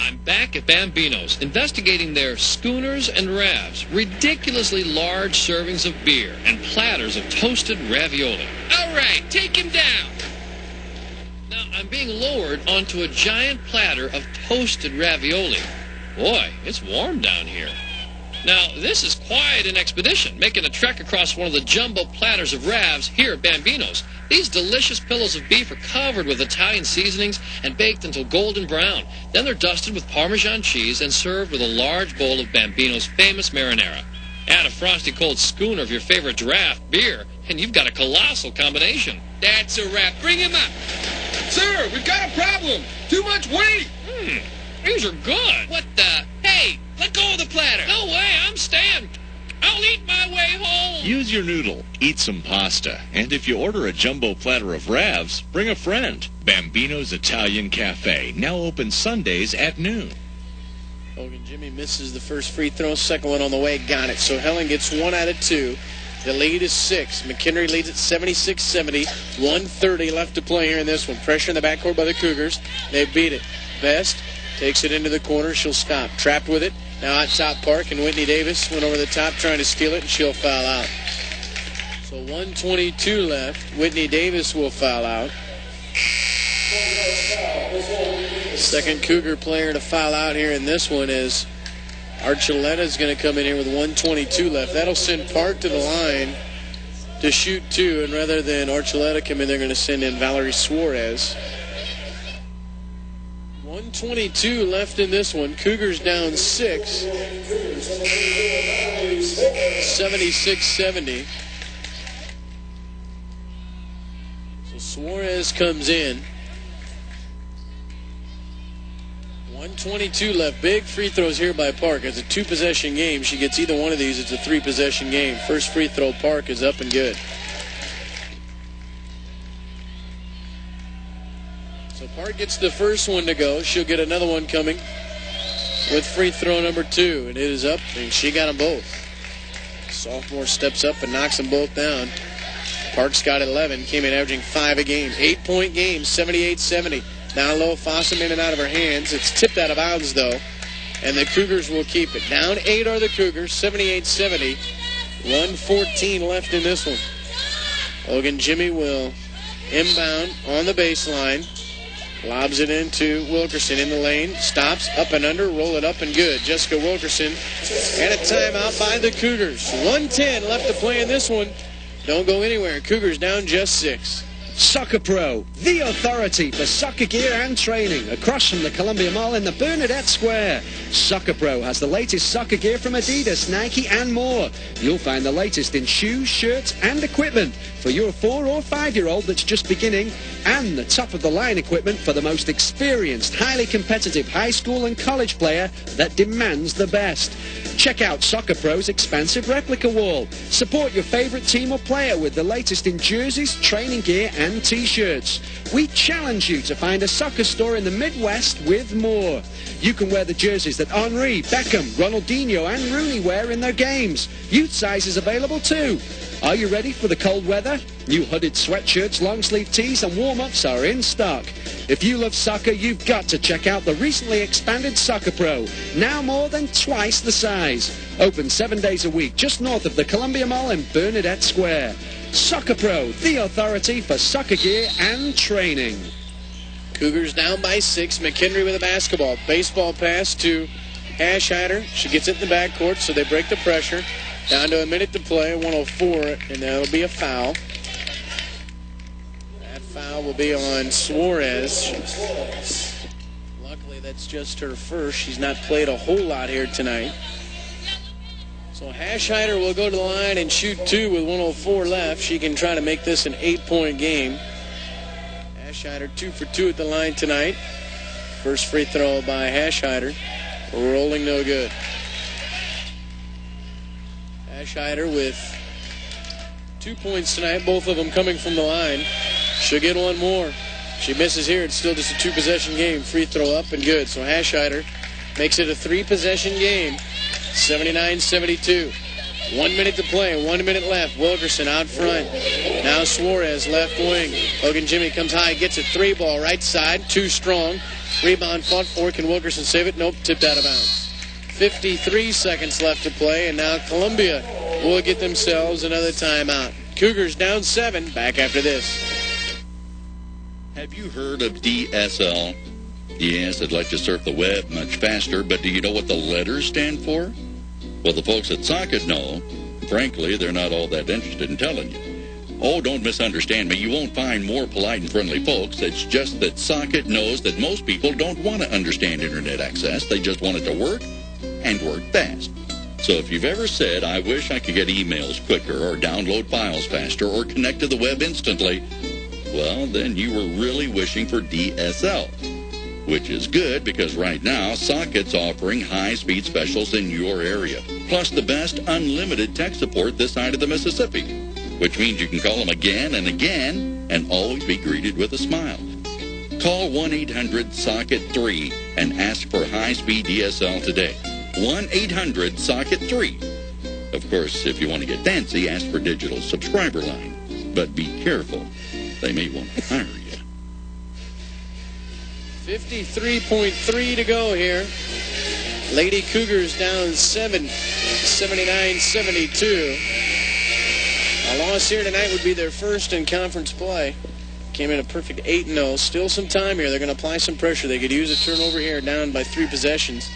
I'm back at Bambino's, investigating their schooners and ravs, ridiculously large servings of beer, and platters of toasted ravioli. All right, take him down. Now, I'm being lowered onto a giant platter of toasted ravioli. Boy, it's warm down here. Now, this is quite an expedition, making a trek across one of the jumbo platters of ravs here at Bambino's. These delicious pillows of beef are covered with Italian seasonings and baked until golden brown. Then they're dusted with Parmesan cheese and served with a large bowl of Bambino's famous marinara. Add a frosty cold schooner of your favorite draft beer, and you've got a colossal combination. That's a wrap. Bring him up. Sir, we've got a problem. Too much weight. These are good. What the? Hey, let go of the platter. No way, I'm staying. I'll eat my way home. Use your noodle, eat some pasta, and if you order a jumbo platter of ravs, bring a friend. Bambino's Italian Cafe, now open Sundays at noon. Hogan Jimmy misses the first free throw, second one on the way, got it. So Helen gets 1 out of 2. The lead is 6. McKendree leads at 76-70. 1:30 left to play here in this one. Pressure in the backcourt by the Cougars. They beat it. Best takes it into the corner. She'll stop. Trapped with it. Now out top Park, and Whitney Davis went over the top trying to steal it, and she'll foul out. So 1:22 left. Whitney Davis will foul out. Second Cougar player to foul out here in this one is Archuleta is going to come in here with 1:22 left. That'll send Park to the line to shoot 2, and rather than Archuleta come in, they're going to send in Valerie Suarez. 1:22 left in this one. Cougars down 6. 76-70. So Suarez comes in. 1:22 left. Big free throws here by Park. It's a 2-possession game. She gets either one of these, it's a 3-possession game. First free throw, Park, is up and good. So Park gets the first one to go. She'll get another one coming with free throw number 2. And it is up, and she got them both. Sophomore steps up and knocks them both down. Park's got 11, came in averaging 5 a game. 8-point game, 78-70. Down low, Fossum in and out of her hands. It's tipped out of bounds, though, and the Cougars will keep it. Down 8 are the Cougars, 78-70. 1:14 left in this one. Logan Jimmy will inbound on the baseline. Lobs it into Wilkerson in the lane. Stops, up and under, roll it up and good. Jessica Wilkerson, and a timeout by the Cougars. 1:10 left to play in this one. Don't go anywhere. Cougars down just 6. Soccer Pro, the authority for soccer gear and training, across from the Columbia Mall in the Bernadette Square. Soccer Pro has the latest soccer gear from Adidas, Nike, and more. You'll find the latest in shoes, shirts, and equipment for your 4 or 5-year-old that's just beginning, and the top-of-the-line equipment for the most experienced, highly competitive high school and college player that demands the best. Check out Soccer Pro's expansive replica wall. Support your favorite team or player with the latest in jerseys, training gear, and t-shirts. We challenge you to find a soccer store in the Midwest with more. You can wear the jerseys that Henry, Beckham, Ronaldinho, and Rooney wear in their games. Youth size is available too. Are you ready for the cold weather? New hooded sweatshirts, long-sleeve tees, and warm-ups are in stock. If you love soccer, you've got to check out the recently expanded Soccer Pro, now more than twice the size. Open 7 days a week, just north of the Columbia Mall in Bernadette Square. Soccer Pro, the authority for soccer gear and training. Cougars down by 6. McKendree with a basketball. Baseball pass to Hashhider. She gets it in the backcourt, so they break the pressure. Down to a minute to play, 1:04, and that'll be a foul. That foul will be on Suarez. Luckily, that's just her first. She's not played a whole lot here tonight. So Hashhider will go to the line and shoot 2 with 1:04 left. She can try to make this an 8-point game. Hashhider 2 for 2 at the line tonight. First free throw by Hashhider. Rolling no good. Hashhider with 2 points tonight, both of them coming from the line. She'll get one more. She misses here. It's still just a 2-possession game. Free throw up and good. So Hashhider makes it a 3-possession game. 79-72. 1 minute to play. 1 minute left. Wilkerson out front. Now Suarez left wing. Logan Jimmy comes high. Gets a 3-ball right side. Too strong. Rebound fought for. Can Wilkerson save it? Nope. Tipped out of bounds. 53 seconds left to play, and now Columbia will get themselves another timeout. Cougars down 7. Back after this. Have you heard of DSL? Yes, I'd like to surf the web much faster, but do you know what the letters stand for? Well, the folks at Socket know. Frankly, they're not all that interested in telling you. Oh, don't misunderstand me. You won't find more polite and friendly folks. It's just that Socket knows that most people don't want to understand Internet access. They just want it to work and work fast. So if you've ever said, I wish I could get emails quicker or download files faster or connect to the web instantly, well, then you were really wishing for DSL. Which is good because right now, Socket's offering high-speed specials in your area. Plus the best unlimited tech support this side of the Mississippi. Which means you can call them again and again and always be greeted with a smile. Call 1-800-SOCKET-3 and ask for high-speed DSL today. 1-800-SOCKET-3. Of course, if you want to get fancy, ask for digital subscriber line. But be careful. They may want to hire you. 53.3 to go here. Lady Cougars down 7, 79-72. A loss here tonight would be their first in conference play. Came in a perfect 8-0. Still some time here. They're going to apply some pressure. They could use a turnover here, down by 3 possessions.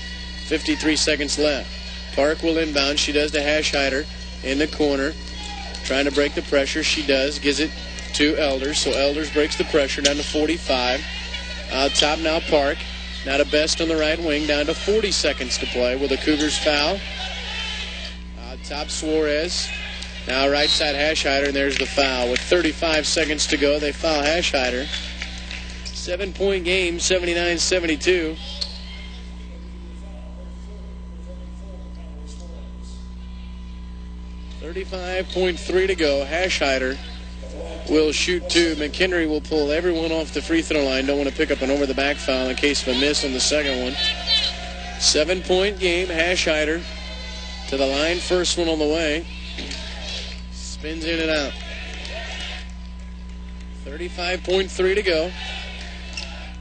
53 seconds left. Park will inbound. She does to Hashhider in the corner. Trying to break the pressure. She does. Gives it to Elders. So Elders breaks the pressure down to 45. Out top now Park. Now to Best on the right wing. Down to 40 seconds to play with a Cougars foul. Out top Suarez. Now right side Hashhider, and there's the foul. With 35 seconds to go, they foul Hashhider. 7-point game, 79-72. 35.3 to go. Hashhider will shoot 2. McKendree will pull everyone off the free throw line. Don't want to pick up an over-the-back foul in case of a miss on the second one. 7-point game. Hashhider to the line. First one on the way. Spins in and out. 35.3 to go.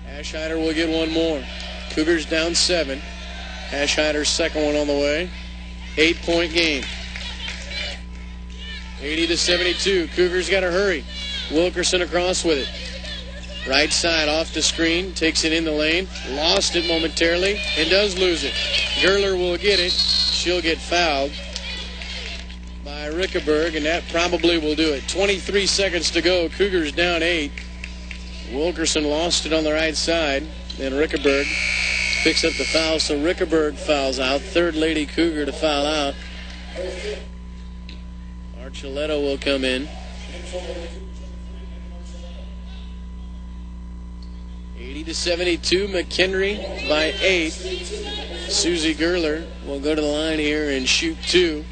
Hashhider will get one more. Cougars down 7. Hashhider's second one on the way. 8-point game. 80-72. Cougars got to hurry. Wilkerson across with it. Right side off the screen. Takes it in the lane. Lost it momentarily and does lose it. Gerler will get it. She'll get fouled by Rickenberg, and that probably will do it. 23 seconds to go. Cougars down 8. Wilkerson lost it on the right side. And Rickenberg picks up the foul, so Rickenberg fouls out. Third Lady Cougar to foul out. Archuleta will come in. 80-72, McKendree by 8. Susie Gerler will go to the line here and shoot 2.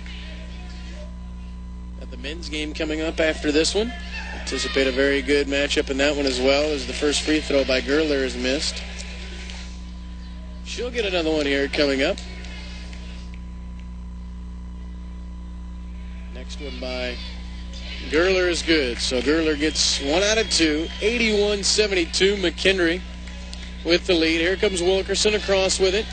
Got the men's game coming up after this one. Anticipate a very good matchup in that one as well, as the first free throw by Gerler is missed. She'll get another one here coming up. Next one by Gerler is good. So Gerler gets 1 out of 2. 81-72, McKendree with the lead. Here comes Wilkerson across with it.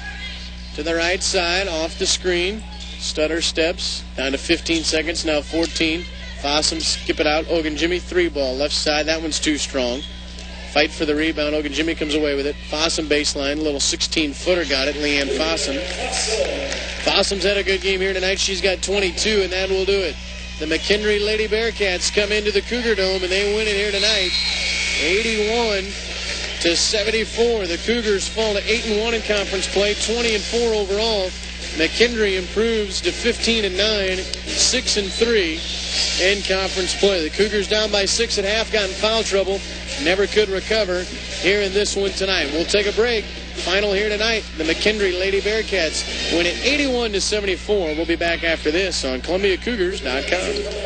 To the right side, off the screen. Stutter steps. Down to 15 seconds, now 14. Fossum skip it out. Ogunjimi 3-ball. Left side, that one's too strong. Fight for the rebound. Ogunjimi comes away with it. Fossum baseline. Little 16-footer got it. Leanne Fossum. Fossum's had a good game here tonight. She's got 22, and that will do it. The McKendree Lady Bearcats come into the Cougar Dome, and they win it here tonight. 81-74. The Cougars fall to 8-1 in conference play, 20-4 overall. McKendree improves to 15-9, 6-3 in conference play. The Cougars down by 6 at half, got in foul trouble, never could recover here in this one tonight. We'll take a break. Final here tonight, the McKendree Lady Bearcats win it 81-74. We'll be back after this on ColumbiaCougars.com.